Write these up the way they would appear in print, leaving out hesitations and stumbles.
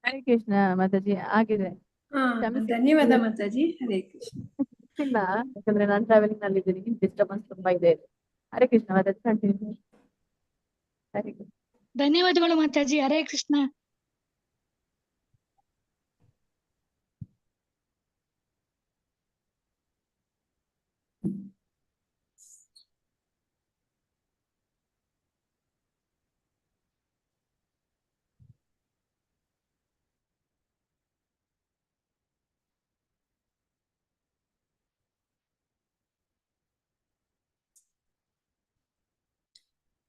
ಹರೇ ಕೃಷ್ಣ ಮಾತಾಜಿ ಆಗಿದೆ. ಹಾ ಕ್ಷಮಿಸಿ. ಧನ್ಯವಾದ ಮಾತಾಜಿ. ಹರೇ ಕೃಷ್ಣ. ಇಲ್ಲ, ಯಾಕಂದ್ರೆ ನಾನು ಟ್ರಾವೆಲಿಂಗ್ ನಲ್ಲಿ ಇದ್ದೀನಿ, ಡಿಸ್ಟರ್ಬೆನ್ಸ್ ತುಂಬಾ ಇದೆ. ಹರೇ ಕೃಷ್ಣ ಮಾತಾಜಿ, ಕಂಟಿನ್ಯೂ. ಹರೇ ಕೃಷ್ಣ. ಧನ್ಯವಾದಗಳು ಮಾತಾಜಿ. ಹರೇ ಕೃಷ್ಣ.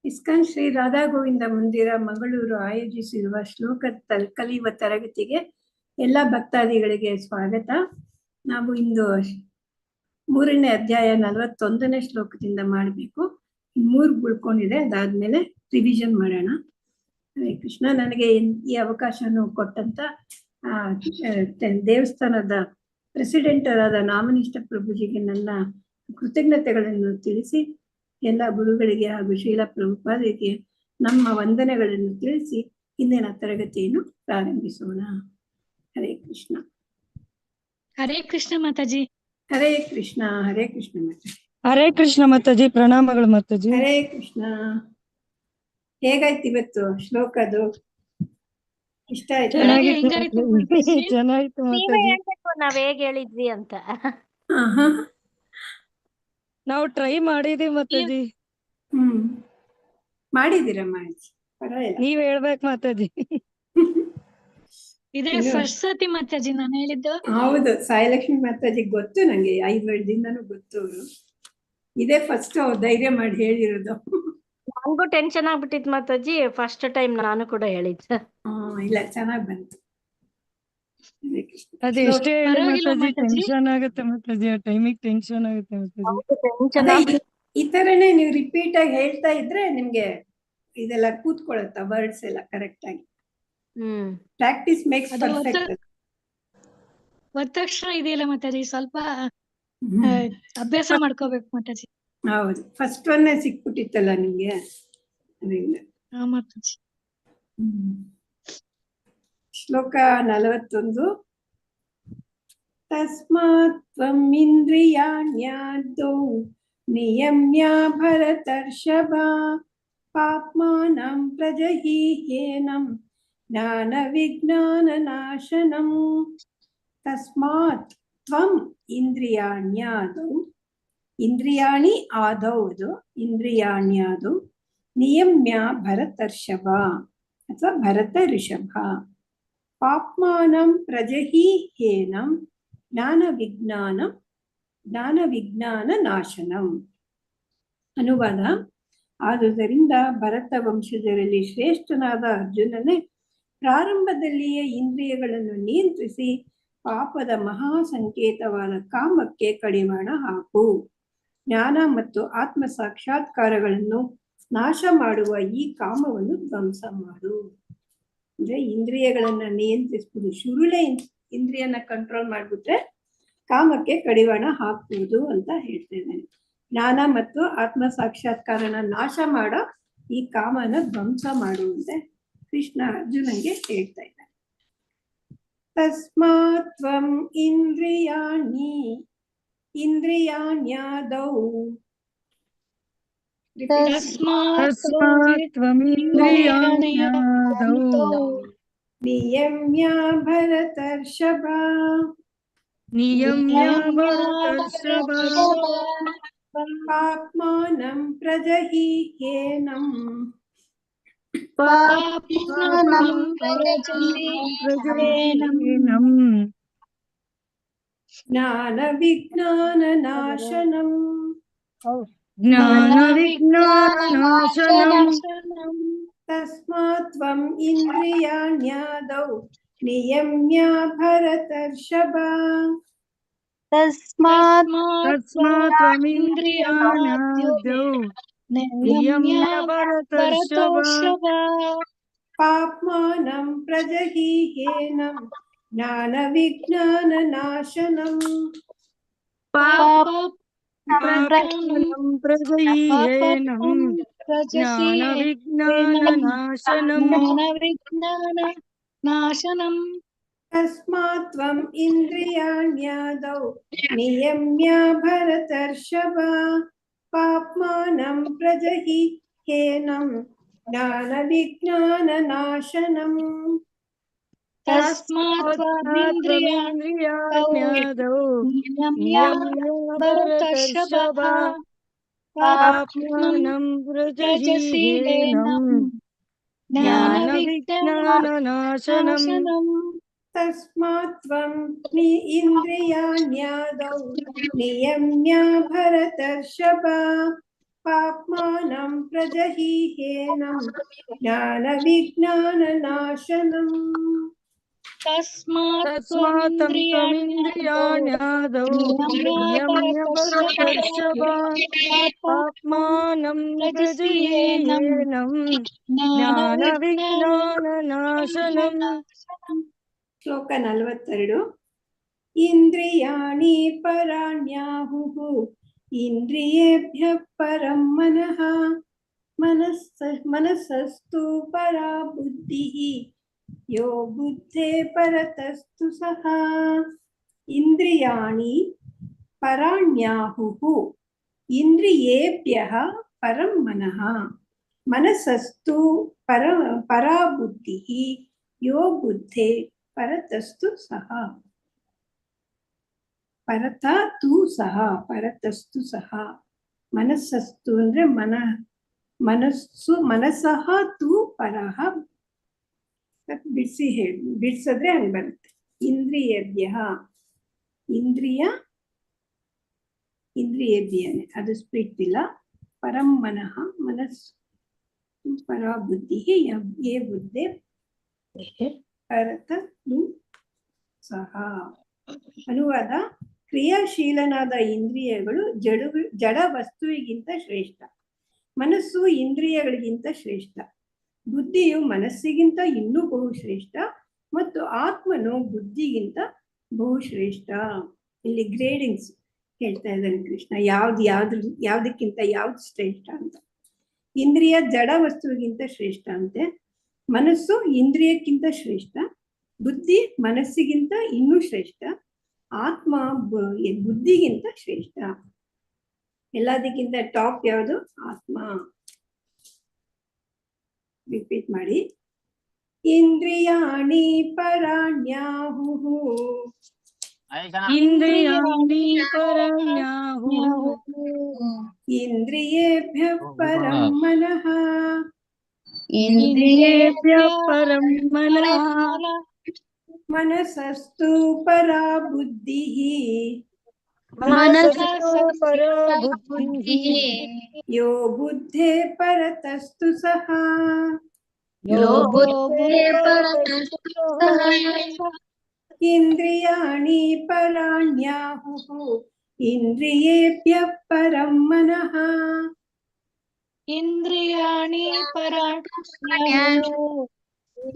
ಇಸ್ಕಾನ್ ಶ್ರೀ ರಾಧಾ ಗೋವಿಂದ ಮಂದಿರ ಮಂಗಳೂರು ಆಯೋಜಿಸಿರುವ ಶ್ಲೋಕ ಕಲಿಯುವ ತರಗತಿಗೆ ಎಲ್ಲ ಭಕ್ತಾದಿಗಳಿಗೆ ಸ್ವಾಗತ. ನಾವು ಇಂದು 3ನೇ ಅಧ್ಯಾಯ 41ನೇ ಶ್ಲೋಕದಿಂದ ಮಾಡಬೇಕು. 3 ಉಳ್ಕೊಂಡಿದೆ, ಅದಾದ್ಮೇಲೆ ರಿವಿಷನ್ ಮಾಡೋಣ. ಹರೇ ಕೃಷ್ಣ. ನನಗೆ ಈ ಅವಕಾಶವನ್ನು ಕೊಟ್ಟಂತ ದೇವಸ್ಥಾನದ ಪ್ರೆಸಿಡೆಂಟ್ ಆದ ನಾಮನಿಷ್ಠ ಪ್ರಭುಜಿಗೆ ನನ್ನ ಕೃತಜ್ಞತೆಗಳನ್ನು ತಿಳಿಸಿ, ಎಲ್ಲ ಗುರುಗಳಿಗೆ ಹಾಗೂ ಶ್ರೀಲ ಪ್ರಭುಪಾದರಿಗೆ ನಮ್ಮ ವಂದನೆಗಳನ್ನು ತಿಳಿಸಿ ಇಂದಿನ ತರಗತಿಯನ್ನು ಪ್ರಾರಂಭಿಸೋಣ. ಹರೇ ಕೃಷ್ಣ. ಹರೇ ಕೃಷ್ಣ ಮಾತಾಜಿ. ಹರೇ ಕೃಷ್ಣ. ಹರೇ ಕೃಷ್ಣ ಮಾತಾಜಿ. ಹರೇ ಕೃಷ್ಣ ಮಾತಾಜಿ. ಪ್ರಣಾಮಗಳು ಮಾತಾಜಿ. ಹರೇ ಕೃಷ್ಣ. ಹೇಗಾಯ್ತು ಇವತ್ತು ಶ್ಲೋಕದು? ಇಷ್ಟ ಆಯ್ತಾ? ಹೆಂಗಾಯ್ತು ಮಾತಾಜಿ? ಚೆನ್ನಾಯ್ತು ಮಾತಾಜಿ. ನಾವ್ ಹೇಗ್ ಹೇಳಿದ್ವಿ ಅಂತ. ನಾವು ಟ್ರೈ ಮಾಡಿದೀವಿ ಮಾತಾಜಿ. ಮಾಡಿದೀರ ಮಾತಾಜಿ, ಪರವಾಗಿಲ್ಲ. ನೀವ್ ಹೇಳ್ಬೇಕು ಮಾತಾಜಿ. ಇದೇ ಫಸ್ಟ್ ಸತಿ ಮಾತಾಜಿ ನಾನು ಹೇಳಿದ್ದು. ಹೌದು, ಸಾಯಿಲಕ್ಷ್ಮಿ ಮಾತಾಜಿ ಗೊತ್ತು ನಂಗೆ, 5 ವರ್ಷದಿಂದನೂ ಗೊತ್ತು ಅವರು. ಇದೇ ಫಸ್ಟ್ ಧೈರ್ಯ ಮಾಡಿ ಹೇಳಿರೋದು. ನಂಗೂ ಟೆನ್ಷನ್ ಆಗ್ಬಿಟ್ಟಿತ್ತು ಮಾತಾಜಿ, ಫಸ್ಟ್ ಟೈಮ್ ನಾನು ಕೂಡ ಹೇಳಿದ್ದೆ. ಇಲ್ಲ, ಚೆನ್ನಾಗ್ ಬಂತು. ಅದೇ ಎಷ್ಟೇ ಹೇಳಿ ಮಾತಾಜಿ ಟೆನ್ಷನ್ ಆಗುತ್ತೆ ಮಾತಾಜಿ. ಆ ಟೈಮಿಗೆ ಟೆನ್ಷನ್ ಆಗುತ್ತೆ ಮಾತಾಜಿ. ಈ ತರನೇ ನೀವು ರಿಪೀಟ್ ಆಗಿ ಹೇಳ್ತಾ ಇದ್ರೆ ನಿಮ್ಗೆ ಇದೆಲ್ಲ ಕೂತ್ಕೊಳ್ಳುತ್ತ, ವರ್ಡ್ಸ್ ಎಲ್ಲ ಕರೆಕ್ಟ್ ಆಗಿ. Practice makes perfect. ಒತ್ತಕ್ಷರ ಇದೆಯಲ್ಲ ಮಾತಾಜಿ, ಸ್ವಲ್ಪ ಅಭ್ಯಾಸ ಮಾಡ್ಕೋಬೇಕು ಮಾತಾಜಿ. ಹೌದು, ಫಸ್ಟ್ ಒನ್ನೇ ಸಿಕ್ಬಿಟ್ಟಿತ್ತಲ್ಲ ನಿಮ್ಗೆ, ಅದರಿಂದ. ಮಾತಾಜಿ. ಶ್ಲೋಕ 41. ತಸ್ಮಾತ್ ತ್ವಂ ಇಂದ್ರಿಯಾಣ್ಯಾದೌ ನಿಯಮ್ಯ ಭರತರ್ಷಭ ಪಾಪ್ಮಾನಂ ಪ್ರಜಹೀಹ್ಯೇನಂ ಜ್ಞಾನ ವಿಜ್ಞಾನ ನಾಶನಂ. ತಸ್ಮಾತ್ ತ್ವಂ ಇಂದ್ರಿಯಾಣ್ಯಾದೌ, ಇಂದ್ರಿಯಾಣಿ ಆದೌ, ಅದು ಇಂದ್ರಿಯಾಣ್ಯಾದೌ, ನಿಯಮ್ಯ ಭರತರ್ಷಭ ಅಥವಾ ಭರತ ಋಷಭ, ಪಾಪ್ಮಾನಂ ಪ್ರಜಹೀಹ್ಯೇನಂ ಜ್ಞಾನ ವಿಜ್ಞಾನ ನಾಶನಂ. ಅನುವಾದ: ಆದುದರಿಂದ ಭರತ ವಂಶಜರಲ್ಲಿ ಶ್ರೇಷ್ಠನಾದ ಅರ್ಜುನನೇ, ಪ್ರಾರಂಭದಲ್ಲಿಯೇ ಇಂದ್ರಿಯಗಳನ್ನು ನಿಯಂತ್ರಿಸಿ ಪಾಪದ ಮಹಾ ಸಂಕೇತವಾದ ಕಾಮಕ್ಕೆ ಕಡಿವಾಣ ಹಾಕು. ಜ್ಞಾನ ಮತ್ತು ಆತ್ಮ ಸಾಕ್ಷಾತ್ಕಾರಗಳನ್ನು ನಾಶ ಮಾಡುವ ಈ ಕಾಮವನ್ನು ಧ್ವಂಸ ಮಾಡು. ಅಂದ್ರೆ ಇಂದ್ರಿಯಗಳನ್ನ ನಿಯಂತ್ರಿಸ್ಬೋದು. ಶುರುಳೆ ಇಂದ್ರಿಯನ ಕಂಟ್ರೋಲ್ ಮಾಡ್ಬಿಟ್ರೆ ಕಾಮಕ್ಕೆ ಕಡಿವಾಣ ಹಾಕುವುದು ಅಂತ ಹೇಳ್ತಾ ಇದ್ದೇನೆ. ಜ್ಞಾನ ಮತ್ತು ಆತ್ಮ ಸಾಕ್ಷಾತ್ಕಾರನ ನಾಶ ಮಾಡೋ ಈ ಕಾಮನ ಧ್ವಂಸ ಮಾಡುವಂತೆ ಕೃಷ್ಣ ಅರ್ಜುನಂಗೆ ಹೇಳ್ತಾ ಇದ್ದಾನೆ. ತಸ್ಮಾತ್ ತ್ವಂ ಇಂದ್ರಿಯಾಣ್ಯಾದೌ ನಿಯಮ್ಯ ಭರತರ್ಷಭ ಪಾಪ್ಮಾನಂ ಪ್ರಜಹೀಹ್ಯೇನಂ ಜ್ಞಾನ ವಿಜ್ಞಾನ ನಾಶನಂ. ತಸ್ಮಾತ್ ತ್ವಂ ಇಂದ್ರಿಯಾಣ್ಯಾದೌ ನಿಯಮ್ಯ ಭರತರ್ಷಭ ಪಾಪ್ಮಾನಂ ಪ್ರಜಹೀಹ್ಯೇನಂ ಜ್ಞಾನ ವಿಜ್ಞಾನ ನಾಶನಂ. नाशनम् तस्मात् त्वम् इन्द्रियाण्यादौ नियम्य भरतर्षभ पाप्मानं प्रजहि हेनं ज्ञानविज्ञाननाशनम् तस्मात् त्वमिन्द्रियाण्यादौ नियम्य नियम्य भरतर्षभ भरतर्षभ पाप्मानं पाप्मानं व्रजहि प्रजसि हेनं ज्ञानविज्ञाननाशनम् ज्ञानविज्ञाननाशनम् तस्मात् त्वम् इन्द्रियाण्यादौ नियम्य भरतर्षभ पाप्मानं प्रजहि हेनं ज्ञानविज्ञाननाशनम् तस्मात् तस्मात् त्वमिन्द्रियाण्यादौ नियम्य भरतर्षभ पाप्मानं प्रजहि हेनं ज्ञानविज्ञाननाशनम् ಶ್ಲೋಕ 42 ಇಂದ್ರಿಯಾಣಿ ಪರಾಣ್ಯಾಹುಃ ಇಂದ್ರಿಯೇಭ್ಯಃ ಪರಂ ಮನಃ ಮನಸ್ಸಸ್ತು ಪರಾ ಬುದ್ಧಿಃ ಯೋ ಬುದ್ಧೇ ಪರತಸ್ತು ಸಹ ಇಂದ್ರಿಯಾಣಿ ಪರಾಣ್ಯಾಹುಃ ಇಂದ್ರಿಯೇಭ್ಯಃ ಪರಂ ಮನಃ ಮನಸ್ಸಸ್ತು ಪರಾ ಬುದ್ಧಿಃ ಯೋ ಬುದ್ಧೇ ಪರತಸ್ತು ಸಹ ಪರತಸ್ತು ಸಹ ಮನಸ್ಸಸ್ತು ಅಂದ್ರೆ ಮನಸ್ಸಃ ತು ಪರಃ ಬಿಡಿಸಿದ್ರೆ ಹಂಗೆ ಬರುತ್ತೆ ಇಂದ್ರಿಯೇಭ್ಯ ಇಂದ್ರಿಯೇಭ್ಯನೇ ಅದು ಸ್ಪ್ಲಿಟ್ ಇಲ್ಲ ಪರಂ ಮನಃ ಮನಸ್ಸು ಪರಾ ಬುದ್ಧಿ ಯೇ ಬುದ್ಧೇ ಪರತಸ್ತು ಸಹ ಅನುವಾದ ಕ್ರಿಯಾಶೀಲನಾದ ಇಂದ್ರಿಯಗಳು ಜಡ ವಸ್ತುವಿಗಿಂತ ಶ್ರೇಷ್ಠ ಮನಸ್ಸು ಇಂದ್ರಿಯಗಳಿಗಿಂತ ಶ್ರೇಷ್ಠ ಬುದ್ಧಿಯು ಮನಸ್ಸಿಗಿಂತ ಇನ್ನೂ ಬಹುಶ್ರೇಷ್ಠ ಮತ್ತು ಆತ್ಮನು ಬುದ್ಧಿಗಿಂತ ಬಹುಶ್ರೇಷ್ಠ ಇಲ್ಲಿ ಗ್ರೇಡಿಂಗ್ಸ್ ಹೇಳ್ತಾ ಇದ್ದಾನೆ ಕೃಷ್ಣ ಯಾವ್ದಕ್ಕಿಂತ ಯಾವ್ದು ಶ್ರೇಷ್ಠ ಅಂತ ಇಂದ್ರಿಯ ಜಡ ವಸ್ತುವಿಗಿಂತ ಶ್ರೇಷ್ಠ ಅಂತೆ ಮನಸ್ಸು ಇಂದ್ರಿಯಕ್ಕಿಂತ ಶ್ರೇಷ್ಠ ಬುದ್ಧಿ ಮನಸ್ಸಿಗಿಂತ ಇನ್ನೂ ಶ್ರೇಷ್ಠ ಆತ್ಮ ಬುದ್ಧಿಗಿಂತ ಶ್ರೇಷ್ಠ ಎಲ್ಲದಕ್ಕಿಂತ ಟಾಪ್ ಯಾವುದು ಆತ್ಮ ರಿಪೀಟ್ ಮಾಡಿ ಇಂದ್ರಿಯಾಣಿ ಪರಾಣ್ಯಾಹುಃ ಇಂದ್ರಿಯಾಣಿ ಪರಣ್ಯಾಹುಃ ಇಂದ್ರಿಯೇಭ್ಯಃ ಪರಂ ಮನಃ ಇಂದ್ರಿಯೇಭ್ಯಃ ಪರಂ ಮನಃ ಮನಸಸ್ತು ಪರಾ ಬುದ್ಧಿಃ ಮನಸ್ಸು ಪರಾ ಬುದ್ಧಿಃ ಯೋ ಬುದ್ಧೇ ಪರತಸ್ತು ಸಹ ಯೋ ಬುದ್ಧೇ ಪರತಸ್ತು ಸಹ ಇಂದ್ರಿಯಾಣಿ ಪರಾಣ್ಯಾಹುಃ ಇಂದ್ರಿಯೇಭ್ಯಃ ಪರಂ ಮನಃ ಇಂದ್ರಿಯಾಣಿ ಪರಾಣ್ಯಾಹುಃ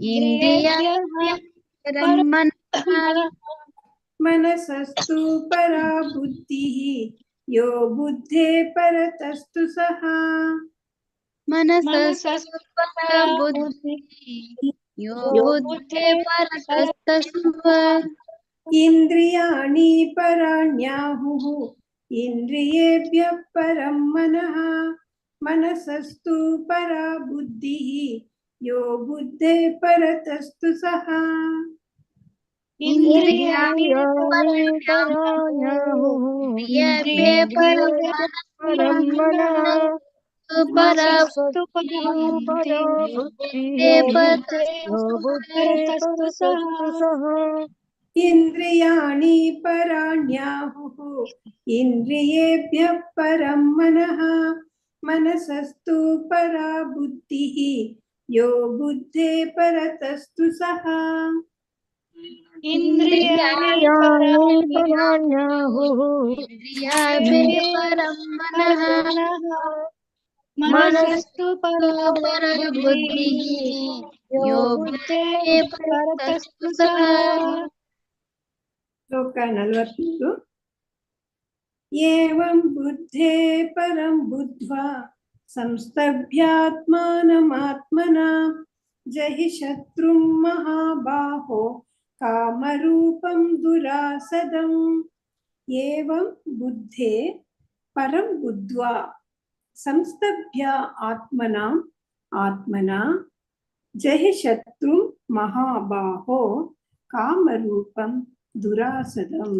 ಇಂದ್ರಿಯೇಭ್ಯಃ ಪರಂ ಮನಃ ಮನಸಸ್ತು ಪರಾ ಬುದ್ಧಿಃ ಯೋ ಬುದ್ಧೇ ಪರತಸ್ತು ಸಹ ಮನಸ್ಸಸ್ತು ಪರಾ ಬುದ್ಧಿಃ ಯೋ ಬುದ್ಧೇ ಪರತಸ್ತು ಸಹ ಇಂದ್ರಿಯಾಣಿ ಪರಾಣ್ಯಾಹುಃ ಇಂದ್ರಿಯೇಭ್ಯಃ ಪರಂ ಮನಃ ಮನಸಸ್ತು ಪರಾ ಬುದ್ಧಿಃ ಯೋ ಬುದ್ಧೇ ಪರತಸ್ತು ಸಹ ಇಂದ್ರಿಯಾಣಿ ಪರಾಣ್ಯಾಹುಃ ಇಂದ್ರಿಯೇಭ್ಯಃ ಪರಂ ಮನಃ ಮನಸ್ಸಸ್ತು ಮನಸ್ಸಸ್ತು ಪರಾ ಬುದ್ಧಿಃ ಯೋ ಬುದ್ಧೇ ಪರತಸ್ತು ಸಹ ಪರತಸ್ತು ಸಹ ಇಂದ್ರಿಯಾಣಿ ಪರಾಣ್ಯಾಹುಃ ಇಂದ್ರಿಯೇಭ್ಯಃ ಪರಂ ಮನಃ ಮನಸಸ್ತು ಪರಾ ಬುದ್ಧಿಃ ಯೋ ಬುದ್ಧೇ ಪರತಸ್ತು ಸಹ ಇಂದ್ರಿಯಾಣಿ ಪರಾಣ್ಯಾಹುಃ ಇಂದ್ರಿಯೇಭ್ಯಃ ಪರಂ ಮನಃ ಮನಸ್ಸಸ್ತು ಪರಾ ಬುದ್ಧಿಃ ಯೋ ಬುದ್ಧೇ ಪರತಸ್ತು ಸಹ ಶ್ಲೋಕ 43 ಏವಂ ಬುದ್ಧೇ ಪರಂ ಬುದ್ಧ್ವಾ ಸಂಸ್ತಭ್ಯಾತ್ಮಾನಮಾತ್ಮನಾ जहि शत्रुं महाबाहो कामरूपं दुरासदम् एवं बुद्धे परं बुद्ध्वा संस्तभ्य आत्मना जहि शत्रुं महाबाहो ಕಾಮರೂಪಂ ದುರಾಸದಂ.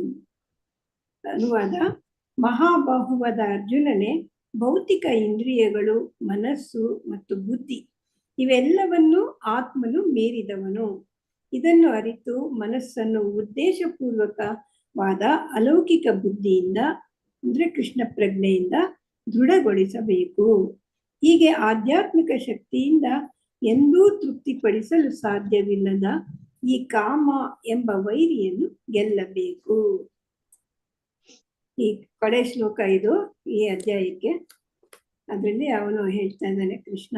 ಅನುವಾದ: ಮಹಾಬಾಹುವಾದ ಅರ್ಜುನನೇ, ಭೌತಿಕ ಇಂದ್ರಿಯಗಳು, ಮನಸ್ಸು ಮತ್ತು ಬುದ್ಧಿ ಇವೆಲ್ಲವನ್ನು ಆತ್ಮನು ಮೀರಿದವನು. ಇದನ್ನು ಅರಿತು ಮನಸ್ಸನ್ನು ಉದ್ದೇಶಪೂರ್ವಕವಾದ ಅಲೌಕಿಕ ಬುದ್ಧಿಯಿಂದ ಅಂದ್ರೆ ಕೃಷ್ಣ ಪ್ರಜ್ಞೆಯಿಂದ ದೃಢಗೊಳಿಸಬೇಕು. ಹೀಗೆ ಆಧ್ಯಾತ್ಮಿಕ ಶಕ್ತಿಯಿಂದ ಎಂದೂ ತೃಪ್ತಿಪಡಿಸಲು ಸಾಧ್ಯವಿಲ್ಲದ ಈ ಕಾಮ ಎಂಬ ವೈರಿಯನ್ನು ಗೆಲ್ಲಬೇಕು. ಈ ಕಡೆ ಶ್ಲೋಕ ಇದು ಈ ಅಧ್ಯಾಯಕ್ಕೆ. ಅದರಲ್ಲಿ ಅವನು ಹೇಳ್ತಾ ಇದ್ದಾನೆ, ಕೃಷ್ಣ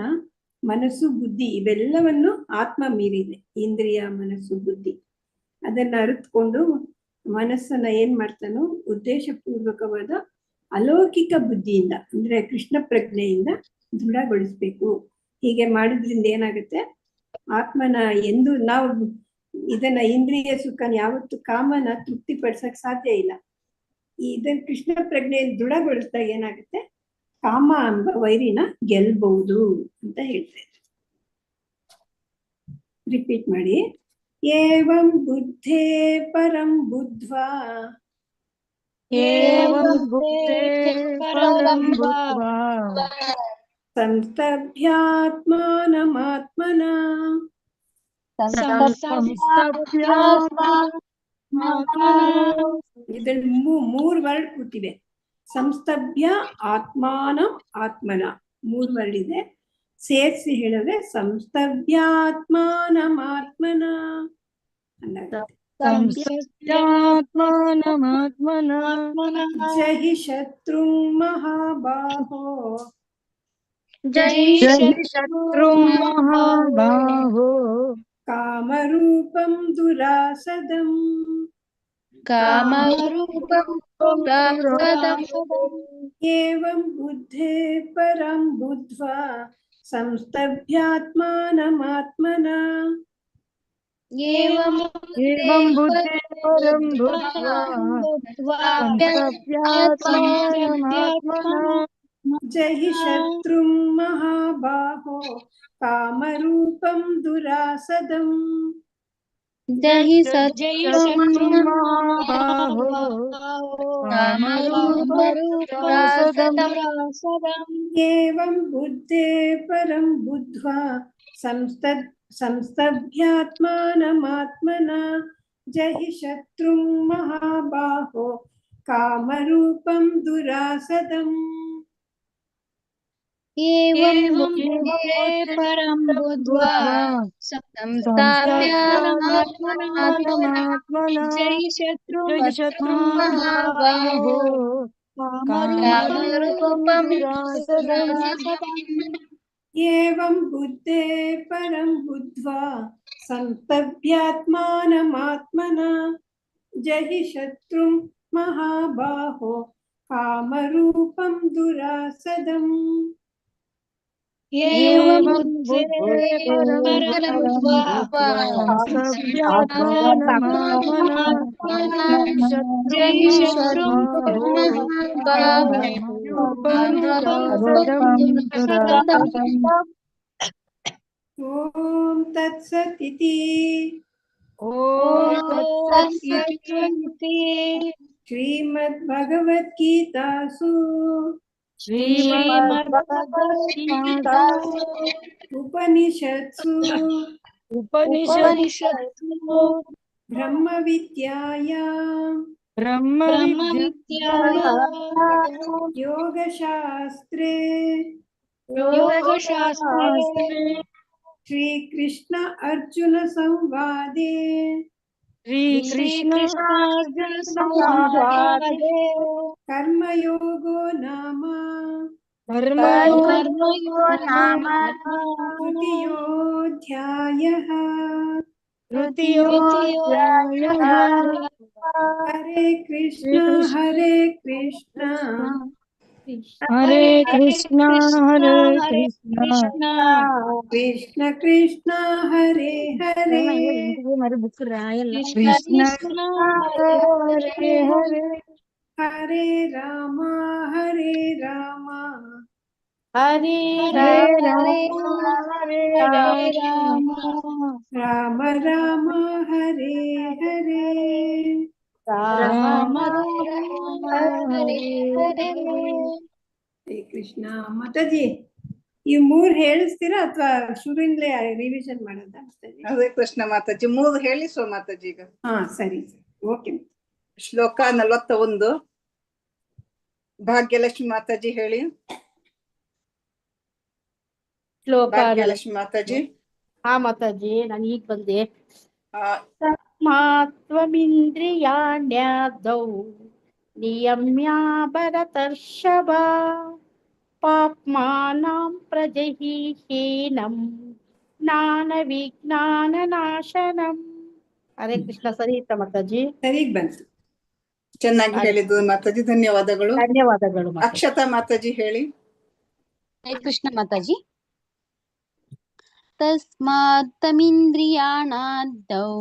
ಮನಸ್ಸು ಬುದ್ಧಿ ಇವೆಲ್ಲವನ್ನು ಆತ್ಮ ಮೀರಿದೆ. ಇಂದ್ರಿಯ, ಮನಸ್ಸು, ಬುದ್ಧಿ ಅದನ್ನ ಅರಿತುಕೊಂಡು ಮನಸ್ಸನ್ನ ಏನ್ ಮಾಡ್ತಾನೋ ಉದ್ದೇಶಪೂರ್ವಕವಾದ ಅಲೌಕಿಕ ಬುದ್ಧಿಯಿಂದ ಅಂದ್ರೆ ಕೃಷ್ಣ ಪ್ರಜ್ಞೆಯಿಂದ ದೃಢಗೊಳಿಸ್ಬೇಕು. ಹೀಗೆ ಮಾಡಿದ್ರಿಂದ ಏನಾಗುತ್ತೆ, ಆತ್ಮನ ಎಂದು ನಾವು ಇದನ್ನ ಇಂದ್ರಿಯ ಸುಖನ ಯಾವತ್ತು ಕಾಮನ ತೃಪ್ತಿಪಡಿಸಕ್ ಸಾಧ್ಯ ಇಲ್ಲ. ಇದನ್ನ ಕೃಷ್ಣ ಪ್ರಜ್ಞೆಯನ್ನು ದೃಢಗೊಳಿಸಿದಾಗ ಏನಾಗುತ್ತೆ, ಕಾಮ ಎಂಬ ವೈರಿನ ಗೆಲ್ಬಹುದು ಅಂತ ಹೇಳ್ತಾರೆ. ರಿಪೀಟ್ ಮಾಡಿ. ಏವಂ ಬುದ್ಧೇ ಪರಂ ಬುದ್ಧ್ವಾ ಸಂಸ್ತಭ್ಯಾತ್ಮಾನಮಾತ್ಮನಾ. ಇದ್ರಲ್ಲಿ ಮೂರ್ ವರ್ಡ್ ಕೂತಿವೆ. ಸಂಸ್ತಭ್ಯ ಆತ್ಮನ ಮೂರ್ ವರ್ಡ್ ಇದೆ. ಸೇರಿಸಿ ಹೇಳಿದ್ರೆ ಸಂಸ್ತಭ್ಯಾತ್ಮಾನಮಾತ್ಮನ ಅಂದಾಗುತ್ತೆ. ಜಹಿ ಶತ್ರು ಮಹಾಬಾಹೋ ಕಾಮರೂಪಂ ದುರಾಸದಂ ಏವಂ ಬುದ್ಧೇ ಪರಂ ಬುದ್ಧ್ವಾ ಸಂಸ್ತಭ್ಯಾತ್ಮಾನಮಾತ್ಮನಾ. ಜಹಿ ಶತ್ರುಂ ಮಹಾಬಾಹೋ ಕಾಮರೂಪಂ ದುರಾಸದಂ ಏವಂ ಬುದ್ಧೇ ಪರಂ ಬುದ್ಧ್ವಾ ಸಂಸ್ತಭ್ಯಾತ್ಮಾನಮಾತ್ಮನಾ. ಜಹಿ ಶತ್ರುಂ ಮಹಾಬಾಹೋ ಕಾಮರೂಪಂ ದುರಾಸದಂ. ಏವಂ ಬುದ್ಧೇ ಪರಂ ಬುದ್ಧ್ವಾ ಸಂಸ್ತಭ್ಯಾತ್ಮಾನಮಾತ್ಮನಾ. ಜಹಿ ಶತ್ರುಂ ಮಹಾಬಾಹೋ ಕಾಮರೂಪಂ ದುರಾಸದಂ. ಓಂ ತತ್ಸತ್ ಇತಿ ಶ್ರೀಮದ್ ಭಗವದ್ಗೀತಾಸು ಉಪನಿಷತ್ಸು ಬ್ರಹ್ಮ ವಿದ್ಯಾಯಾಂ ಯೋಗಶಾಸ್ತ್ರೇ ಶ್ರೀಕೃಷ್ಣ ಅರ್ಜುನ ಸಂವಾದೇ ಕರ್ಮಯೋಗೋ ನಾಮ ತೃತೀಯೋಧ್ಯಾಯಃ. ಹರೇ ಕೃಷ್ಣ ಹರೇ ಕೃಷ್ಣ ಹರೇ ಕೃಷ್ಣ ಕೃಷ್ಣ ಕೃಷ್ಣ ಕೃಷ್ಣ ಹರೇ ಹರೇ ಕೃಷ್ಣ ಕೃಷ್ಣ ಹರೇ ಹರೇ ಹರೇ ರಾಮ ಹರೇ ರಾಮ ಹರೇ ಹರೇ ರಾಮ ರಾಮ ಹರೇ ಹರೇ ರಾಮ ರಾಮ ರಾಮ ರಾಮ ಹರೇ ಹರೇ ರಾಮ ರಾಮ ರಾಮ ರಾಮ ಹರೇ ಹರೇ ಹರೇ ಕೃಷ್ಣ. ಮಾತಾಜಿ ಈ ಮೂರ್ ಹೇಳಿಸ್ತೀರಾ ಅಥವಾ ಶುರುವಿಂದಲೇ ರಿವಿಷನ್ ಮಾಡೋದಾ ಮಾತಾಜಿ? ಹರೇ ಕೃಷ್ಣ ಮಾತಾಜಿ 3 ಹೇಳಿಸುವ ಮಾತಾಜಿ ಈಗ. ಹಾ ಸರಿ ಓಕೆ. ಶ್ಲೋಕ 41 ಭಾಗ್ಯಲಕ್ಷ್ಮಿ ಮಾತಾಜಿ ಹೇಳಿ. ಶ್ಲೋಕ ಭಾಗ್ಯಲಕ್ಷ್ಮಿ ಮಾತಾಜಿ. ಹಾ ಮಾತಾಜಿ ನಾನು ಈಗ ಬಂದೆ. ಆ, ತಸ್ಮಾತ್ವಮಿಂದ್ರಿಯಾಣ್ಯದೌ ನಿಯಮ್ಯ ಭರತರ್ಷಭ ಪಾಪ್ಮಾನಾಂ ಪ್ರಜಹಿಹೀನಂ ಜ್ಞಾನ ವಿಜ್ಞಾನ ನಾಶನಂ. ಹರೇ ಕೃಷ್ಣ. ಸರಿ ಇತ್ತ ಮಾತಾಜಿ? ಸರಿಗ್ ಬಂತು. ಚೆನ್ನಾಗಿ ಹೇಳಿದ್ದು ಮಾತಾಜಿ, ಧನ್ಯವಾದಗಳು. ಧನ್ಯವಾದಗಳು ಮಾತಾಜಿ. ಅಕ್ಷತಾ ಮಾತಾಜಿ ಹೇಳಿ. ಹರೇ ಕೃಷ್ಣ ಮಾತಾಜಿ. ತಸ್ಮಾತ್ತಮಿಂದ್ರಿಯಾಣಾದೌ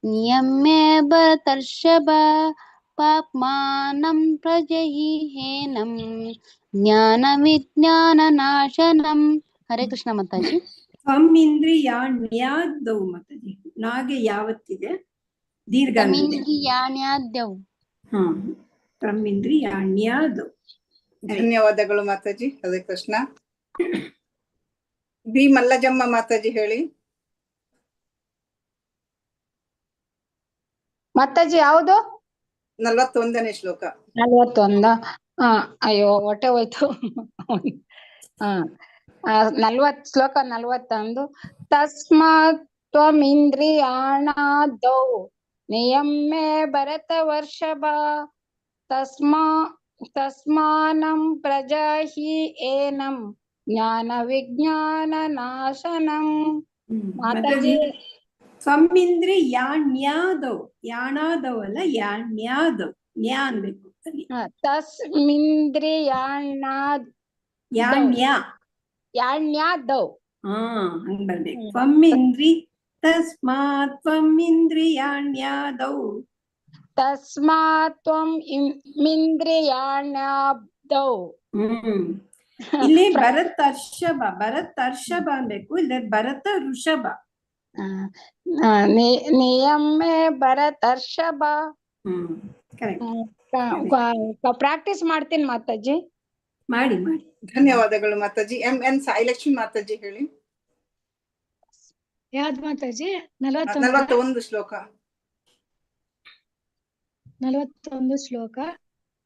ನಿಯಮ್ಯ ಭರತರ್ಷಭ ಪಾಪ್ಮಾನಂ ಪ್ರಜಹಿಹೇನಂ ಜ್ಞಾನ ವಿಜ್ಞಾನ ನಾಶನಂ. ಹರೇ ಕೃಷ್ಣ ಮಾತಾಜಿ. ತ್ವಮಿಂದ್ರಿಯಾಣ್ಯಾದೌ ಮಾತಾಜಿ. ನಾಗೆ ಯಾವತ್ತಿದೆ? ದೀರ್ಘ ಇದೆ. ತಮಿಂದ್ರಿಯಾಣ್ಯಾದೌ. ಹಾ ತ್ವಮಿಂದ್ರಿಯಾಣ್ಯಾದೌ. ಧನ್ಯವಾದಗಳು ಮಾತಾಜಿ. ಹರೇ ಕೃಷ್ಣ. ಬಿ ಮಲ್ಲಜಮ್ಮ ಮಾತಾಜಿ ಹೇಳಿ. ಮಾತಾಜಿ ಯಾವುದು? 41ನೇ ಶ್ಲೋಕ. 41. ಅಯ್ಯೋ ಹೊಟ್ಟೆ ಹೋಯ್ತು. 40 ಶ್ಲೋಕ 41. ತಸ್ಮಾತ್ ತ್ವಮಿಂದ್ರಿಯಾಣಾದೌ ನಿಯಮ್ಯ ಭರತವರ್ಷಭ ತಸ್ಮಾನಂ ಪ್ರಜಹಿ ಏನಂ ಜ್ಞಾನ ವಿಜ್ಞಾನ ನಾಶನಂ. ಮಾತಾಜಿ ತ್ವಮಿಂದ್ರಿಯಾಣ್ಯಾದೌ. ಯಾಣಾದೌ ಅಲ್ಲ, ಯಾಣ್ಯಾದೌ. ನ್ಯಾ ಅನ್ಬೇಕು ಅಲ್ಲಿ. ತಸ್ಮಿಂದ್ರಿಯಾಣಾದ್ ಯಾಣ್ಯಾದೌ. ಹಾ ಹಂಗ್ ಬರ್ಬೇಕು. ತ್ವಮಿಂದ್ರಿಯಾಣ್ಯಾದೌ. ತಸ್ಮಾತ್ ತ್ವಂ ಇಂದ್ರಿಯಾಣ್ಯಾದೌ. ಇಲ್ಲಿ ಭರತರ್ಷಭ ಅನ್ಬೇಕು, ಇಲ್ಲ ಭರತ ಋಷಭ. ನಿಯಮ್ಯ ಭರತರ್ಷಭ. ಕರೆಕ್ಟ್. ಪ್ರಾಕ್ಟೀಸ್ ಮಾಡ್ತೀನಿ ಮಾತಾಜಿ. ಮಾಡಿ. ಧನ್ಯವಾದಗಳು ಮಾತಾಜಿ. ಎನ್ ಸಾಯಿಲಕ್ಷ್ಮಿ ಮಾತಾಜಿ ಹೇಳಿ. ಯಾವ್ದು ಮಾತಾಜಿ? 41 41 ಶ್ಲೋಕ. 41 ಶ್ಲೋಕ.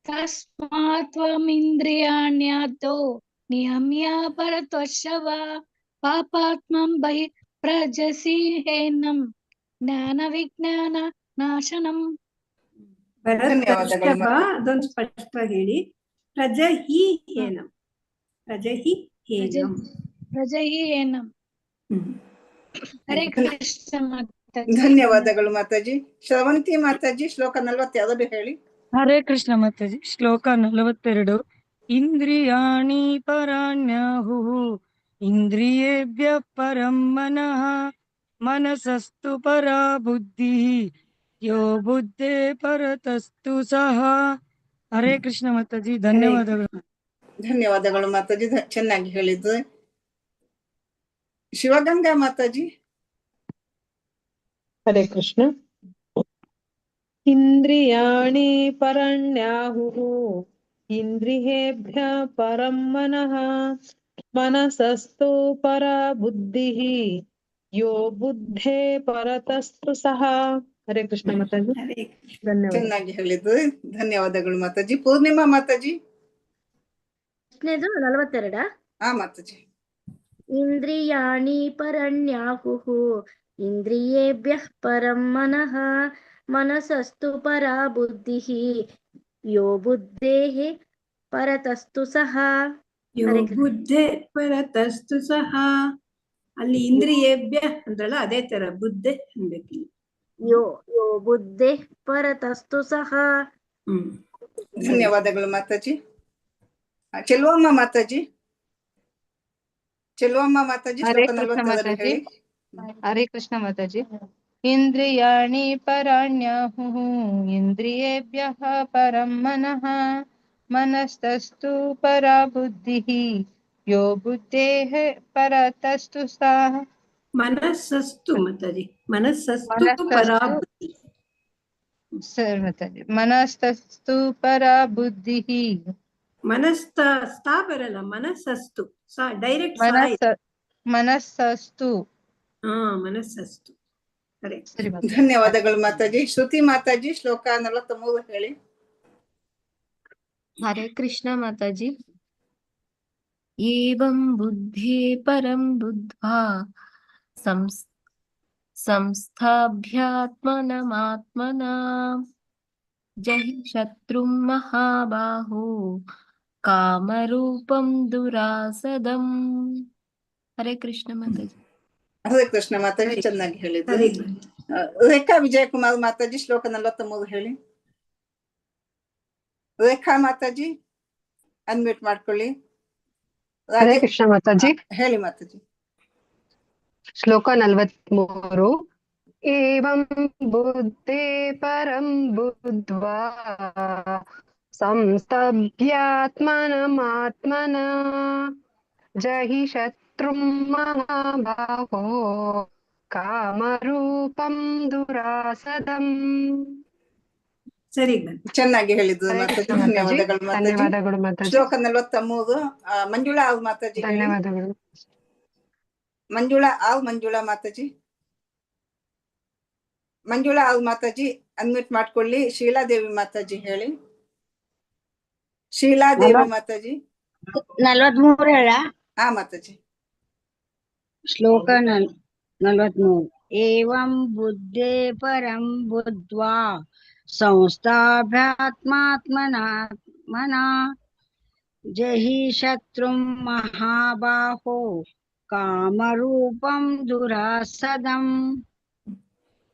ತಸ್ಮಾತ್ವಮಿಂದ್ರಿಯಾಣ್ಯಾದೌ ನಿಯಮ್ಯ ಭರತರ್ಷಭ ಪಾಪಾತ್ಮಂ ಬಹಿ ಪ್ರಜಹಿಹೇನಂ ಜ್ಞಾನ ವಿಜ್ಞಾನ ನಾಶನಂ. ಭರತರ್ಷಭ ಅದೊಂದು ಸ್ಪಷ್ಟ ಹೇಳಿ. ಪ್ರಜಹಿಹೇನಂ. ಪ್ರಜಹಿಹೇನಂ. ಹರೇ ಕೃಷ್ಣ ಮಾತಾಜಿ. ಧನ್ಯವಾದಗಳು ಮಾತಾಜಿ. ಶ್ರವಂತಿ ಮಾತಾಜಿ ಶ್ಲೋಕ 42 ಹೇಳಿ. ಹರೇ ಕೃಷ್ಣ ಮಾತಾಜಿ. ಶ್ಲೋಕ 42. ಇಂದ್ರಿಯಾಣಿ ಪರಾಣ್ಯಾಹುಃ ಇಂದ್ರಿಯೇಭ್ಯ ಪರಂ ಮನಃ ಮನಸಸ್ತು ಪರಾ ಬುದ್ಧಿಃ ಯೋ ಬುದ್ಧೇ ಪರತಸ್ತು ಸಹ. ಹರೇ ಕೃಷ್ಣ ಮಾತಾಜಿ. ಧನ್ಯವಾದಗಳು. ಧನ್ಯವಾದಗಳು ಮಾತಾಜಿ, ಚೆನ್ನಾಗಿ ಹೇಳಿದ್ದು. ಶಿವಗಂಗಾ ಮಾತಾಜಿ. ಹರೇ ಕೃಷ್ಣ. ಇಂದ್ರಿಯಾಣಿ ಪರಣ್ಯಾಹುಃ ಇಂದ್ರಿಯೇಭ್ಯ ಪರಂ ಮನಃ ಮನಸಸ್ತು ಪರಾ ಬುದ್ಧಿಃ ಯೋ ಬುದ್ಧೇ ಪರತಸ್ತು ಸಹ. ಹರೇ ಕೃಷ್ಣ ಮಾತಾಜಿ. ಧನ್ಯವಾದ. ಚೆನ್ನಾಗಿ ಹೇಳಿದ್ದು, ಧನ್ಯವಾದಗಳು ಮಾತಾಜಿ. ಪೂರ್ಣಿಮಾ ಮಾತಾಜಿ. 42. ಹಾ ಮಾತಾಜಿ. ಇಂದ್ರಿಯಾಣಿ ಪರಣ್ಯಾಹುಃ ಇಂದ್ರಿಯೇಭ್ಯಃ ಪರಂ ಮನಃ ಮನಸಸ್ತು ಪರಾ ಬುದ್ಧಿಃ ಯೋ ಬುದ್ಧೇಃ ಪರತಸ್ತು ಸಹ. ಯೋ ಬುದ್ಧೇ ಪರತಸ್ತು ಸಹ. ಅಲ್ಲಿ ಇಂದ್ರಿಯೇಭ್ಯ ಅಂದ್ರಲ್ಲ, ಅದೇ ತರ ಬುದ್ಧೆ ಅನ್ಬೇಕು. ಯೋ ಬುದ್ಧೇ ಪರತಸ್ತು ಸಹ. ಧನ್ಯವಾದಗಳು ಮಾತಾಜಿ. ಚೆಲುವಮ್ಮ ಮಾತಾಜಿ, ಚೆಲುವಮ್ಮ ಮಾತಾಜಿ ಹರೇ ಶ್ಲೋಕ ಕೃಷ್ಣ 42 ಮಾತಾಜಿ. ಹೇಳಿ. ಹರೇ ಕೃಷ್ಣ ಮಾತಾಜಿ. ಇಂದ್ರಿಯಾಣಿ ಪರಾಣ್ಯಾಹುಃ ಇಂದ್ರಿಯೇಭ್ಯಃ ಪರಂ ಮನಃ ಮನಸ್ತಸ್ತು ಪರಾ ಬುದ್ಧಿಃ ಯೋ ಬುದ್ಧೇಃ ಪರತಸ್ತು ಸಾ. ಮನಸ್ಸಸ್ತು ಮಾತಾಜಿ, ಮನಸ್ಸಸ್ತು ಮನಸ್ಸಸ್ತು ಪರಾಬುದ್ಧಿ. ಸರಿ ಮಾತಾಜಿ. ಮನಸ್ತಸ್ತು ಪರಾ ಬುದ್ಧಿಃ. ಸ್ಥಾ ಬರಲ್ಲ, ಮನಸ್ಸಸ್ತು ಡೈರೆಕ್ಟ್ ಮನಸ್ಸಸ್ತು. ಹಾ, ಮನಸ್ಸಸ್ತು ಕರೆಕ್ಟ್. ಸರಿ ಮಾತಾಜಿ. ಧನ್ಯವಾದಗಳು ಮಾತಾಜಿ. ಶ್ರುತಿ ಮಾತಾಜಿ ಶ್ಲೋಕ 43 ಹೇಳಿ. ಹರೇ ಕೃಷ್ಣ ಮಾತಾಜಿ. ಏವಂ ಬುದ್ಧಿ ಪರಂ ಬುದ್ಧ್ವಾ ಸಂಸ್ಥಾಭ್ಯಾತ್ಮನಮಾತ್ಮನಾ ಜಹಿ ಶತ್ರುಂ ಮಹಾಬಾಹೋ ಕಾಮರೂಪಂ ದುರಾಸದಂ. ಹರೇ ಕೃಷ್ಣ ಮಾತಾಜಿ. ಹರೇ ಕೃಷ್ಣ ಮಾತಾಜಿ, ಚೆನ್ನಾಗಿ ಹೇಳಿದ್ರು. Very good. ರೇಖಾ ವಿಜಯಕುಮಾರ್ ಮಾತಾಜಿ ಶ್ಲೋಕ 43 ಹೇಳಿ. ರೇಖಾ ಮಾತಾಜಿ ಅನ್ಮ್ಯೂಟ್ ಮಾಡ್ಕೊಳ್ಳಿ. ಹರೇ ಕೃಷ್ಣ ಮಾತಾಜಿ. ಹೇಳಿ ಮಾತಾಜಿ. ಶ್ಲೋಕ 43. ಏವಂ ಬುದ್ಧೇ ಪರಂ ಬುದ್ಧ್ವಾ ಸಂಸ್ತಭ್ಯಾತ್ಮನಮಾತ್ಮನ ಜಹಿ ಶತ್ರುಂ ಮಹಾಬಾಹೋ ಕಾಮರೂಪಂ ದುರಾಸದಂ. ಸರಿ ಗುಡ್. ಚೆನ್ನಾಗಿ ಹೇಳಿದ್ರು ಹರೇ ಮಾತಾಜಿ. ಕೃಷ್ಣ ಮಾತಾಜಿ. ಧನ್ಯವಾದಗಳು ಮಾತಾಜಿ. ಧನ್ಯವಾದಗಳು ಮಾತಾಜಿ. ಶ್ಲೋಕ 43 ಮಂಜುಳಾ ಆವ್ ಮಾತಾಜಿ ಹೇಳಿ. ಧನ್ಯವಾದಗಳು. ಮಂಜುಳಾ ಮಾತಾಜಿ, ಮಂಜುಳಾ ಆವ್ ಮಾತಾಜಿ ಅನ್ಮ್ಯೂಟ್ ಮಾಡ್ಕೊಳ್ಳಿ. ಶೀಲಾದೇವಿ ಮಾತಾಜಿ ಹೇಳಿ. ಶೀಲಾದೇವಿ ಮಾತಾಜಿ. 43 ಹೇಳ. ಹಾ ಮಾತಾಜಿ. ಶ್ಲೋಕ 43. ಏವಂ ಬುದ್ಧೇ ಪರಂ ಬುದ್ಧ್ವಾ ಸಂಸ್ಥಾಭ್ಯಾತ್ಮಾತ್ಮನಾ ಜಹಿ ಶತ್ರುಂ ಮಹಾಬಾಹೋ ಕಾಮರೂಪಂ ದುರಾಸದಂ.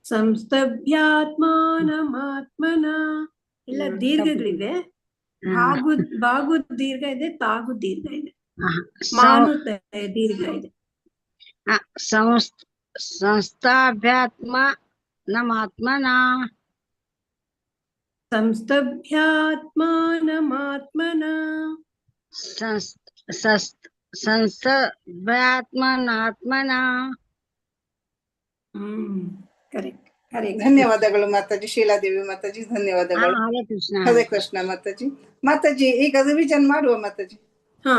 ಸಂಸ್ತಭ್ಯಾತ್ಮಾನಮಾತ್ಮನ ಎಲ್ಲ ದೀರ್ಘಗಳಿವೆ. ಬಾಗು ದೀರ್ಘ ಇದೆ, ತಾಗು ದೀರ್ಘ ಇದೆ, ಮಾನು ದೀರ್ಘ ಇದೆ. ಸಂಸ್ಥಾಭ್ಯಾತ್ಮನಮಾತ್ಮನಾ ಸಂಸ್ತಭ್ಯಾತ್ಮಾನಮಾತ್ಮನ ಸಂಸ್ಥಾಭ್ಯಾತ್ಮನಾತ್ಮನಾ. ಕರೆಕ್ಟ್. ಹರೇ ಧನ್ಯವಾದಗಳು ಮಾತಾಜಿ. ಶೀಲಾದೇವಿ ಮಾತಾಜಿ ಧನ್ಯವಾದಗಳು. ಹರೇ ಕೃಷ್ಣ. ಹರೇ ಕೃಷ್ಣ ಮಾತಾಜಿ. ಮಾತಾಜಿ ಈಗ ರಿವಿಷನ್ ಮಾಡುವ ಮಾತಾಜಿ. ಹಾ,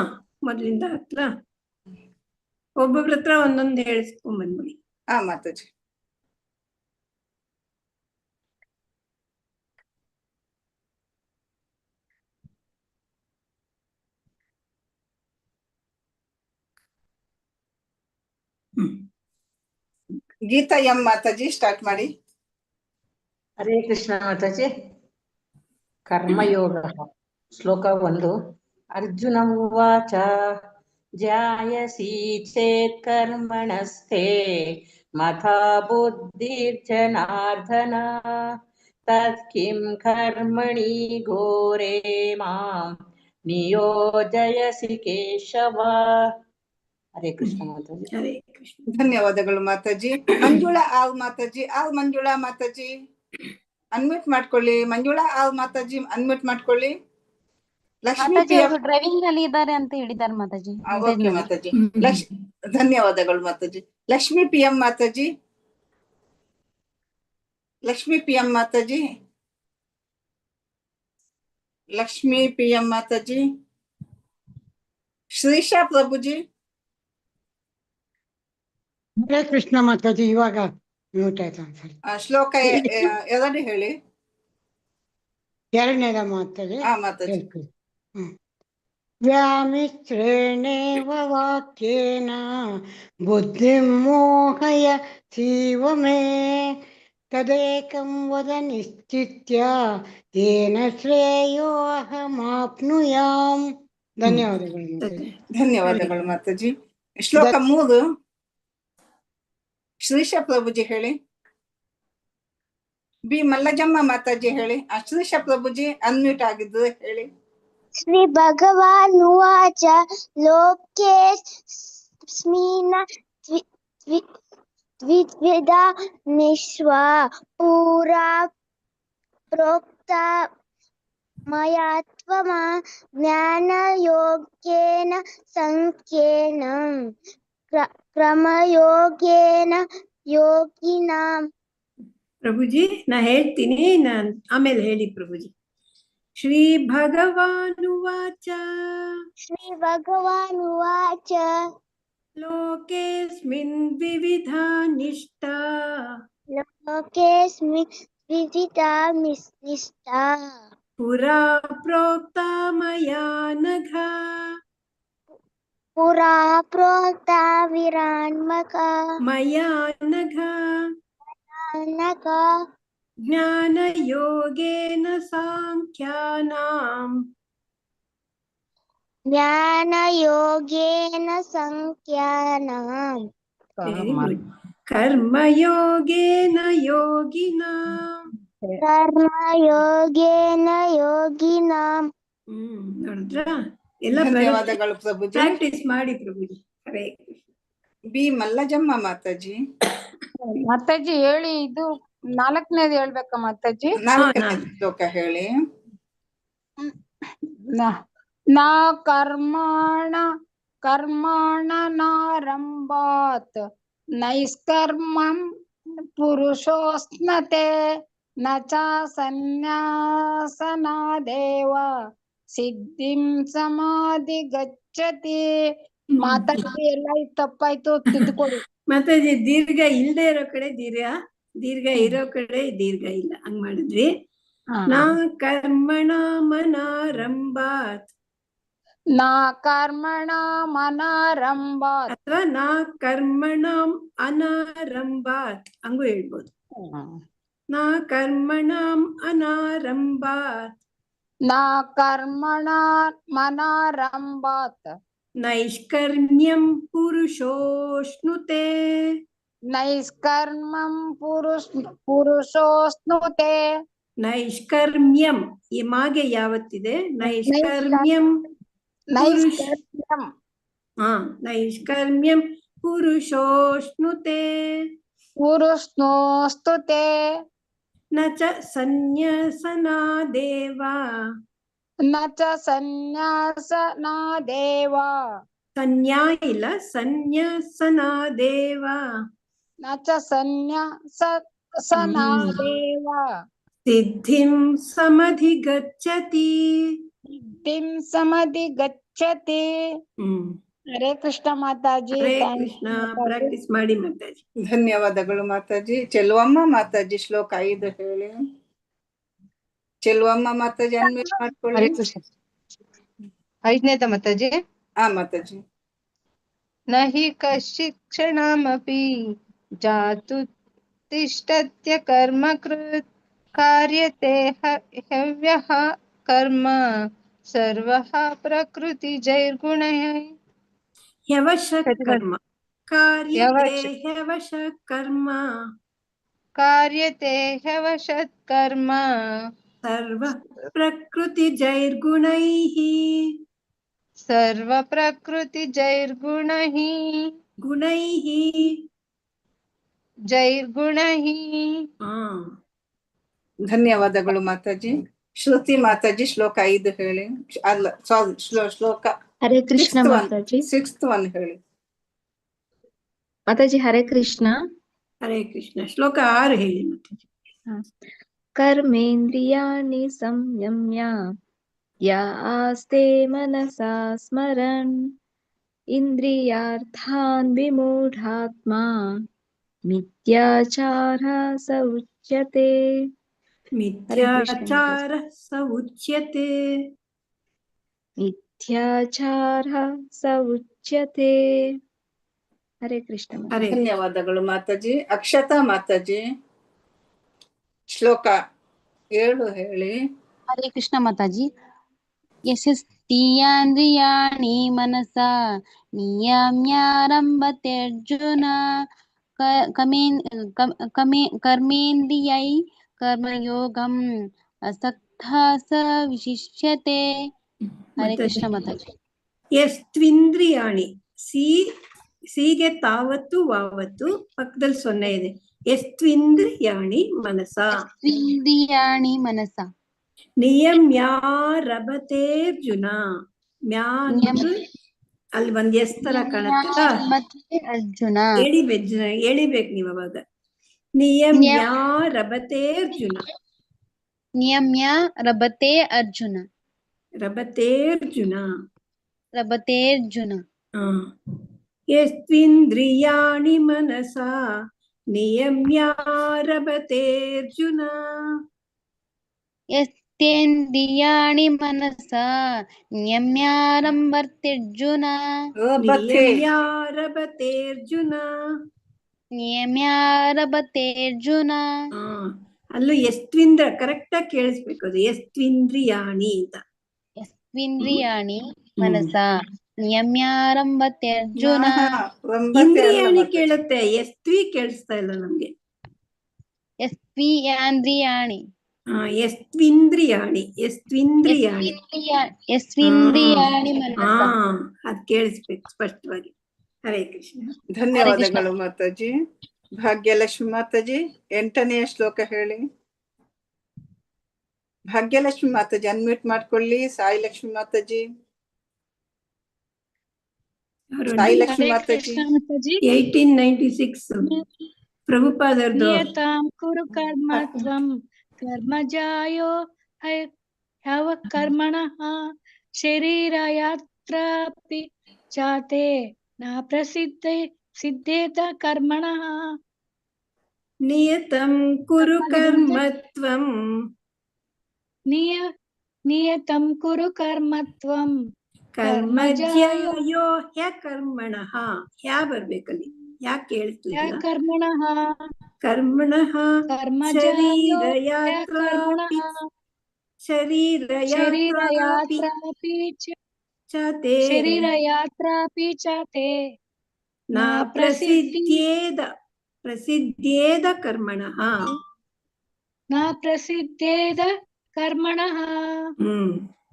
ಮೊದ್ಲಿಂದ ಹತ್ರ ಒಬ್ಬೊಬ್ರ ಹತ್ರ ಒಂದೊಂದು ಹೇಳಿಸ್ಕೊಂಡ್ ಬಂದ್ಬಿಡಿ. ಹಾ ಮಾತಾಜಿ. ಗೀತಾ ಎಂ ಮಾತಾಜಿ ಸ್ಟಾರ್ಟ್ ಮಾಡಿ. ಹರೇ ಕೃಷ್ಣ ಮಾತಾಜಿ. ಕರ್ಮಯೋಗ ಶ್ಲೋಕ 1. ಅರ್ಜುನ ಉವಾಚ ಜಾಯಸಿ ಚೇತ್ ಕರ್ಮಣಸ್ಥೆ ಮಥಾ ಬುದ್ಧಿರ್ಜನಾರ್ದನ ತತ್ ಕಿಂ ಕರ್ಮಣಿ ಘೋರೆ ಮಾಂ ನಿಯೋಜಯಸಿ ಕೇಶವ. ಹರೇ ಕೃಷ್ಣ ಮಾತಾಜಿ. ಹರೇ ಕೃಷ್ಣ. ಧನ್ಯವಾದಗಳು ಮಾತಾಜಿ. ಮಂಜುಳಾ ಆವ್ ಮಾತಾಜಿ. ಮಂಜುಳಾ ಮಾತಾಜಿ ಅನ್ಮ್ಯೂಟ್ ಮಾಡ್ಕೊಳ್ಳಿ. ಮಂಜುಳಾ ಆವ್ ಮಾತಾಜಿ ಅನ್ಮ್ಯೂಟ್ ಮಾಡ್ಕೊಳ್ಳಿ. ಲಕ್ಷ್ಮೀ ಮಾತಾಜಿ ಪಿ. ಅವರು ಡ್ರೈವಿಂಗ್ ಅಲ್ಲಿ ಇದ್ದಾರೆ ಅಂತ ಹೇಳಿದ್ದಾರೆ ಮಾತಾಜಿ. ಓಕೆ ಮಾತಾಜಿ. ಧನ್ಯವಾದಗಳು Mataji. Lakshmi P M Mataji. Lakshmi P M Mataji. Lakshmi P M Mataji. Shrisha Prabhuji. Hare Krishna Mataji. ಇವಾಗ ಮ್ಯೂಟ್ ಆಯ್ತು ಅನ್ಸರಿ. ಶ್ಲೋಕ 2 ಹೇಳಿ. 2ನೇದ ಮಾತಾಜಿ. ಮಾತಾಜಿ. ವ್ಯಾಮಿಶ್ರೇಣೇವ ವಾಕ್ಯೇನ ಬುದ್ಧಿಂ ಮೋಹಯ ಜೀವ ಮೇ ತದೇಕಂ ವದ ನಿಶ್ಚಿತ್ಯ ಯೇನ ಶ್ರೇಯೋ ಅಹಮಾಪ್ನುಯಾಮ್. ಧನ್ಯವಾದಗಳು ಮಾತಾಜಿ. ಧನ್ಯವಾದಗಳು ಮಾತಾಜಿ. ಶ್ಲೋಕ 3 ಶ್ರೀಶಾ ಪ್ರಭುಜಿ ಹೇಳಿ. ಬಿ ಮಲ್ಲಜಮ್ಮ ಮಾತಾಜಿ ಹೇಳಿ. ಶ್ರೀಶಾ ಪ್ರಭುಜಿ ಅನ್ಮ್ಯೂಟ್ ಆಗಿದ್ದು ಹೇಳಿ. ಶ್ರೀ ಭಗವಾನುವಾಚ ಲೋಕೇಸ್ಮಿನ್ ದ್ವಿವಿಧ ನಿಶ್ವಾ ಪುರಾ ಪ್ರೋಕ್ತ ಮಯಾ ತ್ವಮ ಜ್ಞಾನಯೋಗೇನ ಸಂಖ್ಯೇನ ಕ್ರಮಯೋಗೇನ ಯೋಗಿನಾಂ. ಪ್ರಭುಜಿ ನಾ ಹೇಳ್ತೀನಿ, ಆಮೇಲೆ ಹೇಳಿ ಪ್ರಭುಜಿ. ಶ್ರೀ ಭಗವಾನುವಾಚ ಶ್ರೀ ಭಗವಾನುವಾಚ ಲೋಕೇಸ್ಮಿನ್ ವಿವಿಧ ನಿಷ್ಠಾ ಲೋಕೇಸ್ಮಿನ್ ದ್ವಿವಿಧಾ ನಿಷ್ಠಾ ಪುರಾ ಪ್ರೋಕ್ತ ಮಯಾ ನಘ ಪುರಾ ಪ್ರೋಕ್ತ ವಿರಾನ್ಮಕ ಮಯಾ ನಘ ಜ್ಞಾನಯೋಗೇನ ಸಾಂಖ್ಯಾನಾಂ ಜ್ಞಾನಯೋಗೇನ ಸಂಖ್ಯಾನಾಂ ಕರ್ಮಯೋಗೇನ ಯೋಗಿನಾಂ. ಕರ್ಮಯೋಗೇನ ಯೋಗಿನಾಂ. ನೋಡಿದ್ರ ಎಲ್ಲ ಧನ್ಯವಾದಗಳು ಪ್ರಭುಜಿ. ಪ್ರಾಕ್ಟೀಸ್ ಮಾಡಿ ಪ್ರಭುಜಿ. ಹರೇ ಬಿ ಮಲ್ಲಜಮ್ಮ ಮಾತಾಜಿ. ಮಾತಾಜಿ ಹೇಳಿ, ಇದು 4ನೇದು ಹೇಳ್ಬೇಕಾ ಮಾತಾಜಿ? 4ನೇ ಶ್ಲೋಕ ಹೇಳಿ. ನ ಕರ್ಮಣ ನಾರಂಭಾತ್ ನೈಷ್ಕರ್ಮಂ ಪುರುಷೋಸ್ನತೆ ನ ಚ ಸನ್ಯಾಸನಾದೇವ ಸಿದ್ಧಿಂ ಸಮಾಧಿ ಗಚ್ಚತಿ. ಮಾತಾಡಿ ಎಲ್ಲ ತಪ್ಪಾಯ್ತು, ತಿದ್ದುಕೊಡಿ. ಮಾತಾಜಿ ದೀರ್ಘ ಇಲ್ದೇ ಇರೋ ಕಡೆ ದೀರ್ಘ ಇರೋ ಕಡೆ ದೀರ್ಘ ಇಲ್ಲ, ಹಂಗ್ ಮಾಡಿದ್ವಿ. ನಾ ಕರ್ಮಣ ಮನಾರಂಭಾತ್ ನಾ ಕರ್ಮಣ ಮನಾರಂಭಾತ್ ಅಥವಾ ನಾ ಕರ್ಮಣ ಅನಾರಂಭಾತ್ ಹಂಗೂ ಹೇಳ್ಬೋದು. ನಾ ಕರ್ಮಣ ಅನಾರಂಭಾತ್ ನಾ ಕರ್ಮಣ ಮನಾರಂಭಾತ್ ನೈಷ್ಕರ್ಮ್ಯಂ ಪುರುಷೋಷ್ಣುತೆ ನೈಷ್ಕರ್ಮಂ ಪುರುಷೋಸ್ನುತೆ. ನೈಷ್ಕರ್ಮ್ಯಂ ಈ ಮಾಗೆ ಯಾವತ್ತಿದೆ? ನೈಷ್ಕರ್ಮ್ಯಂ ನೈಷ್ಕರ್ಮ್ಯಂ ಪುರುಷೋಷ್ಣುತೆ ಪುರುಷ್ಣೋಸ್ತುತೆ ನ ಚ ಸನ್ಯಾಸನಾದೇವ ನ ಚ ಸನ್ಯಾಸನಾದೇವ. ಸನ್ಯಾ ಇಲ್ಲ, ಸನ್ಯಾಸನಾದೇವ. ನ ಚ ಸನ್ಯಾಸನಾದೇವ ಸಿದ್ಧಿಂ ಸಮಧಿಗಚ್ಚತಿ. ಸಿದ್ಧಿಂ ಸಮಧಿಗಚ್ಚತಿ. ಹರೇ ಕೃಷ್ಣ ಮಾತಾಜಿ. ಹರೇ ಕೃಷ್ಣ. ಪ್ರಾಕ್ಟೀಸ್ ಮಾಡಿ ಮಾತಾಜಿ. ಧನ್ಯವಾದಗಳು ಮಾತಾಜಿ. ಚೆಲುವಮ್ಮ ಮಾತಾಜಿ ಶ್ಲೋಕ 5 ಹೇಳಿ. ಚೆಲುವಮ್ಮ ಮಾತಾಜಿ ಅನ್ಮ್ಯೂಟ್ ಮಾಡ್ಕೊಳ್ಳಿ. ಹರೇ ಕೃಷ್ಣ. 5ನೇದ ಮಾತಾಜಿ. ಮಾತಾಜಿ. ನಹಿ ಕಶ್ಚಿತ್ ಕ್ಷಣಮಪಿ ಜಾತು ತಿಷ್ಠತ್ಯ ಕರ್ಮ ಕೃತ್ ಕಾರ್ಯತೆ ಹವ್ಯಃ ಕರ್ಮ ಸರ್ವಃ ಪ್ರಕೃತಿ ಜೈರ್ಗುಣೈಃ. ಹ್ಯವಶ ಕರ್ಮ ಕಾರ್ಯತೆ ಹ್ಯವಶ ಕರ್ಮ ಕಾರ್ಯತೆ ಹ್ಯವಶತ್ ಕರ್ಮ ಸರ್ವ ಪ್ರಕೃತಿ ಜೈರ್ಗುಣೈಃ. ಸರ್ವ ಪ್ರಕೃತಿ ಜೈರ್ಗುಣೈಃ ಜೈರ್ಗುಣೈಃ. ಧನ್ಯವಾದಗಳು ಮಾತಾಜಿ. ಶ್ರುತಿ ಮಾತಾಜಿ ಶ್ಲೋಕ 5 ಹೇಳಿ. ಅಲ್ಲ ಸಾರಿ, ಶ್ಲೋಕ ಹರೇ ಕೃಷ್ಣ ಮಾತಾಜಿ. 6th one ಹೇಳಿ. ಮಾತಾಜಿ ಹರೇ ಕೃಷ್ಣ. ಹರೇ ಕೃಷ್ಣ. ಶ್ಲೋಕ 6 ಹೇಳಿ ಮಾತಾಜಿ. ಕರ್ಮೇಂದ್ರಿಯಾಣಿ ಸಂಯಮ್ಯ ಯಾ ಆಸ್ತೆ ಮನಸಾ ಸ್ಮರನ್ ಇಂದ್ರಿಯಾರ್ಥಾನ್ ವಿಮೂಢಾತ್ಮಾ ಮಿಥ್ಯಾಚಾರ ಸ ಉಚ್ಯತೆ. ಮಿಥ್ಯಾಚಾರ ಸ ಉಚ್ಯತೆ. ಮಿಥ್ಯಾಚಾರ ಸ ಉಚ್ಯತೆ. ಹರೇ ಕೃಷ್ಣ. ಧನ್ಯವಾದಗಳು ಮಾತಾಜಿ. ಅಕ್ಷತಾ ಮಾತಾಜಿ ಶ್ಲೋಕ 7 ಹೇಳಿ. ಹರೇ ಕೃಷ್ಣ ಮಾತಾಜಿ. ಯಶಸ್ತೀಯಾಂದ್ರಿಯಾಣಿ ಮನಸಾ ನಿಯಮ್ಯಾರಂಭತೆ ಅರ್ಜುನ ಕರ್ಮೇಂದ್ರಿಯೈ ಕರ್ಮಯೋಗಂ ಅಸಕ್ತಃ ಸ ವಿಶಿಷ್ಯತೆ. ಹರೇ ಕೃಷ್ಣ ಮಾತಾಜಿ. ಎಸ್ತ್ವಿಂದ್ರಿಯಾಣಿ. ಸಿಗೆ ತಾವತ್ತು ವಾವತ್ತು ಪಕ್ಕದಲ್ಲಿ 0 ಇದೆ. ಎಸ್ತ್ವಿಂದ್ರಿಯಾಣಿ ಮನಸ. ಇಂದ್ರಿಯಾಣಿ ಮನಸ. ನಿಯಮ್ಯಾರಭತೇರ್ಜುನ. ಮ್ಯಾ ಅಂದ್ಬಿಟ್ಟು ಅಲ್ಲಿ ಒಂದ್ ಎಸ್ ತರ ಕಾಣತ್ತಲ್ಲ, ಅರ್ಜುನ ಎಳಿಬೇಕು ನೀವು ಅವಾಗ. ನಿಯಮ್ಯಾರಭತೇರ್ಜುನ. ನಿಯಮ್ಯ ರಭತೆ ಅರ್ಜುನ. ರಭತೇರ್ಜುನ. ರಭತೇರ್ಜುನ. ಯಸ್ತ್ವಿಂದ್ರಿಯಾಣಿ ಮನಸಾ ನಿಯಮ್ಯಾರಭತೇರ್ಜುನ. ಯಸ್ತೇಂದ್ರಿಯಾಣಿ ಮನಸ ನಿಯಮ್ಯಾರಂಭರ್ತಿರ್ಜುನ. ನಿಯಮ್ಯಾರಭತೇರ್ಜುನ. ನಿಯಮ್ಯಾರಭತೇರ್ಜುನ. ಅಲ್ಲೂ ಎಸ್ತ್ವಿಂದ್ರ ಕರೆಕ್ಟ್ ಆಗಿ ಕೇಳಿಸ್ಬೇಕು, ಅದು ಎಸ್ತ್ವಿಂದ್ರಿಯಾಣಿ ಅಂತ. ಯಸ್ತ್ವಿಂದ್ರಿಯಾಣಿ ಮನಸ ನಿಯಮ್ಯಾರಂಭತ್ಯರ್ಜುನ. ಇಂದ್ರಿಯಾಣಿ ಕೇಳುತ್ತೆ, ಎಸ್ತ್ವಿ ಕೇಳಿಸ್ತಾ ಇಲ್ಲ ನಮ್ಗೆ. ಯಸ್ತ್ವಿಯಾಂದ್ರಿಯಾಣಿ. ಎಸ್ತ್ವಿಂದ್ರಿಯಾಣಿ. ಎಸ್ತ್ವಿಂದ್ರಿಯಾಣಿ. ಯಸ್ತ್ವಿಂದ್ರಿಯಾಣಿ ಮನಸ. ಅದ್ ಕೇಳಿಸ್ಬೇಕು ಸ್ಪಷ್ಟವಾಗಿ. ಹರೇ ಕೃಷ್ಣ. ಧನ್ಯವಾದಗಳು ಮಾತಾಜಿ. ಭಾಗ್ಯಲಕ್ಷ್ಮಿ ಮಾತಾಜಿ 8ನೇ ಶ್ಲೋಕ ಹೇಳಿ. ಭಾಗ್ಯಲಕ್ಷ್ಮಿ ಮಾತಾಜಿ ಅನ್ಮ್ಯೂಟ್ ಮಾಡ್ಕೊಳ್ಳಿ. ಸಾಯಿ ಲಕ್ಷ್ಮಿ ಮಾತಾಜಿ. ಸಾಯಿ ಲಕ್ಷ್ಮಿ ಮಾತಾಜಿ 1896 ಪ್ರಭುಪಾದರ್ದು. ನಿಯತಾಂ ಕುರು ಕರ್ಮ ತ್ವಂ ಕರ್ಮಜಾಯೋ ಹ್ಯವ ಕರ್ಮಣಃ ಶರೀರಯಾತ್ರಾಪಿ ಚಾತೆ ನ ಸಿದ್ಧೇತ ಕರ್ಮಣಃ. ನಿಯತಂ ಕುರು ಕರ್ಮ ತ್ವಂ. ನಿಯತಂ ಕುರು ಕರ್ಮ ತ್ವಂ ಕರ್ಮಜಾಯೋ ಹ್ಯ ಕರ್ಮಣಃ. ಹ್ಯಾ ಬರ್ಬೇಕಲ್ಲಿ, ಯಾಕೆ ಹೇಳ್ತಿಲ್ಲ? ಕರ್ಮಣಃ ಕರ್ಮಣಃ ಶರೀರಯಾತ್ರಾಪಿ ಚಾತೆ ನ ಪ್ರಸಿದ್ಧೇದ ಕರ್ಮಣಃ.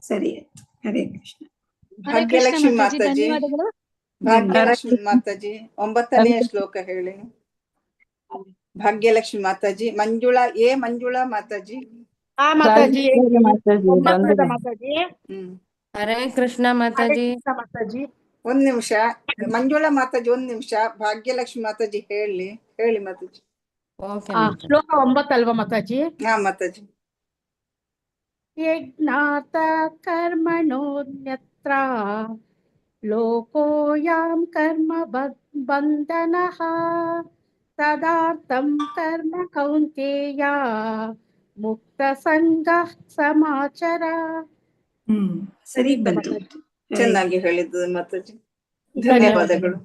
ಸರಿ, ಹರೇ ಕೃಷ್ಣ. ಭಾಗ್ಯಲಕ್ಷ್ಮಿ ಮಾತಾಜಿ. ಭಾಗ್ಯಲಕ್ಷ್ಮಿ ಮಾತಾಜಿ 9ನೇ ಶ್ಲೋಕ ಹೇಳಿ. ಭಾಗ್ಯಲಕ್ಷ್ಮಿ ಮಾತಾಜಿ. ಮಂಜುಳಾ ಮಾತಾಜಿ. ಹರೇ ಕೃಷ್ಣ ಮಾತಾಜಿ. ಒಂದ್ ನಿಮಿಷ ಮಂಜುಳಾ ಮಾತಾಜಿ, ಒಂದ್ ನಿಮಿಷ. ಭಾಗ್ಯಲಕ್ಷ್ಮಿ ಮಾತಾಜಿ ಹೇಳಿ ಮಾತಾಜಿ. ಶ್ಲೋಕ 9 ಅಲ್ವಾ ಮಾತಾಜಿ? ಮಾತಾಜಿ. ಯಜ್ಞಾತ ಕರ್ಮಣೋನ್ಯತ್ರ ಲೋಕೋಯಾಂ ಕರ್ಮ ಬಂಧನಃ ತದಾರ್ಥಂ ಕರ್ಮ ಕೌಂತೇಯ ಮುಕ್ತ ಸಂಗಃ ಸಮಾಚರ. ಸರಿ ಬಂತು, ಚೆನ್ನಾಗಿ ಹೇಳಿದ್ದು ಮಾತಾಜಿ. ಧನ್ಯವಾದಗಳು.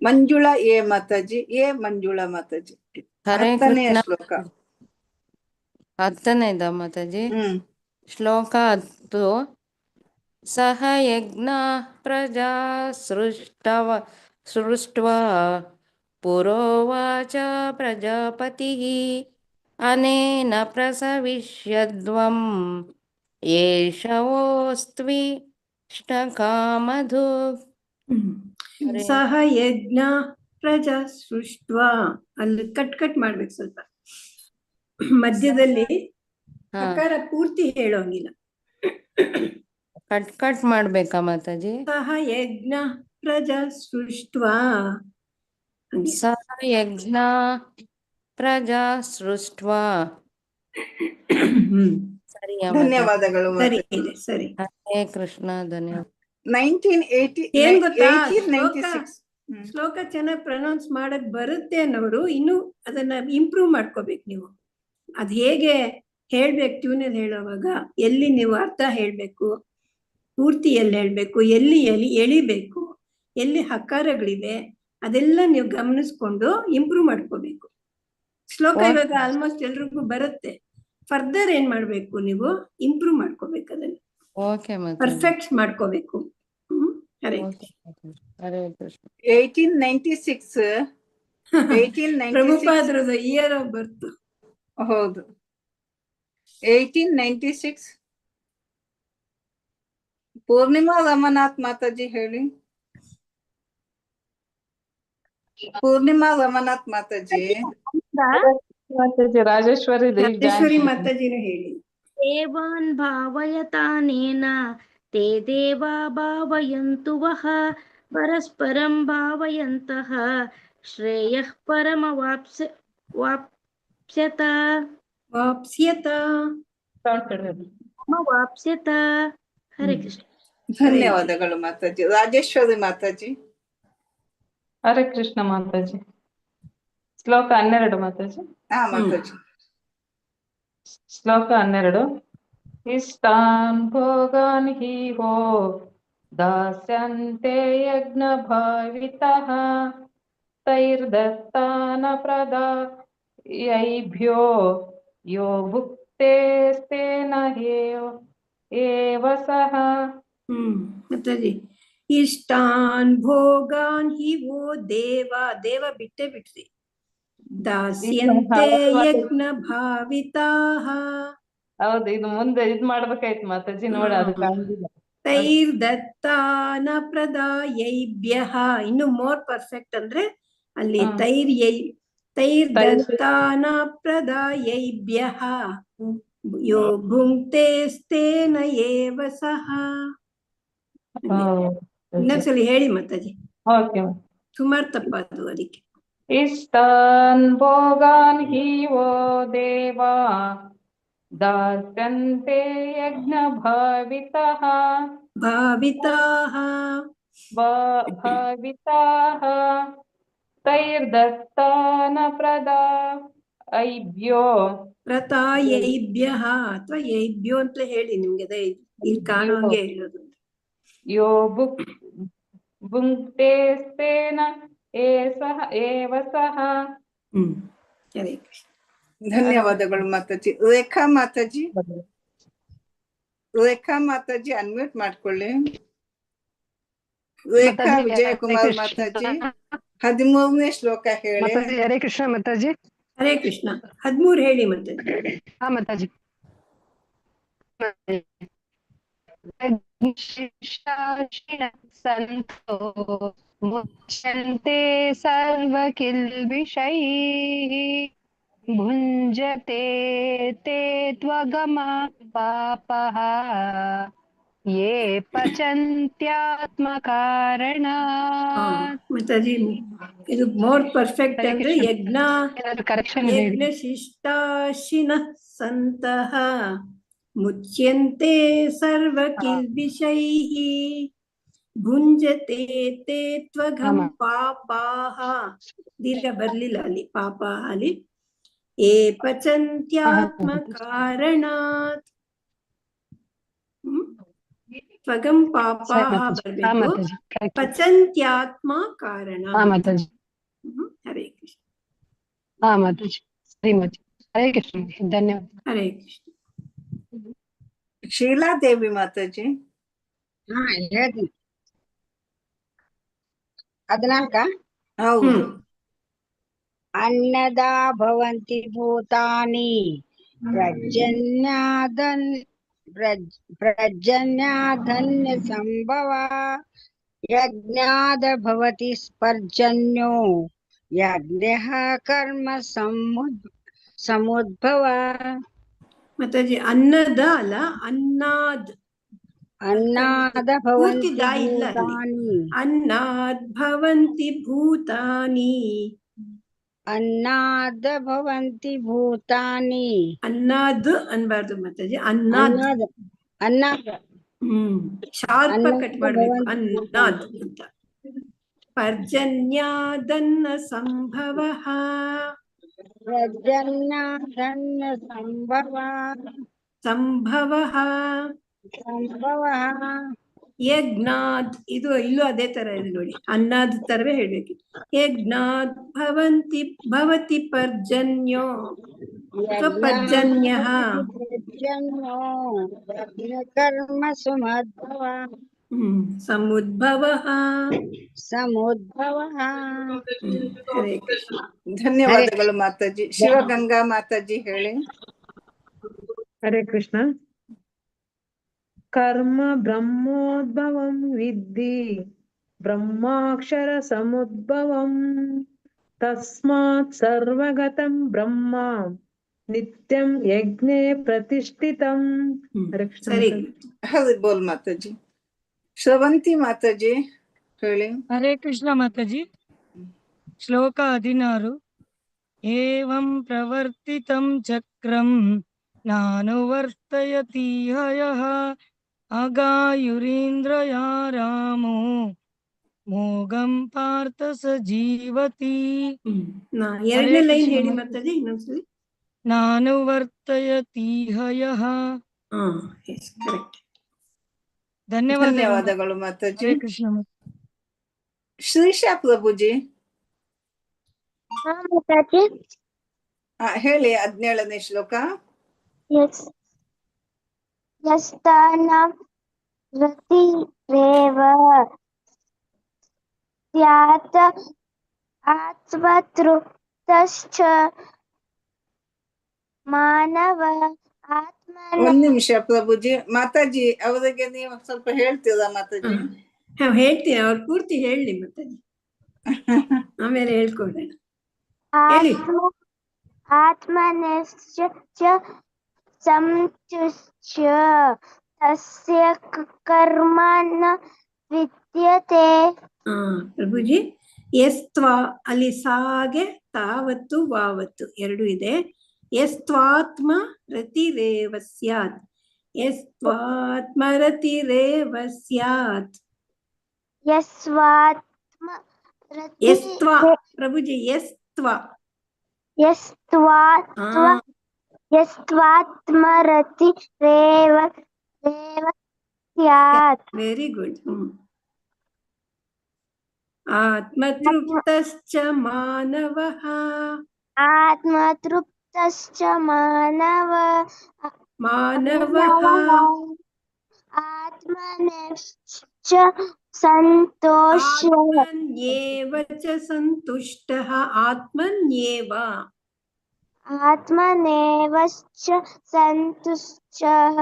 ಮಂಜುಳಾ ಮಾತಾಜಿ. ಮಂಜುಳಾ ಮಾತಾಜಿ 10ನೇ ಶ್ಲೋಕ. 10ನೇದ ಮಾತಾಜಿ. ಶ್ಲೋಕ 10. ಸಹ ಯಜ್ಞ ಪ್ರಜಾ ಸೃಷ್ಟ್ವಾ ಪುರೋವಾಚ ಪ್ರಜಾಪತಿಃ ಅನೇನ ಪ್ರಸವಿಷ್ಯದ್ವಂ ಏಷವೋಸ್ತ್ವಿಷ್ಟಕಾಮಧು. ಸಹ ಯಜ್ಞ ಪ್ರಜಾ ಸೃಷ್ಟ್ವಾ. ಅಲ್ಲಿ ಕಟ್ ಮಾಡ್ಬೇಕು ಸ್ವಲ್ಪ, ಮಧ್ಯದಲ್ಲಿ ಅಕಾರ ಪೂರ್ತಿ ಹೇಳೋಂಗಿಲ್ಲ. ಕಟ್ ಮಾಡ್ಬೇಕಾ ಮಾತಾಜಿ? ಸಹ ಯಜ್ಞ ಪ್ರಜಾ ಸೃಷ್ಟ್ವಾ. ಸಹ ಯಜ್ಞ ಪ್ರಜಾ ಸೃಷ್ಟ್ವಾ. ಧನ್ಯವಾದಗಳು. ಸರಿ. ಹರೇ ಕೃಷ್ಣ. ಧನ್ಯವಾದ. 1896 ಶ್ಲೋಕ ಚೆನ್ನಾಗಿ ಪ್ರೊನೌನ್ಸ್ ಮಾಡಕ್ ಬರುತ್ತೆ ಅನ್ನೋರು ಇನ್ನು ಅದನ್ನ ಇಂಪ್ರೂವ್ ಮಾಡ್ಕೋಬೇಕು ನೀವು. ಅದ್ ಹೇಗೆ ಹೇಳ್ಬೇಕು ಟ್ಯೂನಲ್ಲಿ ಹೇಳೋವಾಗ, ಎಲ್ಲಿ ನೀವು ಅರ್ಥ ಹೇಳ್ಬೇಕು, ಪೂರ್ತಿ ಎಲ್ಲಿ ಹೇಳ್ಬೇಕು, ಎಲ್ಲಿ ಎಳಿಬೇಕು, ಎಲ್ಲಿ ಹಕಾರಗಳಿವೆ, ಅದೆಲ್ಲ ನೀವು ಗಮನಿಸ್ಕೊಂಡು ಇಂಪ್ರೂವ್ ಮಾಡ್ಕೋಬೇಕು. ಶ್ಲೋಕ ಇವಾಗ ಆಲ್ಮೋಸ್ಟ್ ಎಲ್ರಿಗೂ ಬರುತ್ತೆ. ಫರ್ದರ್ ಏನ್ ಮಾಡ್ಬೇಕು, ನೀವು ಇಂಪ್ರೂವ್ ಮಾಡ್ಕೋಬೇಕು, ಅದನ್ನ ಪರ್ಫೆಕ್ಟ್ ಮಾಡ್ಕೋಬೇಕು. ಹರೇ ಕೃಷ್ಣ. 1896 ಪ್ರಭುಪಾದರದ ಇಯರ್ ಆಫ್ ಬರ್ತ್. ಹೌದು, 1896 ಪೂರ್ಣಿಮಾ ರಮನಾಥ್ ಮಾತಾಜಿ ಹೇಳಿ. ಪೂರ್ಣಿಮಾ ರಮನಾಥ್ ಮಾತಾಜಿ. ಮಾತಾಜಿ ರಾಜೇಶ್ವರಿ ರಾಜೇಶ್ವರಿ ಮಾತಾಜಿನ ಹೇಳಿ. ದೇವಾನ್ ಭಾವಯತಾನೇನ ತೇ ದೇವಾ ಭಾವಯಂತು ವಃ ಪರಸ್ಪರಂ ಭಾವಯಂತಃ ಶ್ರೇಯಃ ವಾಪ್ಸ್ಯತ ಹರೇ ಕೃಷ್ಣ. ಧನ್ಯವಾದಗಳು ಮಾತಾಜಿ. ರಾಜೇಶ್ವರಿ ಮಾತಾಜಿ. ಹರೇ ಕೃಷ್ಣ ಮಾತಾಜಿ. ಶ್ಲೋಕ 12 ಮಾತಾಜಿ. ಮಾತಾಜಿ. ಶ್ಲೋಕ 12. ಇಷ್ಟಾನ್ ಭೋಗಾನ್ ಹಿ ಹೋ ದಾಸ್ಯಂತೆ ಯಜ್ಞ ಭಾವಿತಃ ತೈರ್ದತ್ತಾನ ಪ್ರದಾಯೈಭ್ಯೋ ಯೋ ಭುಕ್ತೇಸ್ತೇನ ಏವ ಸಹ. ಮಾತಾಜಿ. ಇಷ್ಟಾನ್ ಭೋಗಾನ್ ಹಿ ವೋ ದೇವ ಬಿಟ್ಟೆ ಬಿಟ್ರಿ. ದಾಸ್ಯಂತೆ ಯಜ್ಞ ಭಾವಿತಾಃ. ಹೌದು, ಇದು ಮುಂದೆ ಇದ್ ಮಾಡ್ಬೇಕಾಯ್ತು ಮಾತಾಜಿ, ನೋಡಿ ಅದು ಕಾಣ್ಲಿಲ್ಲ. ತೈರ್ದತ್ತಾನ ಪ್ರದಾಯೈಭ್ಯಃ. ಇನ್ನು ಮೋರ್ ಪರ್ಫೆಕ್ಟ್ ಅಂದ್ರೆ ಅಲ್ಲಿ ತೈರ್ದತ್ತಾನ ಪ್ರದಾಯೈಭ್ಯಃ ಯೋ ಭುಂಕ್ತೇಸ್ತೇನ ಏವ ಸಹ. ಇನ್ನೊಂದ್ಸಲಿ ಹೇಳಿ ಮಾತಾಜಿ, ಸುಮಾರು ತಪ್ಪಾದು ಅದಕ್ಕೆ. ಇಷ್ಟಾನ್ ಭೋಗಾನ್ ಹಿ ವೋ ದೇವಾ ದಾಸ್ಯಂತೆ ಯಜ್ಞ ಭಾವಿತಃ ತೈರ್ದತ್ತಾನ ಪ್ರದಾಯೈಭ್ಯೋ ಅಥವಾ ಯೈಭ್ಯೋ ಅಂತ ಹೇಳಿ, ನಿಮ್ಗೆ ಇಲ್ಲಿ ಕಾಣುವಂಗೆ ಹೇಳೋದು. ಯೋ ಭುಂಕ್ತೇಸ್ತೇನ ಏವ ಸಹ. ಹರೇ ಕೃಷ್ಣ. ಧನ್ಯವಾದಗಳು ಮಾತಾಜಿ. ರೇಖಾ ಮಾತಾಜಿ. ರೇಖಾ ಮಾತಾಜಿ ಅನ್ಮ್ಯೂಟ್ ಮಾಡ್ಕೊಳ್ಳಿ. ರೇಖಾ ವಿಜಯಕುಮಾರ್ ಮಾತಾಜಿ 13ನೇ ಶ್ಲೋಕ ಹೇಳಿ. ಹರೇ ಕೃಷ್ಣ ಮಾತಾಜಿ. ಹರೇ ಕೃಷ್ಣ. 13 ಹೇಳಿ ಮಾತಾಜಿ. ಮಾತಾಜಿ. ಸಂತೋ ಮುಚ್ಯಂತೆ ಸರ್ವಕಿಲ್ಬಿಷೈಃ ಭುಂಜತೆ ತೇ ತ್ವಗಮ ಪಾಪಃ ಯೇ ಪಚಂತ್ಯಾತ್ಮ ಕಾರಣಾತ್. ಮಾತಾಜಿ, ಇದು ಮೋರ್ ಪರ್ಫೆಕ್ಟ್ ಅಂದ್ರೆ ಯಜ್ಞ ಶಿಷ್ಟಾಶಿನಃ ಸಂತಃ ಮುಚ್ಯಂತೆ ಸರ್ವ ಕಿಲ್ಬಿಷೈಃ ಭುಂಜತೆ ತೇ ತ್ವಗಂ ಪಾಪಾಃ. ದೀರ್ಘ ಬರ್ಲಿಲ್ಲ ಅಲ್ಲಿ, ಪಾಪ ಅಲ್ಲಿ. ಏ ಪಚಂತ್ಯಾತ್ಮ ಕಾರಣಾತ್. ತ್ವಗಂ ಪಾಪಾಃ ಬರ್ಬೇಕು, ಪಚಂತ್ಯಾತ್ಮ ಕಾರಣ. ಹರೇ ಕೃಷ್ಣ. ಮಾತಾಜಿ. ಸರಿ ಮಾತಾಜಿ. ಹರೇ ಕೃಷ್ಣ. ಧನ್ಯವಾದ. ಹರೇ ಕೃಷ್ಣ. ಶೀಲಾದೇವಿ ಮಾತಾಜಿ. ಹೇಳ್ತೀನಿ. 14. ಹೌದು. ಅನ್ನದಾ ಭವಂತಿ ಭೂತಾನಿ ಪ್ರಜನ್ಯಾಧನ್ಯ ಸಂಭವ ಯಜ್ಞಾದ ಭವತಿ ಸ್ಪರ್ಜನ್ಯೋ ಯಜ್ಞಃ ಕರ್ಮ ಸಮುದ್ಭವ. ಮಾತಾಜಿ, ಅನ್ನದ ಅಲ್ಲ, ಅನ್ನಾದ ಭವಂತಿ ಭೂತಾನಿ. ಅನ್ನಾದ್ ಭವಂತಿ ಭೂತಾನಿ. ಅನ್ನಾದ ಭವಂತಿ ಭೂತಾನಿ. ಅನ್ನಾದ್ ಅನ್ಬಾರ್ದು ಮಾತಾಜಿ, ಅನ್ನಾದ್. ಶಾರ್ಪ್ ಕಟ್ ಮಾಡ್ಬೇಕು, ಅನ್ನಾದ್ ಅಂತ. ಪರ್ಜನ್ಯಾದನ್ನ ಸಂಭವಃ. ಪ್ರಜನ್ಯಾದನ್ನ ಸಂಭವಃ. ಯಜ್ಞಾದ್, ಇದು ಇಲ್ಲೂ ಅದೇ ತರ ಇದೆ ನೋಡಿ, ಅನ್ನಾದ್ ತರವೇ ಹೇಳ್ಬೇಕು. ಯಜ್ಞಾದ್ ಭವತಿ ಪರ್ಜನ್ಯೋ ಅಥವಾ ಪರ್ಜನ್ಯಃ ಕರ್ಮ ಸಮುದ್ಭವ. ಹರೇ ಕೃಷ್ಣ. ಧನ್ಯವಾದಗಳು ಮಾತಾಜಿ. ಶಿವಗಂಗಾ ಮಾತಾಜಿ ಹೇಳಿ. ಹರೇ ಕೃಷ್ಣ. ಕರ್ಮ ಬ್ರಹ್ಮೋದ್ಭವಂ ವಿದ್ಧಿ ಬ್ರಹ್ಮಾಕ್ಷರ ಸಮುದ್ಭವಂ ತಸ್ಮಾತ್ ಸರ್ವಗತಂ ಬ್ರಹ್ಮ ನಿತ್ಯಂ ಯಜ್ಞೆ ಪ್ರತಿಷ್ಠಿತಂ. ಸರಿ. ಹರಿ ಬೋಲ್ ಮಾತಾಜಿ. ಶ್ರವಂತಿ ಮಾತಾಜಿ ಹೇಳಿ. ಹರೇ ಕೃಷ್ಣ ಮಾತಾಜಿ. ಶ್ಲೋಕ 16. ಏವಂ ಪ್ರವರ್ತಿತಂ ಚಕ್ರಂ ನಾನುವರ್ತಯತಿ ಹಯಃ ಅಗಾಯುರೀಂದ್ರಯಾ ರಾಮೋ ಮೋಗಂ ಪಾರ್ಥ ಸ ಜೀವತಿ. ಎರಡನೇ ಲೈನ್ ಹೇಳಿ ಮಾತಾಜಿ ಇನ್ನೊಂದ್ಸರಿ. ನಾನುವರ್ತಯತಿ ಹಯಃ. ಧನ್ಯವಾದಗಳು ಮಾತಾಜಿ. ಹರೇ ಕೃಷ್ಣ. ಶ್ರೀಶಾ ಪ್ರಭುಜಿ ಹೇಳಿ 17ನೇ ಶ್ಲೋಕ. ಯಸ್ತಾನಂ ರತಿರೇವ ಸ್ಯಾತ್ ಆತ್ಮತೃಪ್ತಶ್ಚ ಮಾನವ ಆತ್ಮನ. ಒಂದ್ ನಿಮಿಷ ಪ್ರಭುಜಿ. ಮಾತಾಜಿ ಅವರಿಗೆ ನೀವು ಸ್ವಲ್ಪ ಹೇಳ್ತೀರಾ ಮಾತಾಜಿ? ಹೇಳ್ತೀನಿ, ಅವ್ರು ಪೂರ್ತಿ ಹೇಳಿ ಮಾತಾಜಿ, ಆಮೇಲೆ ಹೇಳ್ಕೊಡೋಣ. ಆತ್ಮನಶ್ಚ ಸಂತುಷ್ಟ್ಯ ತಸ್ಯ ಕರ್ಮ ನ ವಿದ್ಯತೆ. ಪ್ರಭುಜಿ, ಯಸ್ತ್ವಾ ಅಲ್ಲಿ ಸಾಗೆ ತಾವತ್ತು ವಾವತ್ತು ಎರಡು ಇದೆ. ಯಸ್ತ್ವಾತ್ಮ ರತಿರೇವ ಸ್ಯಾತ್. ಯಸ್ತ್ವಾತ್ಮ ರತಿರೇವ ಸ್ಯಾತ್. ಯಸ್ವಾತ್ಮ ಯಸ್ತ್ವಾ ಪ್ರಭುಜಿ ಯಸ್ತ್ವಾ. ಯಸ್ತ್ವಾತ್ಮರತಿ ರೇವ ಸ್ಯಾತ್. Very good. ಆತ್ಮತೃಪ್ತಶ್ಚ ಮಾನವಃ. ಆತ್ಮತೃಪ್ತಶ್ಚ ಮಾನವಃ ಆತ್ಮನಶ್ಚ ಸಂತೋಷ್ಯ. ಆತ್ಮನ್ಯೇವ ಚ ಸಂತುಷ್ಟಃ. ಆತ್ಮನ್ಯೇವ ಆತ್ಮನೇವಶ್ಚ ಸಂತುಷ್ಟಃ.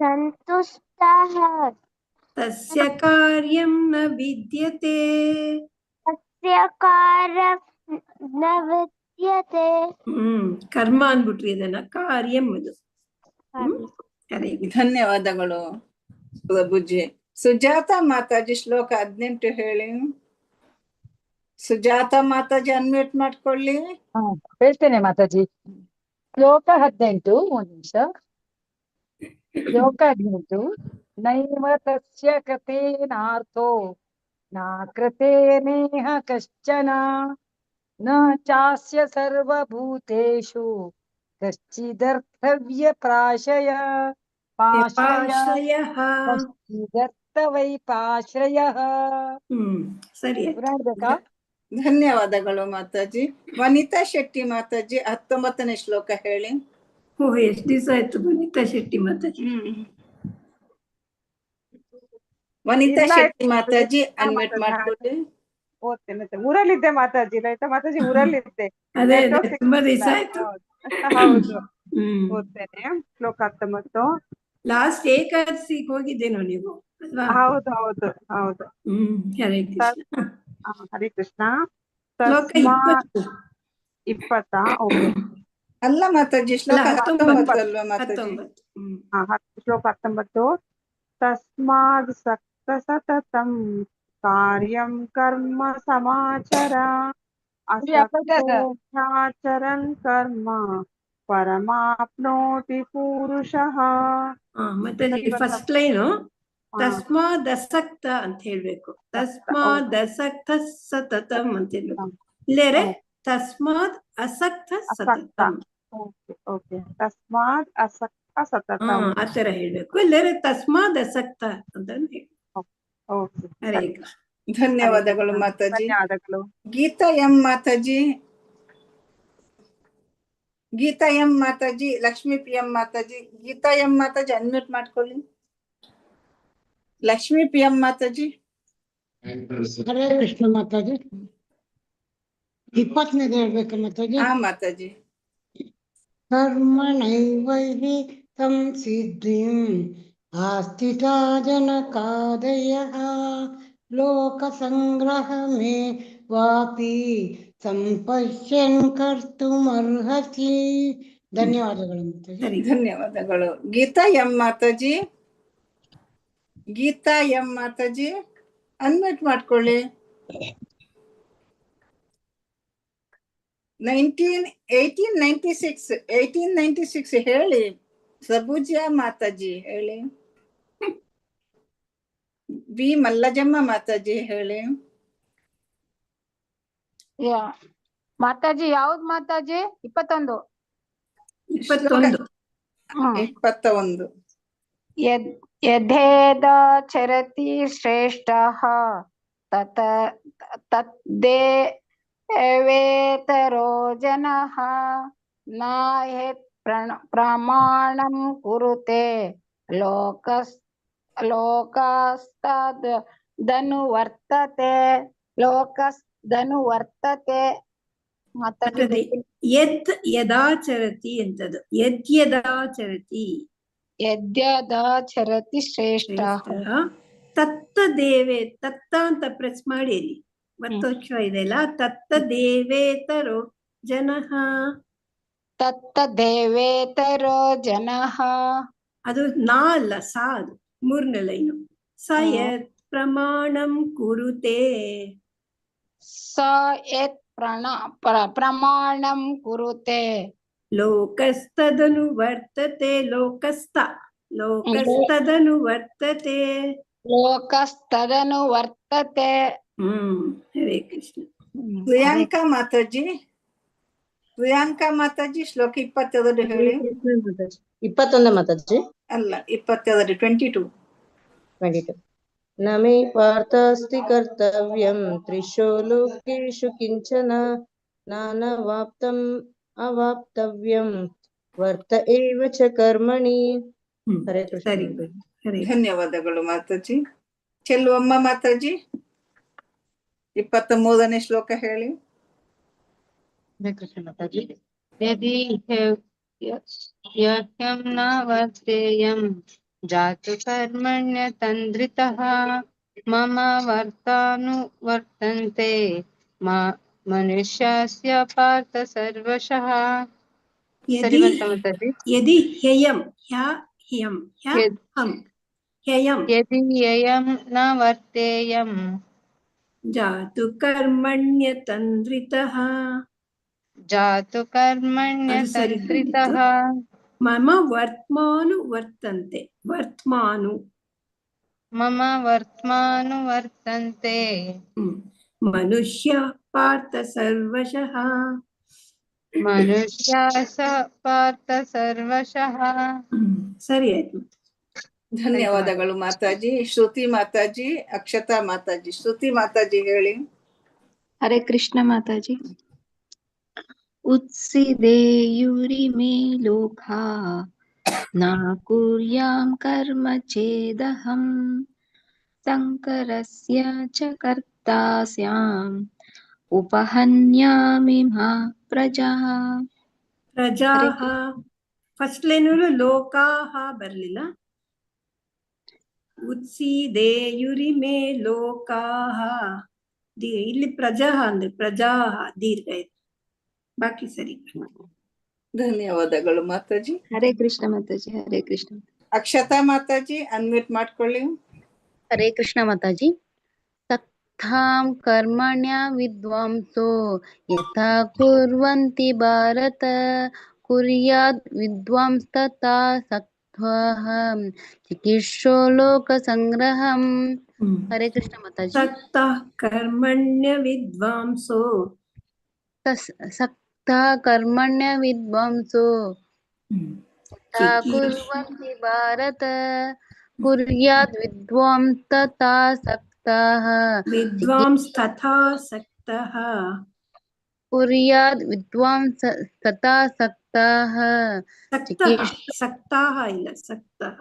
ಸಂತುಷ್ಟಃ ತಸ್ಯ ಕಾರ್ಯಂ ನ ವಿದ್ಯತೆ. ತಸ್ಯ ಕಾರ್ಯಂ ನ ವಿದ್ಯತೆ. ಕರ್ಮ ಅನ್ಬಿಟ್ರಿ ಇದನ್ನ, ಕಾರ್ಯಂ ಅದು. ಧನ್ಯವಾದಗಳು ಪ್ರಭುಜಿ. ಸುಜಾತ ಮಾತಾಜಿ ಶ್ಲೋಕ 18 ಹೇಳಿ. ಸುಜಾತ ಮಾತಾಜಿ ಅನ್ಮ್ಯೂಟ್ ಮಾಡ್ಕೊಳ್ಳಿ. ಹೇಳ್ತೇನೆ ಮಾತಾಜಿ. ಶ್ಲೋಕ 18. ಒಂದ್ ನಿಮಿಷ. ಶ್ಲೋಕ 18. ನೈವ ತಸ್ಯ ಕೃತೇನಾರ್ಥೋ ನ ಕೃತೇನೇಹ ಕಶ್ಚನ ನ ಚಾಸ್ಯ ಸರ್ವಭೂತೇಷು ಕಶ್ಚಿದರ್ಥವ್ಯ ಪ್ರಾಶಯಃ. ಕಶ್ಚಿದರ್ಥವೈಪಾಶ್ರಯಃ. ಸರಿ, ಹೇಳ್ಬೇಕಾ? ಧನ್ಯವಾದಗಳು ಮಾತಾಜಿ. ವನಿತಾ ಶೆಟ್ಟಿ ಮಾತಾಜಿ 19ನೇ ಶ್ಲೋಕ ಹೇಳಿ. ಎಷ್ಟು ದಿವಸ ಆಯ್ತು ವನಿತಾ ಶೆಟ್ಟಿ ಮಾತಾಜಿ. ವನಿತಾ ಶೆಟ್ಟಿ ಮಾತಾಜಿ ಅನ್ಮ್ಯೂಟ್ ಮಾಡ್ಕೊಳ್ಳಿ. ಓದ್ತೇನೆ. ಊರಲ್ಲಿದ್ದೆ ಮಾತಾಜಿ. ಆಯ್ತಾ ಮಾತಾಜಿ, ಊರಲ್ಲಿದ್ದೆ. ಅದೇ ತುಂಬಾ ದಿವಸ ಆಯ್ತು. ಹೌದು, ಓದ್ತೇನೆ. ಶ್ಲೋಕ 19. ಲಾಸ್ಟ್ ಏಕಾದಶಿಗೆ ಹೋಗಿದ್ದೇನೋ ನೀವು ಅಲ್ವಾ? ಹೌದು ಹೌದು ಹೌದು. ಹರೇ ಕೃಷ್ಣ. ಹರೇ ಕೃಷ್ಣ. ಶ್ಲೋಕ 20. ಓಕೆ. ಅಲ್ಲ ಮಾತಾಜಿ, ಶ್ಲೋಕ 19 ಅಲ್ವಾ ಮಾತಾಜಿ? ಶ್ಲೋಕ 19. ತಸ್ಮಾದ್ ಸಕ್ತ ಸತತಂ ಕಾರ್ಯಂ ಕರ್ಮ ಸಮಾಚರ ಅಸಕ್ತೋಚಾಚರನ್ ಕರ್ಮ ಪರಮಾಪ್ನೋತಿ ಪುರುಷಃ. ಮತ್ತೆ ಫಸ್ಟ್ ಲೈನು ತಸ್ಮಾದಸಕ್ತ ಅಂತ ಹೇಳ್ಬೇಕು. ತಸ್ಮಾದಸಕ್ತ ಸತತಂ ಅಂತ ಹೇಳ್ಬೇಕು. ಇಲ್ಲೇರೆ ತಸ್ಮಾದ್ ಅಸಕ್ತ ಸತತಂ. ಓಕೆ. ತಸ್ಮಾದ್ ಅಸಕ್ತ ಸತತಂ ಆತರ ಹೇಳ್ಬೇಕು. ಇಲ್ಲೇರೆ ತಸ್ಮಾದ್ ಅಸಕ್ತ ಅಂತ ಹೇಳ್ಬೇಕು. ಹರೇ ಕೃಷ್ಣ. ಧನ್ಯವಾದಗಳು ಮಾತಾಜಿ. ಧನ್ಯವಾದಗಳು. Geetha M Mataji. Geetha M Mataji. Lakshmi P M Mataji. Geetha M Mataji unmute ಮಾಡ್ಕೊಳ್ಳಿ. Lakshmi P M Mataji. ಹರೇ ಕೃಷ್ಣ ಮಾತಾಜಿ. 20ನೇದು ಹೇಳ್ಬೇಕು ಮಾತಾಜಿ. ಹಾ ಮಾತಾಜಿ. ಕರ್ಮಣೈವೈಹಿ संसिद्धिम् आस्थिता जनकादयः लोकसङ्ग्रहमे वापि सम्पश्यन् कर्तुमर्हसि. ಧನ್ಯವಾದಗಳು ಮಾತಾಜಿ. ಧನ್ಯವಾದಗಳು. Geetha M Mataji, Geetha M Mataji unmute ಮಾಡ್ಕೊಳ್ಳಿ. 1896 ಹೇಳಿ. ಸಬೂಜಾ ಮಾತಾಜಿ ಹೇಳಿ. ಬಿ ಮಲ್ಲಜಮ್ಮ ಮಾತಾಜಿ ಹೇಳಿ. ಮಾತಾಜಿ ಯಾವ್ದು ಮಾತಾಜಿ? 21. ಯಥೇದ ಚರತಿ ಶ್ರೇಷ್ಠಃ ತದ್ದೇವೇತರೋ ಜನಃ ನಾಯತ್ ಪ್ರಮಾಣಂ ಕುರುತೆ ಲೋಕಸ್ತದನು ವರ್ತತೆ. ಮಾತಾಡಿ ಯದ್ ಯದಾಚರತಿ ಅಂತದು. ಯದ್ಯದಾಚರತಿ ಯದ್ಯದಾಚರತಿ ಶ್ರೇಷ್ಠ ತತ್ತ ದೇವೇ. ತತ್ತ ಅಂತ ಪ್ರೆಸ್ ಮಾಡಿರಿ, ಒತ್ತಕ್ಷರ ಇದೆಲ್ಲ. ತತ್ತ ದೇವೇತರೋ ಜನಃ. ತತ್ತ ದೇವೇತರೋ ಜನಃ ಅದು ನಾ ಅಲ್ಲ, ಸಾ. ಅದು 3ನೇ ಲೈನು. ಸ ಯತ್ ಪ್ರಮಾಣಂ ಕುರುತೆ. ಸ ಯತ್ ಪ್ರಮಾಣಂ ಕುರುತೆ ಲೋಕಸ್ತದನು ವರ್ತತೆ. ಲೋಕಸ್ತದನು ವರ್ತತೆ. ಲೋಕಸ್ತದನು ವರ್ತತೆ. ಹರೇ ಕೃಷ್ಣ. ಪ್ರಿಯಾಂಕಾ ಮಾತಾಜಿ, ಪ್ರಿಯಾಂಕಾ ಮಾತಾಜಿ ಶ್ಲೋಕ 22 ಹೇಳಿ. 21 ಮಾತಾಜಿ ಅಲ್ಲ, 22. 22. ನ ಮೇ ಪಾರ್ಥಾಸ್ತಿ ಕರ್ತವ್ಯಂ ತ್ರಿಶೋ ಲೋಕೇಶು ಕಿಂಚನ ನಾನವಾಪ್ತಂ ಅವಾಪ್ತವ್ಯಂ ವರ್ತ ಏವ ಚ ಕರ್ಮಣಿ. ಹರೇ ಕೃಷ್ಣ. ಧನ್ಯವಾದಗಳು ಮಾತಾಜಿ. ಚೆಲುವಮ್ಮ ಮಾತಾಜಿ 23ನೇ ಶ್ಲೋಕ ಹೇಳಿ. ಹರೇ ಕೃಷ್ಣ ಮಾತಾಜಿ. ಯದಿ ಹ್ಯಹ್ಯಂ ನ ವರ್ತೇಯಂ ಜಾತು ಕರ್ಮಣ್ಯ ತಂದ್ರಿತಃ ಮಮ ವರ್ತಂತೆ ಮನುಷ್ಯಸ್ಯ ಪಾರ್ಥ ಸರ್ವಶಃ. ಸರಿ ಬಂತ ಮಾತಾಜಿ? ಯದಿ ಹ್ಯಯಂ ಹ್ಯಹಂ ಯದಿ ಹ್ಯಯಂ ನ ವರ್ತೇಯಂ ಜಾತು ಕರ್ಮಣ್ಯ ತಂದ್ರಿತಃ. ಜಾತು ಕರ್ಮಣ್ಯ ತಂತ್ರಿತಃ ಮಮ ವರ್ತ್ಮಾನು ವರ್ತಂತೆ. ವರ್ತ್ಮಾನು ಮಮ ವರ್ತಮಾನು ವರ್ತಂತೆ ಮನುಷ್ಯ ಪಾರ್ಥ ಸರ್ವಶಃ. ಮನುಷ್ಯ ಪಾರ್ಥ ಸರ್ವಶಃ. ಸರಿ ಆಯ್ತು. ಧನ್ಯವಾದಗಳು ಮಾತಾಜಿ. ಶ್ರುತಿ ಮಾತಾಜಿ, ಅಕ್ಷತಾ ಮಾತಾಜಿ. ಶ್ರುತಿ ಮಾತಾಜಿ ಹೇಳಿ. ಹರೇ ಕೃಷ್ಣ ಮಾತಾಜಿ. ಉತ್ಸಿದೇಯುರಿಮೇ ಲೋಕಾ ನ ಕುರ್ಯಾಂ ಕರ್ಮ ಚೇದಹಂ ಸಂಕರಸ್ಯ ಚ ಕರ್ತಾ ಸ್ಯಾಂ ಉಪಹನ್ಯಾಮಿ ಮಾ ಪ್ರಜಾಃ. ಪ್ರಜಾಃ ಫಸ್ಟ್ ಲೈನಲ್ಲೂ ಲೋಕಾಃ ಬರ್ಲಿಲ್ಲ. ಉತ್ಸಿದೇಯುರಿಮೇ ಲೋಕಾಃ. ಇಲ್ಲಿ ಪ್ರಜಾಃ ಅಂದ್ರೆ ಪ್ರಜಾಃ ದೀರ್ಘ ಇದೆ. ಬಾಕಿ ಸರಿ. ಧನ್ಯವಾದಗಳು ಮಾತಾಜಿ. ಹರೇ ಕೃಷ್ಣ ಮಾತಾಜಿ. ಹರೇ ಕೃಷ್ಣ. ಅಕ್ಷತಾ ಮಾತಾಜಿ ಅನ್ಮ್ಯೂಟ್ ಮಾಡ್ಕೊಳ್ಳಿ. ಹರೇ ಕೃಷ್ಣ ಮಾತಾಜಿ. ಸಕ್ತಾಂ ಕರ್ಮಣ್ಯ ವಿದ್ವಾಂಸೋ ಯಥಾ ಕುರ್ವಂತಿ ಭಾರತ ಕುರ್ಯಾದ್ ವಿದ್ವಾಂಸ ತಥಾ ಸಕ್ತ್ವಃ ಚಿಕಿತ್ಸೋ ಲೋಕ ಸಂಗ್ರಹಂ. ಹರೇ ಕೃಷ್ಣ ಮಾತಾಜಿ. ಸಕ್ತಃ ಕರ್ಮಣ್ಯ ವಿದ್ವಾಂಸೋ. ಸಕ್ತಾ ಕರ್ಮಣ್ಯ ವಿದ್ವಾಂಸೋ ಯಥಾ ಕುರ್ವಂತಿ ಭಾರತ ಕುರ್ಯಾದ್ ವಿದ್ವಾಂಸ ತಥಾ ಸಕ್ತಃ. ವಿದ್ವಾಂಸ ತಥಾ ಸಕ್ತಃ. ಕುರ್ಯಾದ್ ವಿದ್ವಾಂಸ ತಥಾ ಸಕ್ತಃ. ಸಕ್ತಾಃ ಇಲ್ಲ, ಸಕ್ತಃ.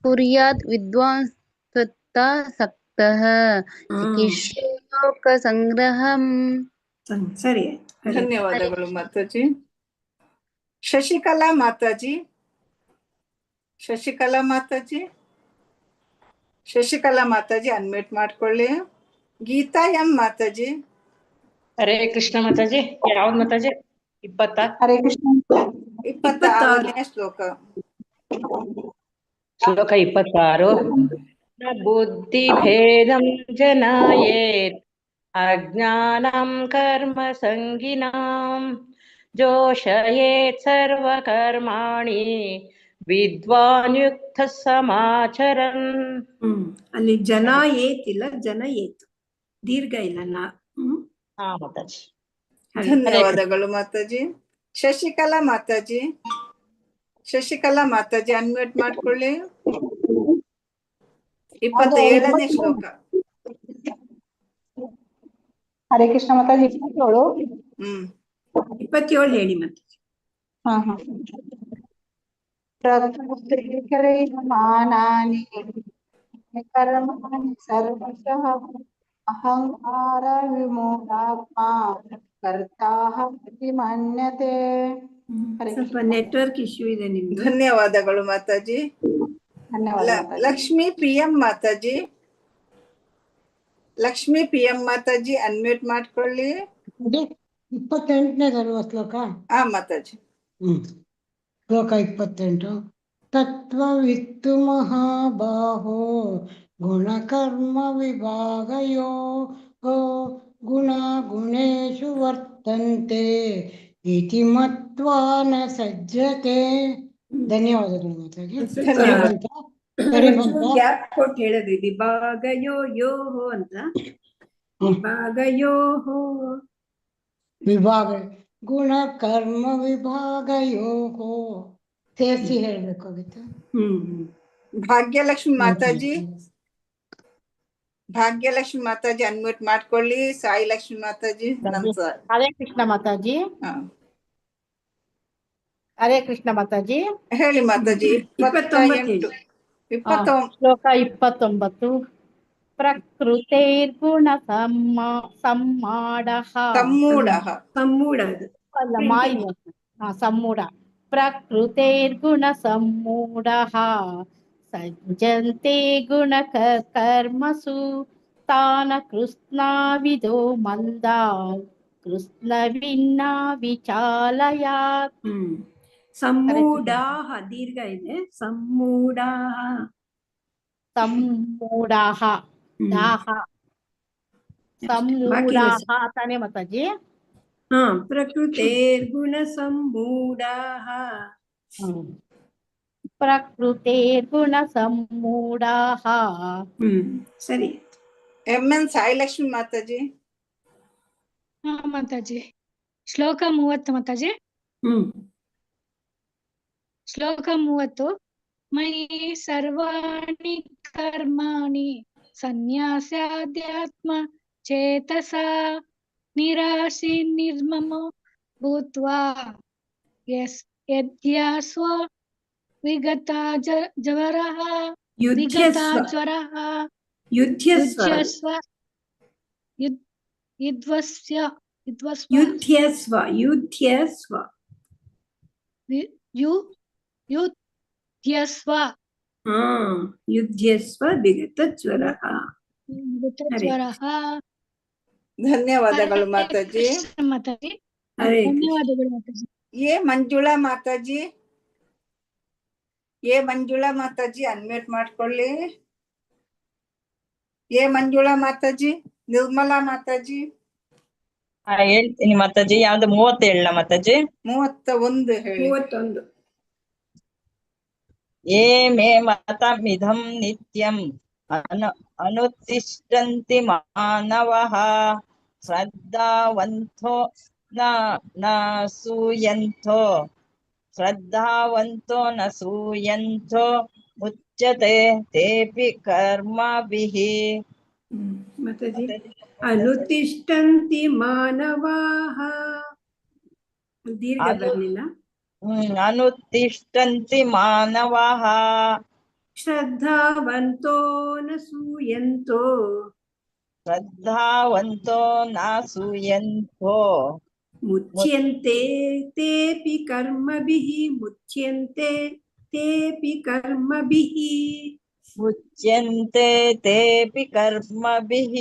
ಕುರ್ಯಾದ್ ವಿದ್ವಾಂಸ ತಥಾ ಸಕ್ತಃ ಚಿಕಿತ್ಸೋ ಲೋಕ ಸಂಗ್ರಹಂ. ಸರಿ. ಧನ್ಯವಾದಗಳು ಮಾತಾಜಿ. ಶಶಿಕಲಾ ಮಾತಾಜಿ, ಶಶಿಕಲಾ ಮಾತಾಜಿ, ಶಶಿಕಲಾ ಮಾತಾಜಿ ಅನ್ಮ್ಯೂಟ್ ಮಾಡ್ಕೊಳ್ಳಿ. ಗೀತಾ ಎಂ ಮಾತಾಜಿ. ಹರೇ ಕೃಷ್ಣ ಮಾತಾಜಿ. ಯಾವ್ದು ಮಾತಾಜಿ? 20. ಹರೇ ಕೃಷ್ಣ. 26ನೇ ಶ್ಲೋಕ. ಶ್ಲೋಕ 26. ನ ಬುದ್ಧಿಭೇದಂ ಜನಾಯೇತ್ ಅಜ್ಞಾನಂ ಕರ್ಮ ಸಂಗಿನಾಂ ಜೋಷಯೇತ್ ಸರ್ವಕರ್ಮಾಣಿ ವಿದ್ವಾನ್ ಯುಕ್ತ ಸಮಾಚರನ್. ಅಲ್ಲಿ ಜನ ಏತಿಲ್ಲ, ಜನ ಏತು, ದೀರ್ಘ ಇಲ್ಲ ನಾ. ಹಾ ಮಾತಾಜಿ. ಧನ್ಯವಾದಗಳು ಮಾತಾಜಿ. ಶಶಿಕಲಾ ಮಾತಾಜಿ, ಶಶಿಕಲಾ ಮಾತಾಜಿ ಅನ್ಮ್ಯೂಟ್ ಮಾಡ್ಕೊಳ್ಳಿ. 27ನೇ ಶ್ಲೋಕ. ಹರೇ ಕೃಷ್ಣ ಮಾತಾಜಿ. 27. 27 ಹೇಳಿ ಮಾತಾಜಿ. ಪ್ರಕೃತಿಕರಿಮಾನಾನಿ ಕರ್ಮಾಣಿ ಸರ್ವಶಃ ಅಹಂಕಾರ ವಿಮೂಢಾತ್ಮ ಕರ್ತಾಹಿ ಮನ್ಯತೆ. ಸ್ವಲ್ಪ ನೆಟ್ವರ್ಕ್ ಇಶ್ಯೂ ಇದೆ ನಿಮ್ದು. ಧನ್ಯವಾದಗಳು ಮಾತಾಜಿ. ಲಕ್ಷ್ಮೀ ಪ್ರಿಯಂ ಮಾತಾಜಿ, ಲಕ್ಷ್ಮೀ ಪ್ರಿಯಂ ಮಾತಾಜಿ ಅನ್ಮ್ಯೂಟ್ ಮಾಡ್ಕೊಳ್ಳಿ. 28ನೇ ಶ್ಲೋಕ. ಹಾ ಮಾತಾಜಿ. ಶ್ಲೋಕ 28. ತತ್ವವಿತ್ತು ಮಹಾಬಾಹೋ ಗುಣಕರ್ಮ ವಿಭಾಗಯೋ ಗುಣ ಗುಣೇಶು ವರ್ತಂತೆ ಇತಿ ಮತ್ವಾ ನ ಸಜ್ಜತೆ. ಧನ್ಯವಾದಗಳು ಮಾತಾಜಿ. ಗ್ಯಾಪ್ ಕೊಟ್ಟು ಹೇಳಿದ್ರಿ ವಿಭಾಗಯೋ ಯೋಹೋ ಅಂತ. ವಿಭಾಗಯೋಹೋ ವಿಭಾಗ ಗುಣ ಕರ್ಮ ವಿಭಾಗಯೋಹೋ ಸೇರಿಸಿ ಹೇಳ್ಬೇಕಾಗಿತ್ತು. ಭಾಗ್ಯಲಕ್ಷ್ಮಿ ಮಾತಾಜಿ, ಭಾಗ್ಯಲಕ್ಷ್ಮಿ ಮಾತಾಜಿ ಅನ್ಮ್ಯೂಟ್ ಮಾಡ್ಕೊಳ್ಳಿ. ಸಾಯಿ ಲಕ್ಷ್ಮಿ ಮಾತಾಜಿ. ಹರೇ ಕೃಷ್ಣ ಮಾತಾಜಿ. ಹರೇ ಕೃಷ್ಣ ಮಾತಾಜಿ. ಹೇಳಿ ಮಾತಾಜಿ. 29. ಶ್ಲೋಕ 29. ಪ್ರಕೃತೈರ್ಗುಣ ಸಮ್ಮೂಢಃ ಅಲ್ಲ ಮಾಯಿ ಸಮ್ಮೂಢ. ಪ್ರಕೃತೈರ್ಗುಣ ಸಮ್ಮೂಢಃ ಸಜ್ಜಂತೆ ಗುಣ ಕರ್ಮಸು ತಾನ ಕೃಷ್ಣವಿದೋ ಮಂದಾ ಕೃಷ್ಣವಿನ್ನ ವಿಚಾಲಯಾತ್. ಸಮ್ಮೂಢಾಹ ದೀರ್ಘ ಇದೆ. ಸಮ್ಮೂಢಾಹ ಸಮ್ಮೂಢಾಹ ದಾಹ ಸಮ್ಮೂಢಾಹ ತಾನೇ ಮಾತಾಜಿ. ಪ್ರಕೃತೇರ್ಗುಣ ಸಮ್ಮೂಢಾಹ. ಪ್ರಕೃತೇರ್ಗುಣ ಸಮ್ಮೂಢಾಹ. ಸರಿ. MN ಸಾಯಿ ಲಕ್ಷ್ಮಿ ಮಾತಾಜಿ. ಹಾ ಮಾತಾಜಿ. ಶ್ಲೋಕ 30 ಮಾತಾಜಿ. ಶ್ಲೋಕ 30. ಮಯಿ ಸರ್ವಾಣಿ ಕರ್ಮಾಣಿ ಸನ್ಯಾಸ್ಯಾಧ್ಯಾತ್ಮ ಚೇತಸಾ ನಿರಾಶಿ ನಿರ್ಮಮೋ ಭೂತ್ವಾ ಯದ್ಯಾಸ್ವ ವಿಗತಾ ಜ್ವರಃ ಯುಧ್ಯಸ್ವ ಯುಧ್ಯಸ್ವ ವಿಗತ ಜ್ವರಃ. ಧನ್ಯವಾದಗಳು ಮಾತಾಜಿ. ಧನ್ಯವಾದಗಳು Mataji. A Manjula Mataji, A Manjula Mataji unmute ಮಾಡ್ಕೊಳ್ಳಿ. ಎ ಮಂಜುಳಾ ಮಾತಾಜಿ. ನಿರ್ಮಲಾ ಮಾತಾಜಿ. ಹೇಳ್ತೀನಿ ಮಾತಾಜಿ. ಯಾವ್ದು 37 ಮಾತಾಜಿ? 31 ಹೇಳಿ. 31. ಏ ಮೇ ಮತಮಿದಂ ನಿತ್ಯಂ ಅನುತಿಷ್ಠಂತಿ ಮಾನವಃ ಶ್ರದ್ಧಾವಂತೋ ನ ಸೂಯಂತೋ ಮುಚ್ಯತೆ ತೇಪಿ ಕರ್ಮಭಿಃ. ಮಾತಾಜಿ. ಅನುತಿಷ್ಠಂತಿ ಮಾನವಾಃ ದೀರ್ಘ ಬರ್ಲಿಲ್ಲ. ಅನುತಿಷ್ಠಂತಿ ಮಾನವಃ ಶ್ರದ್ಧಾವಂತೋ ನ ಸೂಯಂತೋ ಮುಚ್ಯಂತೆ ತೇಪಿ ಕರ್ಮಭಿಃ ಮುಚ್ಯಂತೆ ತೇಪಿ ಕರ್ಮಭಿಃ ಮುಚ್ಯಂತೆ ತೇಪಿ ಕರ್ಮಭಿಃ.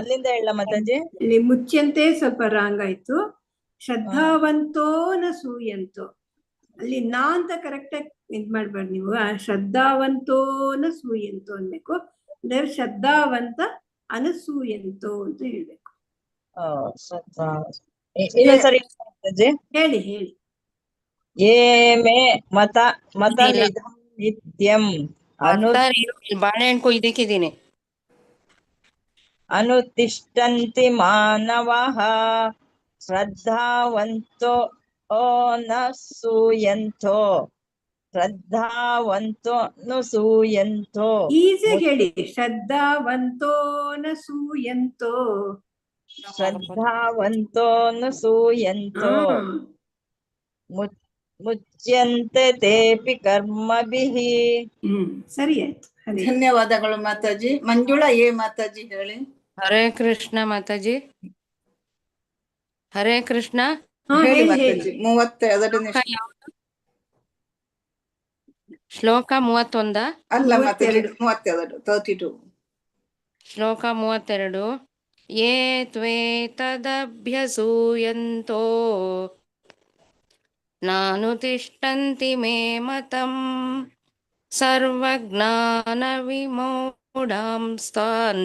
ಅಲ್ಲಿಂದ ಹೇಳ ಮಾತಾಜಿ. ಇಲ್ಲಿ ಮುಚ್ಯಂತೆ ಸ್ವಲ್ಪ ರಾಂಗ್ ಆಯ್ತು. ಶ್ರದ್ಧಾವಂತೋ ನ ಸೂಯಂತೋ, ಅಲ್ಲಿ ನಾ ಅಂತ ಕರೆಕ್ಟ್ ಆಗಿ ಇದ್ ಮಾಡ್ಬಾರ್ದು ನೀವು. ಶ್ರದ್ಧಾವಂತೋ ನ ಸೂಯಂತೋ ಅನ್ಬೇಕು. ಶ್ರದ್ಧಾವಂತ ಅನಸೂಯಂತೋ ಅಂತ ಹೇಳ್ಬೇಕು. ಇನ್ನೊಂದ್ಸರಿ ಮಾತಾಜಿ ಹೇಳಿ. ಯೇ ಮೇ ಮತಮಿದಂ ನಿತ್ಯಂ ಬಾಳೆಹಣ್ಣು ಕೊಯ್ದಿಕ್ಕಿದ್ದೀನಿ. ಅನುತಿಷ್ಠಂತಿ ಮಾನವಃ ಶ್ರದ್ಧಾವಂತೋ ನ ಸೂಯಂತೋ ಶ್ರದ್ಧಾವಂತೋ ನ ಸೂಯಂತೋ. ಈಸಿ ಹೇಳಿ. ಶ್ರದ್ಧಾವಂತೋ ನ ಸೂಯಂತೋ ಶ್ರದ್ಧಾವಂತೋ ನ ಸೂಯಂತೋ ಮುಚ್ಯಂತೆ ತೇಪಿ ಕರ್ಮಭಿಃ. ಸರಿ ಆಯ್ತು. ಧನ್ಯವಾದಗಳು ಮಾತಾಜಿ. ಮಂಜುಳಾ ಮಾತಾಜಿ ಹೇಳಿ. ಹರೇ ಕೃಷ್ಣ ಮಾತಾಜಿ. ಹರೇ ಕೃಷ್ಣ. ಹೇಳಿ ಮಾತಾಜಿ. 32ನೇ ಶ್ಲೋಕ 31 ಅಲ್ಲ ಮಾತಾಜಿ, 32 ಶ್ಲೋಕ 32. ಯೇ ತ್ವೇತದಭ್ಯಸೂಯಂತೋ ನಾನುತಿಷ್ಠಂತಿ ಮೇ ಮತಂ ಸರ್ವಜ್ಞಾನ ವಿಮೂಢಾಂಸ್ತಾನ್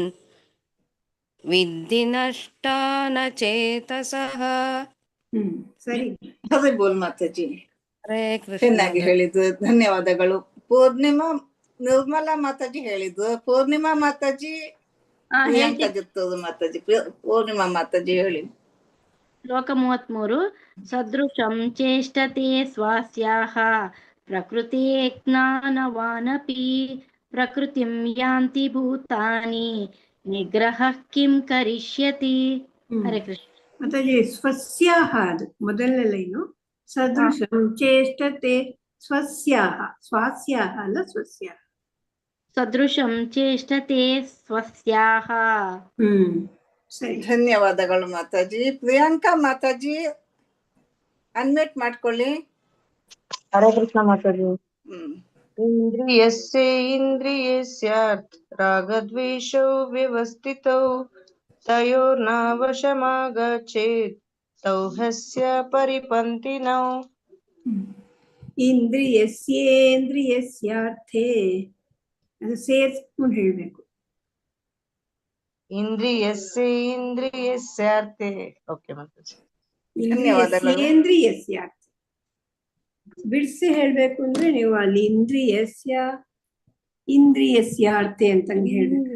ವಿದ್ಧಿ ನಷ್ಟಾನ ಚೇತಸಃ. ಸರಿ. ಅದೇ ಬೋಲ್ ಮಾತಾಜಿ. ಹರೇ ಕೃಷ್ಣ. ಚೆನ್ನಾಗಿ ಹೇಳಿದ್ದು, ಧನ್ಯವಾದಗಳು. ಪೂರ್ಣಿಮಾ ನಿರ್ಮಲಾ ಮಾತಾಜಿ ಹೇಳಿದ್ದು. ಪೂರ್ಣಿಮಾ ಮಾತಾಜಿ ಪ್ರಿಯಾಂಕಾ ಜೊತ್ತದು ಮಾತಾಜಿ. ಪೂರ್ಣಿಮಾ ಮಾತಾಜಿ ಹೇಳಿ. ಶ್ಲೋಕ 33. ಸದೃಶಂ ಚೇಷ್ಟತೆ ಸ್ವಾಸ್ಯಾಹ ಪ್ರಕೃತಿ ಜ್ಞಾನವಾನಪಿ ಪ್ರಕೃತಿಂ ಯಾಂತಿ ಭೂತಾನಿ ನಿಗ್ರಹ ಕಿಂ ಕರಿಷ್ಯತಿ. ಹರೇ ಕೃಷ್ಣ. ಮಾತಾಜಿ ಸ್ವಸ್ಯಾಹ ಅದು ಮೊದಲನೇ ಲೈನು. ಸದೃಶಂ ಚೇಷ್ಟತೆ ಸ್ವಸ್ಯಾಹ, ಸ್ವಾಸ್ಯಾಹ ಅಲ್ಲ ಸ್ವಸ್ಯಾಹ. ಸದೃಶಂ ಚೇಷ್ಟತೆ ಸ್ವಸ್ಯಾಹ. ಸರಿ. ಧನ್ಯವಾದಗಳು ಮಾತಾಜಿ. ಪ್ರಿಯಾಂಕಾ ಮಾತಾಜಿ ಅನ್ಮ್ಯೂಟ್ ಮಾಡ್ಕೊಳ್ಳಿ. ಹರೇ ಕೃಷ್ಣ ಮಾತಾಜಿ. ಇಂದ್ರಿಯಸ್ಯ ಇಂದ್ರಿಯಸ್ಯಾರ್ಥ್ ರಾಗದ್ವೇಷೌ ವ್ಯವಸ್ಥಿತೌ ತಯೋರ್ನಾವಶಮಾಗಚೇತ್ ತೌ ಹಸ್ಯ ಪರಿಪಂತಿನೌ. ಇಂದ್ರಿಯಸ್ಯೇಂದ್ರಿಯಸ್ಯಾರ್ಥೇ ಅದು ಸೇರ್ಸ್ಕೊಂಡು ಹೇಳ್ಬೇಕು. ಇಂದ್ರಿಯಸ್ಯ ಇಂದ್ರಿಯಸ್ಯಾರ್ಥೇ. ಓಕೆ ಮಾತಾಜಿ. ಇಂದ್ರಿಯಸ್ಯೇಂದ್ರಿಯಸ್ಯಾರ್ಥೆ ಬಿಡಿಸಿ ಹೇಳ್ಬೇಕು ಅಂದ್ರೆ ನೀವು ಅಲ್ಲಿ ಇಂದ್ರಿಯಸ್ಯಾರ್ಥೆ ಅಂತಂಗೆ ಹೇಳ್ಬೇಕು.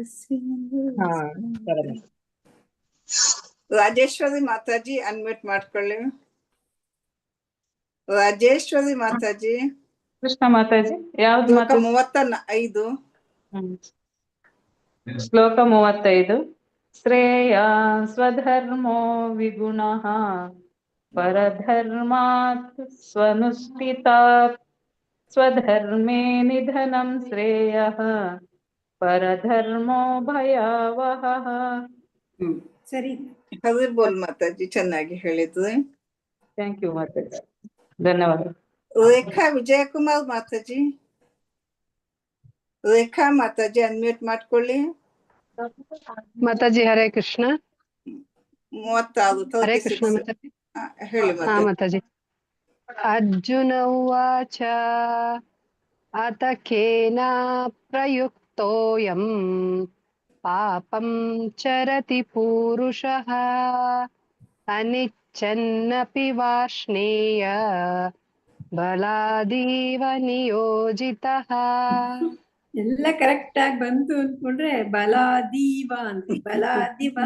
ರಾಜೇಶ್ವರಿ ಮಾತಾಜಿ ಅನ್ಮ್ಯೂಟ್ ಮಾಡ್ಕೊಳ್ಳಿ. ರಾಜೇಶ್ವರಿ ಮಾತಾಜಿ. ಕೃಷ್ಣ ಮಾತಾಜಿ. ಯಾವ್ದು ಮಾತಾಜಿ? 35. ಶ್ಲೋಕ 35. ಶ್ರೇಯ ಸ್ವಧರ್ಮೋ ವಿಗುಣಃ ಪರಧರ್ಮಾತ್ ಸ್ವನುಷ್ಠಿತಾತ್ ಸ್ವಧರ್ಮೇ ನಿಧನಂ ಶ್ರೇಯಃ ಪರಧರ್ಮೋ ಭಯಾವಹಃ. ಸರಿ. ಹರಿಬೋಲ್ ಮಾತಾಜಿ ಚೆನ್ನಾಗಿ ಹೇಳಿದ್ರಿ. Thank you Mataji. ಧನ್ಯವಾದ. ರೇಖಾ ವಿಜಯಕುಮಾರ್ ಮಾತಾಜಿ. ರೇಖಾ ಮಾತಾಜಿ ಅನ್ಮ್ಯೂಟ್ ಮಾಡ್ಕೊಳ್ಳಿ. ಮಾತಾಜಿ ಹರೇ ಕೃಷ್ಣ. 36. ಹರೇ ಕೃಷ್ಣ ಮಾತಾಜಿ. ಹೇಳಿ ಮಾತಾಜಿ. ಅರ್ಜುನ ಉವಾಚ ಅತ ಕೇನ ಪ್ರಯುಕ್ತೋಯಂ ಪಾಪಂ ಚರತಿ ಪೂರುಷಃ ಅನಿಚ್ಛನ್ನಪಿ ವಾರ್ಷ್ಣೇಯ ಬಲಾದೀವ ನಿಯೋಜಿತಃ. ಎಲ್ಲ ಕರೆಕ್ಟ್ ಆಗಿ ಬಂತು ಅನ್ಕೊಂಡ್ರೆ ಬಲಾದೀವ ಅಂತ. ಬಲಾದೀವ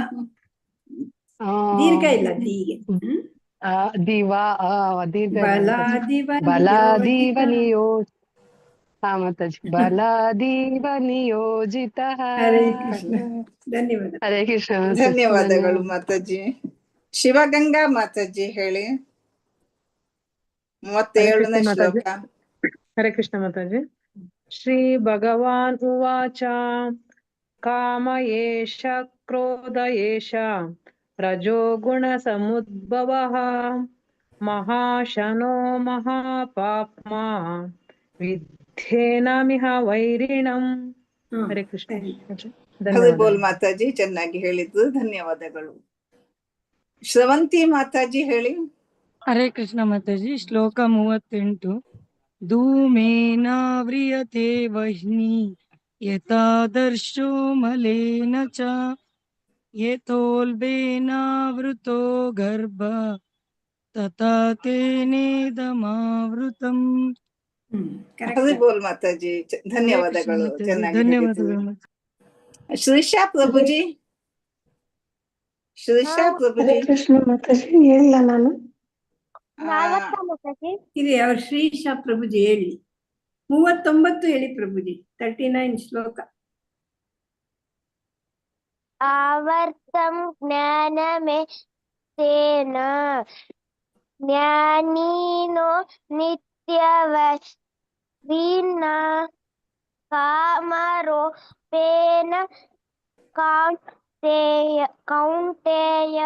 ದೀರ್ಘ ಇಲ್ಲ ದೀಗೆ. ಬಲಾದೀವ ನಿಯೋಜಿತ. ಮಾತಾಜಿ. ಬಲಾದೀವ ನಿಯೋಜಿತ. ಹರೇ ಕೃಷ್ಣ. ಧನ್ಯವಾದ. ಹರೇ ಕೃಷ್ಣ. ಧನ್ಯವಾದಗಳು ಮಾತಾಜಿ. ಶಿವಗಂಗಾ ಮಾತಾಜಿ ಹೇಳಿ. 37ನೇ ಶ್ಲೋಕ. ಹರೇ ಕೃಷ್ಣ ಮಾತಾಜಿ. ಶ್ರೀ ಭಗವಾನ್ ಉವಾಚ ಕಾಮ ಏಷ ಕ್ರೋಧ ಏಷ रजोगुणसमुद्भवः महाशनो महापाप्मा ವಿದ್ಯೇನಮಿಹ ವೈರಿಣಂ. ಹರೇ ಕೃಷ್ಣ. ಹರಿ ಬೋಲ್ ಮಾತಾಜಿ, ಚೆನ್ನಾಗಿ ಹೇಳಿದ್ದು, ಧನ್ಯವಾದಗಳು. ಶ್ರವಂತಿ ಮಾತಾಜಿ ಹೇಳಿ. ಹರೇ ಕೃಷ್ಣ ಮಾತಾಜಿ. ಶ್ಲೋಕ 38. ಧೂಮೇನಾವ್ರಿಯತೆ ವಹ್ನಿ ಯಥಾದರ್ಶೋ ಮಲೇನ ಚ ಯಥೋಲ್ಬೇನಾವೃತೋ ಗರ್ಭ ತಥಾ ತೇನೇದಮಾವೃತಂ. ಹರಿ ಬೋಲ್ ಮಾತಾಜಿ, ಧನ್ಯವಾದಗಳು, ಚೆನ್ನಾಗಿ ಹೇಳಿದ್ದು. ಶ್ರೀಶಾ ಪ್ರಭುಜಿ, ಶ್ರೀಶಾ ಪ್ರಭುಜಿ. ಕೃಷ್ಣ ಮಾತಾಜಿ ಹೇಳಿಲ್ಲ ನಾನು. ಇದೆ ಅವ್ರ ಶ್ರೀಶಾ ಪ್ರಭುಜಿ ಹೇಳಿ. 39 ಹೇಳಿ ಪ್ರಭುಜಿ. 39 ಶ್ಲೋಕ. ಆವರ್ತಂ ಜ್ಞಾನಮೇ ತೇನ ಜ್ಞಾನಿನೋ ನಿತ್ಯವೀನ ಕಾಮರೋಪೇನ ಕೌಂಟೇಯ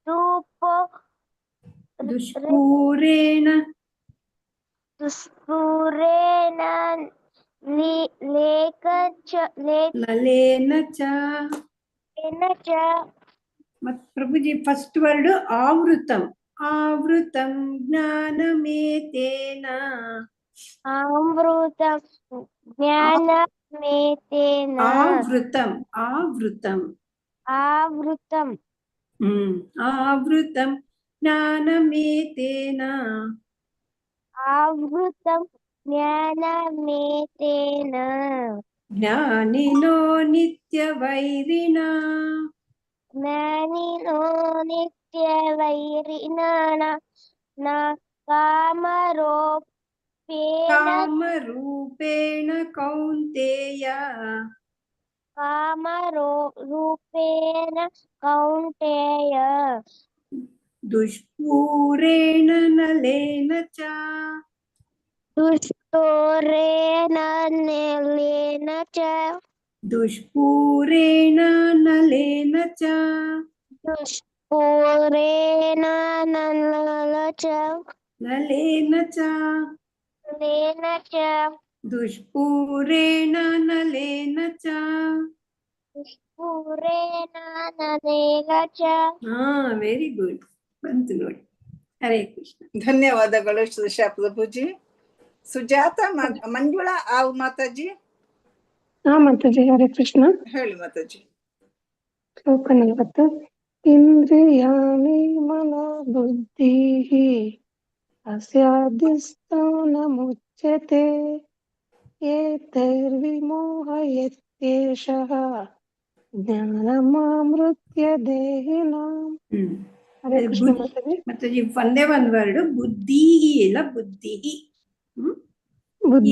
ಧೂಪೋ ದುಷ್ಪೂರೇಣ ನಲೇನ ಚ. ಮತ್ ಪ್ರಭುಜಿ ಫಸ್ಟ್ ವರ್ಡ್ ಆವೃತಂ. ಆವೃತಂ ಜ್ಞಾನಮೇತೇನ. ಅಮೃತಂ ಜ್ಞಾನಮೇತೇನ. ಆವೃತಂ ಆವೃತಂ ಆವೃತಂ ಆವೃತಂ ಜ್ಞಾನಮೇತೇನ. ಆವೃತಂ ಜ್ಞಾನಮೇತೇನ. ಜ್ಞಾನಿನೋ ನಿತ್ಯವೈರಿಣ. ಜ್ಞಾನಿನೋ ನಿತ್ಯವೈರಿಣ ನ ಕಾಮರೂಪೇಣ ಕೌಂತೇಯ. ಕಾಮರೂಪೇಣ ಕೌಂಟೇಯ. ದುಷ್ಪೂರೇಣ ನಲೇನ ಚ. ದುಷ್ಟೋರೇಣ ನಲೇನ ಚ. ದುಷ್ಪೂರೇಣ ನಲೇನ ಚ. ದುಷ್ಪೂರೇಣ ನಲೇನ ಚ. ನಲೇನ ಚ. ನಲೇನ ಚ. ದುಷ್ಪೂರೇಣ ನಲೇನ ಚ. ದುಷ್ಪೂರೇಣ ನಲೇನ ಚ. ವೆರಿ ಗುಡ್, ಬಂತು ನೋಡಿ. ಹರೇ ಕೃಷ್ಣ. ಧನ್ಯವಾದಗಳು ಶ್ರೀಶಾ ಪ್ರಭುಜಿ. ಸುಜಾತ ಮಂಜುಳಾ ಆವ್ ಮಾತಾಜಿ. ಮಾತಾಜಿ ಹರೇ ಕೃಷ್ಣ. ಹೇಳಿ ಮಾತಾಜಿ. ಶ್ಲೋಕ 40. ಇಂದ್ರಿಯಾಣಿ ಮನ ಬುದ್ಧಿ ಅಸ್ಯಾಧಿಷ್ಠಾನ ಮುಚ್ಯತೆ ಏತೈರ್ವಿಮೋಹಯತ್ಯೇಷಃ ಜ್ಞಾನಮಾಮೃತ್ಯ ದೇಹಿನಾಂ. ಹರೇ ಕೃಷ್ಣ ಮಾತಾಜಿ. ಮಾತಾಜಿ ಒಂದೇ ಒಂದ್ ವರ್ಡ್ ಬುದ್ಧಿ ಇಲ್ಲ, ಬುದ್ಧಿ.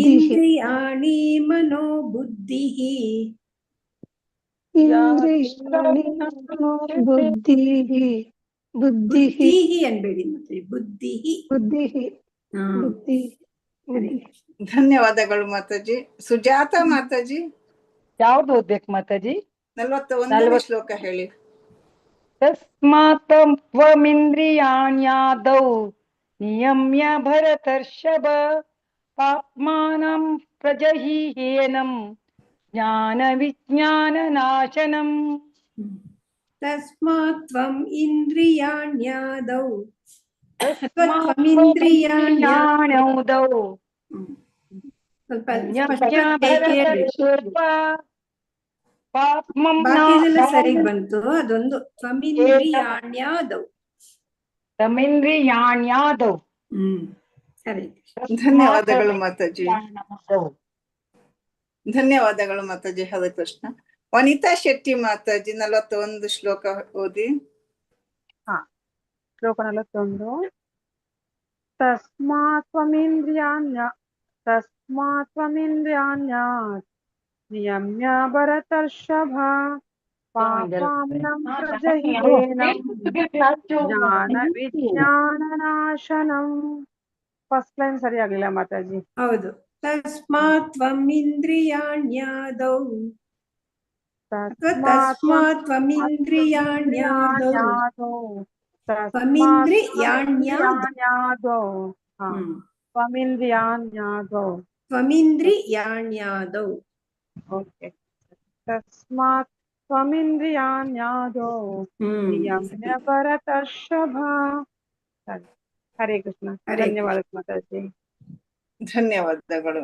ಇಂದ್ರಿಯಾಣಿ ಮನೋ ಬುದ್ಧಿ. ಇಂದ್ರಿಯಾಣಿ ಮನೋ ಬುದ್ಧಿ. ಬುದ್ಧಿ ಅನ್ಬೇಡಿ ಮಾತಾಜಿ, ಬುದ್ಧಿ. ಬುದ್ಧಿ. ಧನ್ಯವಾದಗಳು ಮಾತಾಜಿ. ಸುಜಾತ ಮಾತಾಜಿ. ಯಾವ್ದು ಓದ್ಬೇಕು ಮಾತಾಜಿ? 41ನೇ ಶ್ಲೋಕ ಹೇಳಿ. ತಸ್ಮಾತ್ ತ್ವಮಿಂದ್ರಿಯಾಣ್ಯಾದೌ ನಿಯಮ್ಯ ಭರತರ್ಷಭ ಪಾಪ್ಮಾನಂ ಪ್ರಜಹೀಹೇನಂ ಜ್ಞಾನ ವಿಜ್ಞಾನ ನಾಶನಂ. ತಸ್ಮಾತ್ ತ್ವಂ ಇಂದ್ರಿಯಾಣ್ಯಾದೌ. ಬಾಕಿದೆಲ್ಲ ಸರಿ ಬಂತು, ಅದೊಂದು ತ್ವಮಿಂದ್ರಿಯಾಣ್ಯಾದೌ. ತಮಿಂದ್ರಿಯಾಣ್ಯಾದೌ. ಸರಿ. ಧನ್ಯವಾದಗಳು ಮಾತಾಜಿ. ಧನ್ಯವಾದಗಳು ಮಾತಾಜಿ. ಹರೇ ಕೃಷ್ಣ. ವನಿತಾ ಶೆಟ್ಟಿ ಮಾತಾಜಿ 41 ಶ್ಲೋಕ ಓದಿ. ಶ್ಲೋಕ 41. ತಸ್ಮಾತ್ ತ್ವಮಿಂದ್ರಿಯಾಣ್ಯಾತ್ ನಿಯಮ್ಯ ಭರತರ್ಷಭ ಪಾಪಾಮ್ನಂ ಪ್ರಜಹೀಹೇನಂ ಜ್ಞಾನ ವಿಜ್ಞಾನ ನಾಶನಂ. ಫಸ್ಟ್ ಲೈನ್ ಸರಿಯಾಗಿಲ್ಲ ಮಾತಾಜಿ. ಹೌದು. ತಸ್ಮಾತ್ ತ್ವಂ ಇಂದ್ರಿಯಾಣ್ಯಾದೌ. ತಸ್ಮಾತ್ ತ್ವಮಿಂದ್ರಿಯಾಣ್ಯಾದೌ ತ್ವಮಿಂದ್ರಿಯಾಣ್ಯಾದೌ ತ್ವಮಿಂದ್ರಿಯಾಣ್ಯಾದೌ. ಓಕೆ. ತಸ್ಮಾತ್ ತ್ವಮಿಂದ್ರಿಯಾಣ್ಯಾದೌ ನಿಯಮ್ಯ ಭರತರ್ಷಭ. ಹರೇ ಕೃಷ್ಣ. ಧನ್ಯವಾದ ಮಾತಾಜಿ. ಧನ್ಯವಾದಗಳು.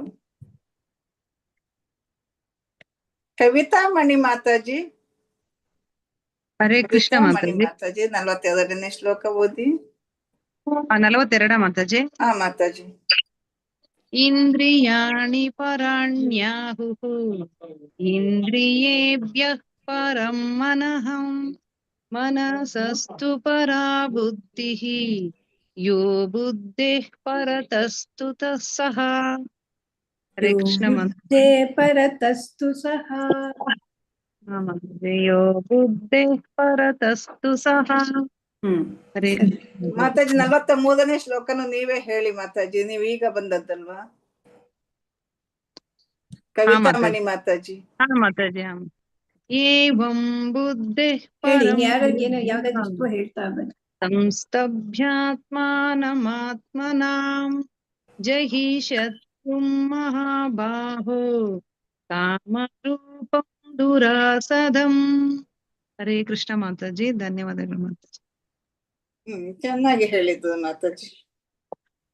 ಕವಿತಾ ಮಣಿ ಮಾತಾಜಿ. ಹರೇ ಕೃಷ್ಣ ಮಾತಾಜಿ. ಮಾತಾಜಿ 42ನೇ ಶ್ಲೋಕ ಓದಿ. 42 ಮಾತಾಜಿ. ಹಾ ಮಾತಾಜಿ. ಇಂದ್ರಿಯಾಣಿ ಪರಾಣ್ಯಾಹುಃ ಇಂದ್ರಿಯೇಭ್ಯಃ ಪರಂ ಮನಃ ಮನಸಸ್ತು ಪರಾ ಬುದ್ಧಿಃ ಯೋ ಬುದ್ಧಿಃ ಪರತಸ್ತು ಸಃ. ಹರೇ ಕೃಷ್ಣ ಮಾತಾಜಿ. ಪರತಸ್ತು ಸಹ. ಯೋ ಬುದ್ಧಿಃ ಪರತಸ್ತು ಸಹ. ಹರೇ ಮಾತಾಜಿ 43ನೇ ಶ್ಲೋಕನು ನೀವೇ ಹೇಳಿ ಮಾತಾಜಿ. ನೀವು ಈಗ ಬಂದದ್ದಲ್ವಾ? ಕವಿತಾ ಮಣಿ ಮಾತಾಜಿ. ಮಾತಾಜಿ. ಏವಂ ಬುದ್ಧಿಃ ಸಂಸ್ತಭ್ಯಾತ್ಮಾನಮಾತ್ಮನಾಂ ಜಹಿ ಶತ್ರುಂ ಮಹಾಬಾಹೋ ಕಾಮರೂಪಂ ದುರಾಸದಂ. ಹರೇ ಕೃಷ್ಣ ಮಾತಾಜಿ. ಧನ್ಯವಾದಗಳು ಮಾತಾಜಿ. ಚೆನ್ನಾಗಿ ಹೇಳಿದ್ದು ಮಾತಾಜಿ.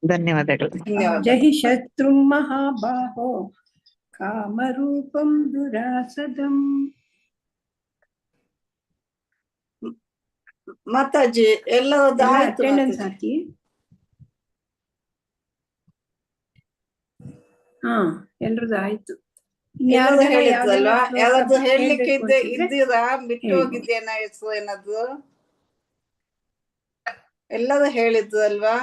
ಧನ್ಯವಾದಗಳು. ಜಹಿ ಶತ್ರುಂ ಮಹಾಬಾಹೋ ಕಾಮರೂಪಂ ದುರಾಸದಂ. ಮಾತಾಜಿ ಎಲ್ಲರದ್ದು ಅಟೆಂಡೆನ್ಸ್ ಹಾಕಿ. ಎಲ್ರದ್ದು ಆಯ್ತು. ಹೇಳಿದ್ವಲ್ವಾ? ಯಾವ್ದು ಹೇಳಲಿಕ್ಕೆ ಇದ್ದೀರಾ? ಬಿಟ್ಟು ಹೋಗಿದ್ದೇನ ಹೆಸರು ಏನಾದ್ರು? ಎಲ್ಲರೂ ಹೇಳಿದ್ದು ಅಲ್ವಾ?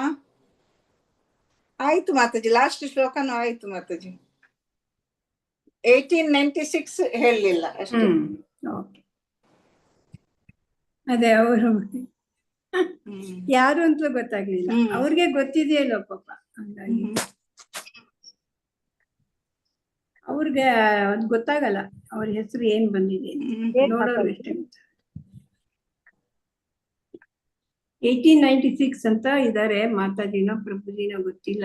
ಆಯ್ತು ಮಾತಾಜಿ. ಲಾಸ್ಟ್ ಶ್ಲೋಕನೂ ಆಯ್ತು ಮಾತಾಜಿ. 1896 ಹೇಳಲಿಲ್ಲ ಅಷ್ಟೇ. ಅದೇ ಅವರು ಯಾರು ಅಂತ ಗೊತ್ತಾಗ್ಲಿಲ್ಲ. ಅವ್ರಿಗೆ ಗೊತ್ತಿದೆಯಲ್ಲೋ ಪಾಪ. ಹಂಗಾಗಿ ಅವ್ರಿಗೆ ಅದ್ ಗೊತ್ತಾಗಲ್ಲ ಅವ್ರ ಹೆಸರು ಏನ್ ಬಂದಿದೆ ನೋಡೋರು ಅಷ್ಟೇ. 1896 ಅಂತ ಇದಾರೆ. ಮಾತಾಜಿನೋ ಪ್ರಭುಜಿನೋ ಗೊತ್ತಿಲ್ಲ.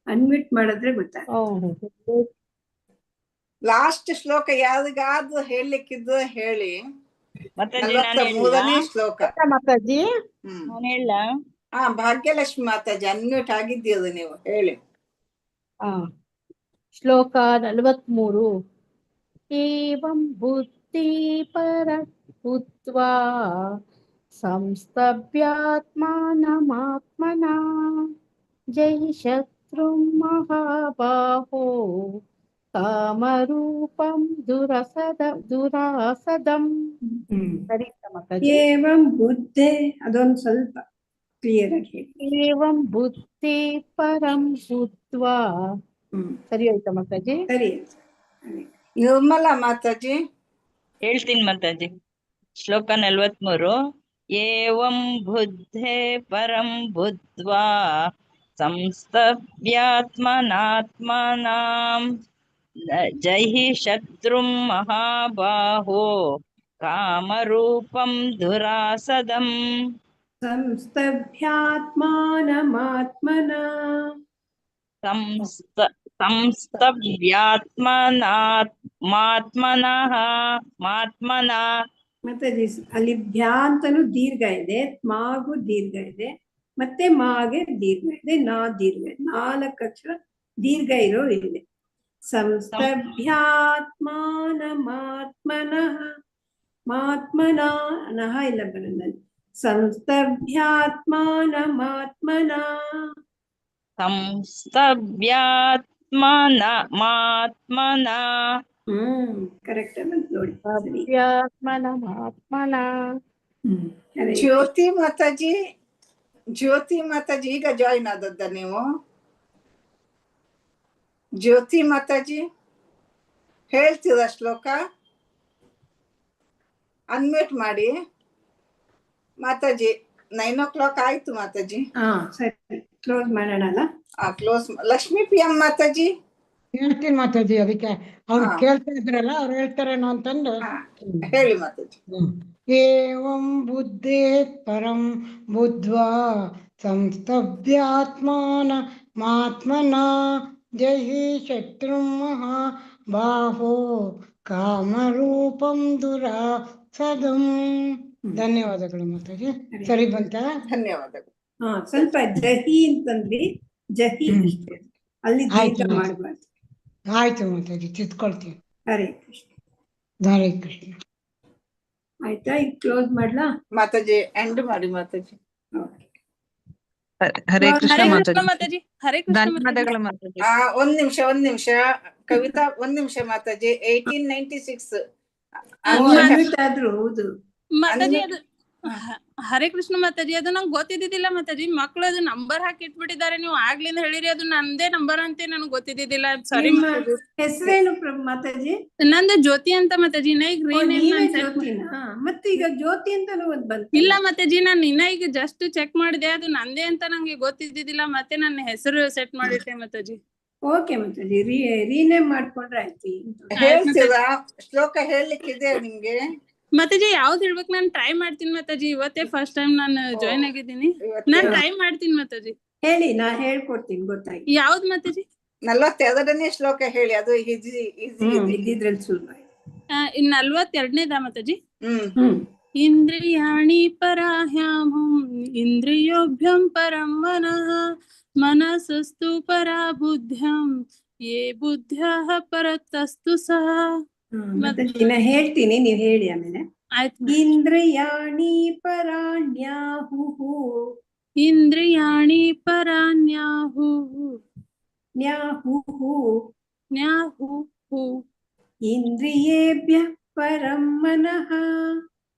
ಅನ್ಮ್ಯೂಟ್ ಮಾಡಿದ್ರೆ ಗೊತ್ತಾಗುತ್ತೆ. ಲಾಸ್ಟ್ ಶ್ಲೋಕ ಯಾರಿಗಾದ್ರೂ ಹೇಳಲಿಕ್ಕಿದ್ದು ಹೇಳಿ. 43ನೇ ಶ್ಲೋಕ ಮಾತಾಜಿ. ಭಾಗ್ಯಲಕ್ಷ್ಮಿ ಮಾತಾಜಿ ಅನ್ಮ್ಯೂಟ್ ಆಗಿದ್ದೀರಿ ನೀವು, ಹೇಳಿ. ಶ್ಲೋಕ 43. ಏವಂ ಬುದ್ಧಿ ಪರ ಭೂತ್ವಾ ಸಂಸ್ತಭ್ಯಾತ್ಮಾನಮಾತ್ಮನಾ ಜೈ ಶತ್ರುಂ ಮಹಾಬಾಹೋ ಕಾಮರೂಪಂ ದುರಾಸದಂ. ಏವಂ ಬುದ್ಧಿ ಅದೊಂದು ಸ್ವಲ್ಪ ಕ್ಲಿಯರ್ ಆಗಿ ಹೇಳಿ. ಏವಂ ಬುದ್ಧಿ ಪರಂ ಭೂತ್ವಾ. ಸರಿ ಆಯ್ತಾ ಮಾತಾಜಿ? ಸರಿ. ನಿರ್ಮಲಾ ಮಾತಾಜಿ ಹೇಳ್ತೀನಿ ಮಾತಾಜಿ. ಶ್ಲೋಕ 43. ಏವಂ ಬುದ್ಧೇ ಪರಂ ಬುದ್ಧ್ವಾ ಸಂಸ್ತಭ್ಯಾತ್ಮನಾತ್ಮನಾಂ ಜಹಿ ಶತ್ರುಂ ಮಹಾಬಾಹೋ ಕಾಮರೂಪಂ ದುರಾಸದಂ. ಸಂಸ್ತಭ್ಯಾತ್ಮಾನಮಾತ್ಮನಾ ಸಂಸ್ತಭ್ಯಾತ್ಮನಾತ್ಮನಃ ಮತ್ತೆ ಅಲ್ಲಿ ಭ್ಯಾ ಅಂತನೂ ದೀರ್ಘ ಇದೆ, ಮಾಗೂ ದೀರ್ಘ ಇದೆ, ಮತ್ತೆ ಮಾಗೆ ದೀರ್ಘ ಇದೆ, ನಾ ದೀರ್ಘ ಇದೆ. 4 ಅಕ್ಷರ ದೀರ್ಘ ಇರೋ ಇದೆ. ಸಂಸ್ತಭ್ಯಾತ್ಮಾನಮಾತ್ಮನಃ ಮಾತ್ಮನಾ ನಹ ಇಲ್ಲ ಬರೋದಲ್ಲಿ. ಸಂಸ್ತಭ್ಯಾತ್ಮಾನಮಾತ್ಮನಾ ಸಂಸ್ತಭ್ಯಾತ್ಮನಾತ್ಮನಾ. ಕರೆಕ್ಟ್ ನೋಡಿ. ಜ್ಯೋತಿ ಮಾತಾಜಿ, ಜ್ಯೋತಿ ಮಾತಾಜಿ ಈಗ ಜಾಯಿನ್ ಆದದ್ದ ನೀವು? ಜ್ಯೋತಿ ಮಾತಾಜಿ ಹೇಳ್ತೀರಾ ಶ್ಲೋಕ? ಅನ್ಮ್ಯೂಟ್ ಮಾಡಿ ಮಾತಾಜಿ. 9 o'clock ಆಯ್ತು ಮಾತಾಜಿ. ಸರಿ, ಕ್ಲೋಸ್ ಮಾಡೋಣ. Close. Lakshmi P M Mataji ಹೇಳ್ತೀನಿ ಮಾತಾಜಿ. ಅದಕ್ಕೆ ಅವ್ರು ಹಾ. ಕೇಳ್ತಾ ಇದ್ರಲ್ಲ, ಅವ್ರು ಹೇಳ್ತಾರೇನೋ ಅಂತಂದು. ಹೇಳಿ ಮಾತಾಜಿ. ಏವಂ ಬುದ್ಧೇ ಪರಂ ಬುದ್ಧ್ವಾ ಸಂಸ್ತಭ್ಯಾತ್ಮಾನ ಮಾತ್ಮನ ಜಹಿ ಶತ್ರುಂ ಮಹಾಬಾಹೋ ಕಾಮರೂಪಂ ದುರಾಸದಂ. ಧನ್ಯವಾದಗಳು ಮಾತಾಜಿ. ಸರಿ ಬಂತಾ? ಧನ್ಯವಾದಗಳು. ಸ್ವಲ್ಪ ಜಹಿ ಅಂತಂದ್ರಿ, ಜಹಿ ಅಷ್ಟೇ, ಅಲ್ಲಿ ದೀರ್ಘ ಮಾಡಬಾರ್ದು. ಆಯ್ತು ಮಾತಾಜಿ, ತಿದ್ಕೊಳ್ತೀನಿ. ಹರೇ ಕೃಷ್ಣ. ಹರೇ ಕೃಷ್ಣ. ಆಯ್ತಾ, ಈಗ ಕ್ಲೋಸ್ ಮಾಡ್ಲಾ ಮಾತಾಜಿ? ಎಂಡ್ ಮಾಡಿ ಮಾತಾಜಿ. ಹರೇ ಕೃಷ್ಣ ಮಾತಾಜಿ. ಧನ್ಯವಾದಗಳು ಮಾತಾಜಿ. ಒಂದ್ ನಿಮಿಷ ಕವಿತಾ, ಒಂದ್ ನಿಮಿಷ ಮಾತಾಜಿ. 1896 ಆದ್ರೂ ಹೌದು ಮಾತಾಜಿ. ಅದು ಹರೇ ಕೃಷ್ಣ ಮಾತಾಜಿ, ಅದು ನಂಗೆ ಗೊತ್ತಿದ್ದಿದ್ದಿಲ್ಲ ಮಾತಾಜಿ. ಮಕ್ಳು ಅದು ನಂಬರ್ ಹಾಕಿ ಇಟ್ಬಿಟ್ಟಿದ್ದಾರೆ. ನೀವು ಆಗ್ಲಿಂದ ಹೇಳಿರಿ, ಅದು ನಂದೇ ನಂಬರ್ ಅಂತ ನನಗೆ ಗೊತ್ತಿದ್ದಿದ್ದಿಲ್ಲ. ಸಾರಿ ಹೆಸರೇನು ಮಾತಾಜಿ? ನಂದು ಜ್ಯೋತಿ ಅಂತ ಮಾತಾಜಿ. ಮತ್ತೆ ಈಗ ಜ್ಯೋತಿ ಅಂತ ಇಲ್ಲ ಮಾತಾಜಿ, ನಾನು ಇನ್ನ ಈಗ ಜಸ್ಟ್ ಚೆಕ್ ಮಾಡಿದೆ, ಅದು ನಂದೇ ಅಂತ ನಂಗೆ ಗೊತ್ತಿದ್ದಿದ್ದಿಲ್ಲ. ಮತ್ತೆ ನನ್ನ ಹೆಸರು ಸೆಟ್ ಮಾಡಿಟ್ಟೆ ಮಾತಾಜಿ. ಓಕೆ ಮಾತಾಜಿ, ರೀನೇಮ್ ಮಾಡ್ಕೊಂಡ್ರೆ ಆಯ್ತು. ಹೇಳ್ತೀರಾ? ಶ್ಲೋಕ ಹೇಳ್ಲಿಕ್ಕಿದೆ ನಿಮ್ಗೆ ಮಾತಾಜಿ? ಯಾವ್ದು ಹೇಳ್ಬೇಕು? ನಾನು ಟ್ರೈ ಮಾಡ್ತೀನಿ ಮಾತಾಜಿ. ಇವತ್ತೇ ಫಸ್ಟ್ ಟೈಮ್ ನಾನು ಜಾಯ್ನ್ ಆಗಿದ್ದೀನಿ. ನಾನು ಟ್ರೈ ಮಾಡ್ತೀನಿ ಮಾತಾಜಿ. ಹೇಳಿ, ನಾ ಹೇಳ್ಕೊಡ್ತೀನಿ. ಗೊತ್ತಾಗಿ ಯಾವ್ದು ಮಾತಾಜಿ? 42ನೇ ಶ್ಲೋಕ ಹೇಳಿ, ಅದು ಇದ್ರಲ್ಲಿ ಸುಲಭ. 42ನೇದಾ ಮಾತಾಜಿ? ಇಂದ್ರಿಯಾಣಿ ಪರಾಹ್ಯಾಮಂ ಇಂದ್ರಿಯೋಭ್ಯಂ ಪರಂ ಮನಃ ಮನಸಸ್ತು ಪರಾ ಬುದ್ಧ್ಯಂ ಯೇ ಬುದ್ಧ್ಯಃ ಪರತಸ್ತು ಸಹ. ಹೇಳ್ತೀನಿ, ನೀವ್ ಹೇಳಿ ಆಮೇಲೆ. ಇಂದ್ರಿಯಾಣಿ ಪರಾಣ್ಯಾಹುಹು ಇಂದ್ರಿಯಾಣಿ ಪರಾಣ್ಯಾಹುಹು ನ್ಯಾಹುಹು ನ್ಯಾಹುಹು ಇಂದ್ರಿಯೇಭ್ಯಃ ಪರಂ ಮನಃ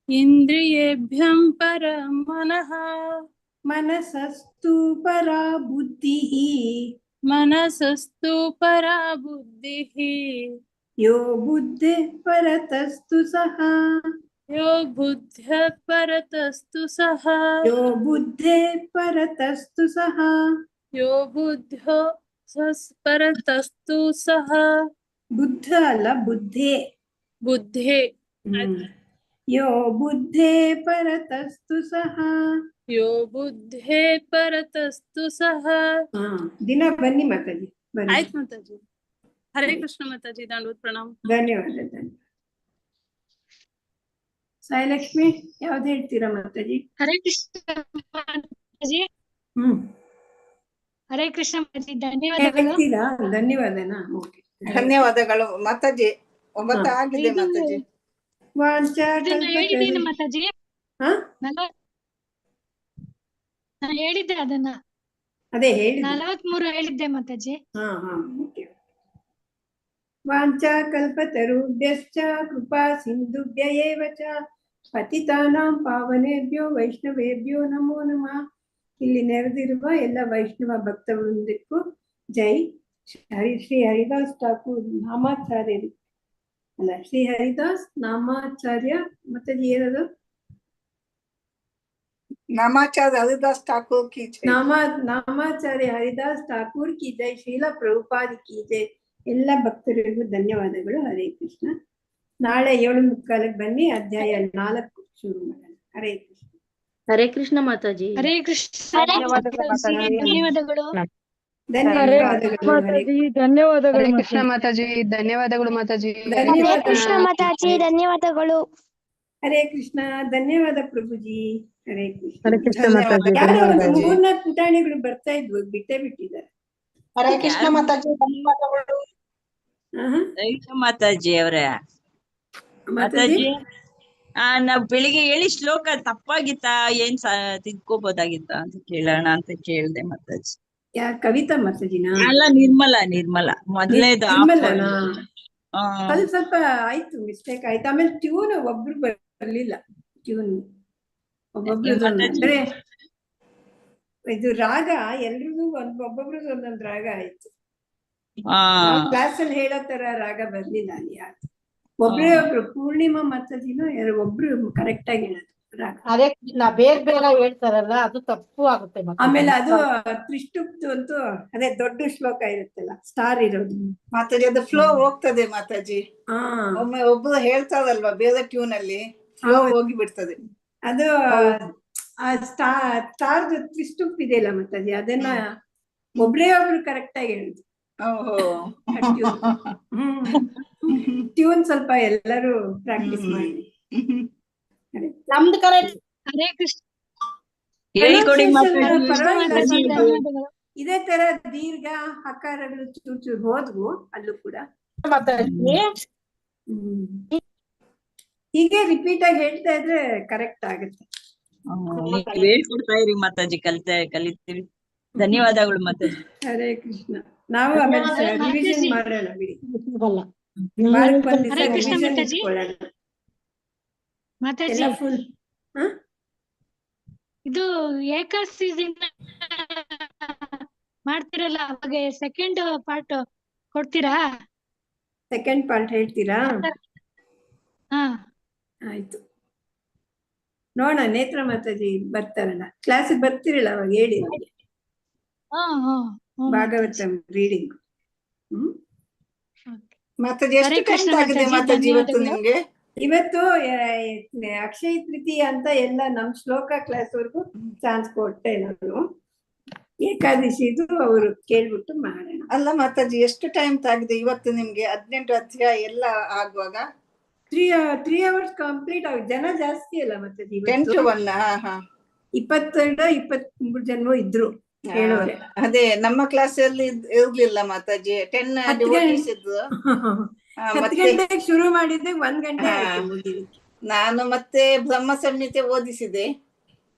ಇಂದ್ರಿಯೇಭ್ಯಂ ಪರಂ ಮನಃ ಮನಸಸ್ತು ಪರಾ ಬುದ್ಧಿಃ ಮನಸಸ್ತು ಪರಾ ಬುದ್ಧಿಃ ಯೋ ಬುದ್ಧಿ ಪರತಸ್ತು ಸಹ ಯೋ ಬುದ್ಧ್ಯ ಪರತಸ್ತು ಸಹ ಯೋ ಬುದ್ಧೇ ಪರತಸ್ತು ಸಹ ಯೋ ಬುದ್ಧೋ ಪರತಸ್ತು ಸಹ. ಬುದ್ಧ ಅಲ್ಲ, ಬುದ್ಧೇ. ಬುದ್ಧೇ. ಯೋ ಬುದ್ಧೇ ಪರತಸ್ತು ಸಹ ಯೋ ಬುದ್ಧೇ ಪರತಸ್ತು ಸಹ. ದಿನ ಬನ್ನಿ ಮಾತಾಜಿ. ಆಯ್ತು ಮಾತಾಜಿ. ಹರೇ ಕೃಷ್ಣ ಮಾತಾಜಿ. ದಂಡವತ್ ಪ್ರಣಾಮ. ಧನ್ಯವಾದ. ಸಾಯಿಲಕ್ಷ್ಮಿ, ಯಾವ್ದು ಹೇಳ್ತೀರಾ ಮಾತಾಜಿ? ಹರೇ ಕೃಷ್ಣ ಮಾತಾಜಿ. ಹರೇ ಕೃಷ್ಣ ಮಾತಾಜಿ. ಧನ್ಯವಾದಗಳು. ಧನ್ಯವಾದನಾ? ಧನ್ಯವಾದಗಳು ಮಾತಾಜಿ. 9 ಆಗಿದೆ ಮಾತಾಜಿ. ಹೇಳಿದ್ದೀನಿ ಮಾತಾಜಿ. ನಾನು ಹೇಳಿದ್ದೆ ಅದನ್ನ. ಅದೇ ಹೇಳಿ. 43 ಹೇಳಿದ್ದೆ ಮಾತಾಜಿ. ವಾಂಚಾ ಕಲ್ಪತರುಭ್ಯಶ್ಚ ಕೃಪಾ ಸಿಂಧುಭ್ಯ ಏವ ಚ ಪತಿತಾನಾಂ ಪಾವನೇಭ್ಯೋ ವೈಷ್ಣವೇಭ್ಯೋ ನಮೋ ನಮಃ. ಇಲ್ಲಿ ನೆರೆದಿರುವ ಎಲ್ಲ ವೈಷ್ಣವ ಭಕ್ತ ವೃಂದಕ್ಕೂ ಜೈ. ಶ್ರೀ ಹರಿದಾಸ್ ಠಾಕೂರ್ ನಾಮಾಚಾರ್ಯರು ಅಲ್ಲ, ಶ್ರೀ ಹರಿದಾಸ್ ನಾಮಾಚಾರ್ಯ ಮತ್ತೆ ಏನದು? ನಾಮಾಚಾರ್ಯ ಹರಿದಾಸ್ ಠಾಕೂರ್ ಕಿ ಜೈ. ನಾಮಾಚಾರ್ಯ ಹರಿದಾಸ್ ಠಾಕೂರ್ ಕಿ ಜೈ. ಶ್ರೀಲ ಪ್ರಭುಪಾದ್ ಕಿ ಜೈ. ಎಲ್ಲ ಭಕ್ತರಿಗೂ ಧನ್ಯವಾದಗಳು. ಹರೇ ಕೃಷ್ಣ. ನಾಳೆ 7:45 ಬನ್ನಿ, ಅಧ್ಯಾಯ 4 ಶುರು ಮಾಡೋಣ. ಹರೇ ಕೃಷ್ಣ. ಹರೇ ಕೃಷ್ಣ ಮಾತಾಜಿ. ಹರೇ ಕೃಷ್ಣ. ಧನ್ಯವಾದಗಳು ಧನ್ಯವಾದಗಳು. ಧನ್ಯವಾದಗಳು. ಹರೇ ಕೃಷ್ಣ ಮಾತಾಜಿ. ಧನ್ಯವಾದಗಳು ಮಾತಾಜಿ. ಹರೇ ಕೃಷ್ಣ ಮಾತಾಜಿ. ಧನ್ಯವಾದಗಳು. ಹರೇ ಕೃಷ್ಣ. ಧನ್ಯವಾದ ಪ್ರಭುಜಿ. ಹರೇ ಕೃಷ್ಣ. ಹರೇ ಕೃಷ್ಣ ಮಾತಾಜಿ. ಯಾರೋ ಧನ್ಯವಾದ. 3-4 ಪುಟಾಣಿಗಳು ಬರ್ತಾ ಇದ್ವು, ಬಿಟ್ಟೇ ಬಿಟ್ಟಿದ್ದಾರೆ. ಹರೇ ಕೃಷ್ಣ ಮಾತಾಜಿ. ಧನ್ಯವಾದಗಳು. ಮಾತಾಜಿ ಅವರೇ. ಮಾತಾಜಿ, ನಾವ್ ಬೆಳಿಗ್ಗೆ ಹೇಳಿ ಶ್ಲೋಕ ತಪ್ಪಾಗಿತ್ತ, ಏನ್ ತಿದ್ಕೋಬೋದಾಗಿತ್ತ ಅಂತ ಕೇಳೋಣ ಅಂತ ಕೇಳ್ದೆ ಮಾತಾಜಿ. ಕವಿತಾ ಮಾತಾಜಿನ ಅಲ್ಲ, ನಿರ್ಮಲಾ ಮೊದಲನೇದು. ಅದು ಸ್ವಲ್ಪ ಆಯ್ತು, ಮಿಸ್ಟೇಕ್ ಆಯ್ತು. ಆಮೇಲೆ ಟ್ಯೂನ್ ಒಬ್ರು ಬರ್ಲಿಲ್ಲ. ಟ್ಯೂನ್ ಒಬ್ಬೊಬ್ರು ಅಂದ್ರೆ ಇದು ರಾಗ ಎಲ್ರಿಗೂ ಒಬ್ಬೊಬ್ರದ್ದು ಒಂದೊಂದು ರಾಗ ಆಯ್ತು. ಕ್ಲಾಸ್ ಅಲ್ಲಿ ಹೇಳೋ ತರ ರಾಗ ಬರ್ಲಿಲ್ಲ ಅಲ್ಲಿ. ಯಾರು ಒಬ್ರು ಪೂರ್ಣಿಮಾ ಮಾತಾಜಿನೋ ಯಾರು ಒಬ್ರು ಕರೆಕ್ಟ್ ಆಗಿ ಹೇಳೋದು ರಾಗ. ಹರೇ ಕೃಷ್ಣ ಬೇಗ ಬೇಗ ಹೇಳ್ತಾರಲ್ಲ ಅದು ತಪ್ಪು ಆಗುತ್ತೆ ಆಮೇಲೆ ಅದು ತ್ರಿಷ್ಟುಪ್ತು ಅಂತೂ ಅದೇ ದೊಡ್ಡ ಶ್ಲೋಕ ಇರುತ್ತಲ್ಲ, ಸ್ಟಾರ್ ಇರೋದು. ಮಾತಾಜಿ ಅದು ಫ್ಲೋ ಹೋಗ್ತದೆ ಮಾತಾಜಿ. ಒಮ್ಮೆ ಒಬ್ರು ಹೇಳ್ತಾರಲ್ವಾ ಬೇರೆ ಟ್ಯೂನ್ ಅಲ್ಲಿ ಫ್ಲೋ ಹೋಗಿ ಬಿಡ್ತದೆ. ಅದು ಸ್ಟಾರ್ ತ್ರಿಷ್ಟುಪ್ ಇದೆಯಲ್ಲ ಮಾತಾಜಿ, ಅದನ್ನ ಒಬ್ರೇ ಒಬ್ರು ಕರೆಕ್ಟ್ ಆಗಿ ಹೇಳಿದ್ರು. ಟ್ಯೂನ್ ಸ್ವಲ್ಪ ಎಲ್ಲರೂ ಪ್ರಾಕ್ಟೀಸ್ ಮಾಡಿ. ನಮ್ದು ಕರೆಕ್ಟ್. ಹರೇ ಕೃಷ್ಣ. ಹೇಳ್ಕೊಡಿ ಇದೇ ತರ ದೀರ್ಘ ಹಕಾರಗಳು ಚೂರ್ ಚೂರ್ ಹೋದ್ವು ಅಲ್ಲೂ ಕೂಡ. ಹೀಗೆ ರಿಪೀಟ್ ಆಗಿ ಹೇಳ್ತಾ ಇದ್ರೆ ಕರೆಕ್ಟ್ ಆಗುತ್ತೆ. ಹೇಳ್ಕೊಡ್ತಾ ಇರಿ ಮಾತಾಜಿ, ಕಲಿತೀವಿ. ಧನ್ಯವಾದಗಳು ಮಾತಾಜಿ. ಹರೇ ಕೃಷ್ಣ. ನಾವು ಆಮೇಲೆ ರಿವಿಷನ್ ಮಾಡೋಣ ಬಿಡಿ. ಹರೇ ಕೃಷ್ಣ ಮಾತಾಜಿ. ಮಾತಾಜಿ ಇದು ಏಕಾದಶಿ ದಿನ ಮಾಡ್ತಿರಲ್ಲ, ಅವಾಗ ಸೆಕೆಂಡ್ ಪಾರ್ಟ್ ಕೊಡ್ತೀರಾ? ಸೆಕೆಂಡ್ ಪಾರ್ಟ್ ಹೇಳ್ತೀರಾ? ಆಯ್ತು, ನೋಡೋಣ. ನೇತ್ರ ಮಾತಾಜಿ ಬರ್ತಾರಲ್ಲ, ಕ್ಲಾಸಿಗೆ ಬರ್ತಿರಲ್ಲ ಅವಾಗ ಹೇಳಿ. ಭಾಗವತಂ ರೀಡಿಂಗ್. ಮಾತಾಜಿ ಎಷ್ಟು ಟೈಮ್ ಆಗಿದೆ ಮಾತಾಜಿ ಇವತ್ತು ನಿಮ್ಗೆ? ಇವತ್ತು ಅಕ್ಷಯ ತೃತೀಯ ಅಂತ ಎಲ್ಲ ನಮ್ ಶ್ಲೋಕ ಕ್ಲಾಸ್ ವರ್ಗು ಚಾನ್ಸ್ ಕೊಟ್ಟೆ ನಾನು. ಏಕಾದಶಿದು ಅವರು ಕೇಳ್ಬಿಟ್ಟು ಮಾಡೋಣ. ಅಲ್ಲ ಮಾತಾಜಿ ಎಷ್ಟು ಟೈಮ್ ಆಗಿದೆ ಇವತ್ತು ನಿಮ್ಗೆ? 18 ಅಧ್ಯಾಯ ಎಲ್ಲ ಆಗುವಾಗ 3 hours ಕಂಪ್ಲೀಟ್ ಆಗುತ್ತೆ. ಜನ ಜಾಸ್ತಿ ಅಲ್ಲ ಮಾತಾಜಿ. 10 to 1. 22-23 ಜನ ಇದ್ರು ಹೇಳೋರೆ. ಅದೇ ನಮ್ಮ ಕ್ಲಾಸ್ ಅಲ್ಲಿ ಇರ್ಲಿಲ್ಲ ಮಾತಾಜಿ. 10 ಡಿವೋಟೀಸ್ ಇದ್ರು. 10 ಗಂಟೆಗೆ ಶುರು ಮಾಡಿದ್ದೆ 1 ಗಂಟೆ ನಾನು ಮತ್ತೆ ಬ್ರಹ್ಮ ಸಂಹಿತೆ ಓದಿಸಿದೆ.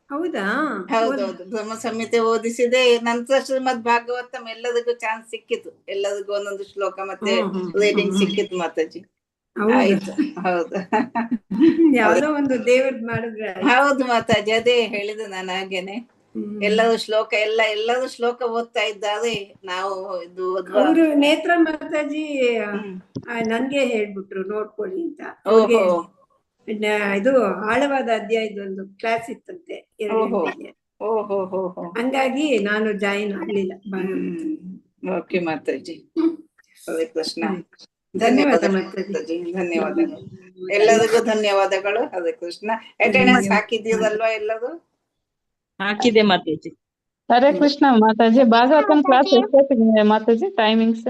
ಹೌದಾ? ಹೌದೌದು, ಬ್ರಹ್ಮ ಸಂಹಿತೆ ಓದಿಸಿದೆ. ನಂತರ ಶ್ರೀಮದ್ ಭಾಗವತಂ ಎಲ್ಲರಿಗೂ ಚಾನ್ಸ್ ಸಿಕ್ಕಿತು. ಎಲ್ಲರಿಗೂ ಒಂದೊಂದು ಶ್ಲೋಕ ಮತ್ತೆ ರೀಡಿಂಗ್ ಸಿಕ್ಕಿತ್ತು ಮಾತಾಜಿ. ಆಯ್ತು. ಹೌದು, ಯಾವ್ದೋ ಒಂದು ದೇವ್ರದ್ ಮಾಡಿದ್ರೆ. ಹೌದು ಮಾತಾಜಿ, ಅದೇ ಹೇಳಿದೆ ನಾನು ಹಾಗೇನೆ. ಎಲ್ಲರೂ ಶ್ಲೋಕ ಓದ್ತಾ ಇದ್ದಾರೆ. ನಾವು ಇದು ಅವರು ನೇತ್ರ ಮಾತಾಜಿ ನನ್ಗೆ ಹೇಳ್ಬಿಟ್ರು ನೋಡ್ಕೊಳ್ಳಿ ಅಂತ. ಇದು ಆಳವಾದ ಅಧ್ಯಾಯದ ಒಂದು ಕ್ಲಾಸ್ ಇತ್ತಂತೆ 2 ಗಂಟೆಗೆ. ಹಂಗಾಗಿ ನಾನು ಜಾಯಿನ್ ಆಗ್ಲಿಲ್ಲ. ಓಕೆ ಮಾತಾಜಿ. ಹರೇ ಕೃಷ್ಣ. ಧನ್ಯವಾದ ಮಾತಾಜಿ. ಧನ್ಯವಾದಗಳು ಎಲ್ಲರಿಗೂ. ಧನ್ಯವಾದಗಳು. ಹರೇ ಕೃಷ್ಣ. ಅಟೆಂಡೆನ್ಸ್ ಹಾಕಿದ್ದೀರಲ್ವಾ ಎಲ್ಲರೂ? ಹಾಕಿದೆ ಮಾತಾಜಿ. ಹರೇ ಕೃಷ್ಣ ಮಾತಾಜಿ. ಭಾಗವತಂ ಕ್ಲಾಸ್ ಎಷ್ಟೊತ್ತಿಗೆ ಮಾತಾಜಿ? ಟೈಮಿಂಗ್ಸ್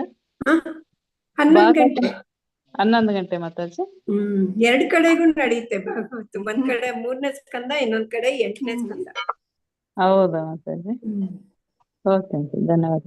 11 ಗಂಟೆ ಮಾತಾಜಿ. 2 ಕಡೆಗೂ ನಡೆಯುತ್ತೆ ಭಾಗವತ. ಒಂದ್ ಕಡೆ 3ನೇ ಸ್ಕಂದ, ಇನ್ನೊಂದ್ ಕಡೆ 8ನೇ ಸ್ಕಂದ. ಹೌದಾ ಮಾತಾಜಿ? ಓಕೆ ಧನ್ಯವಾದ.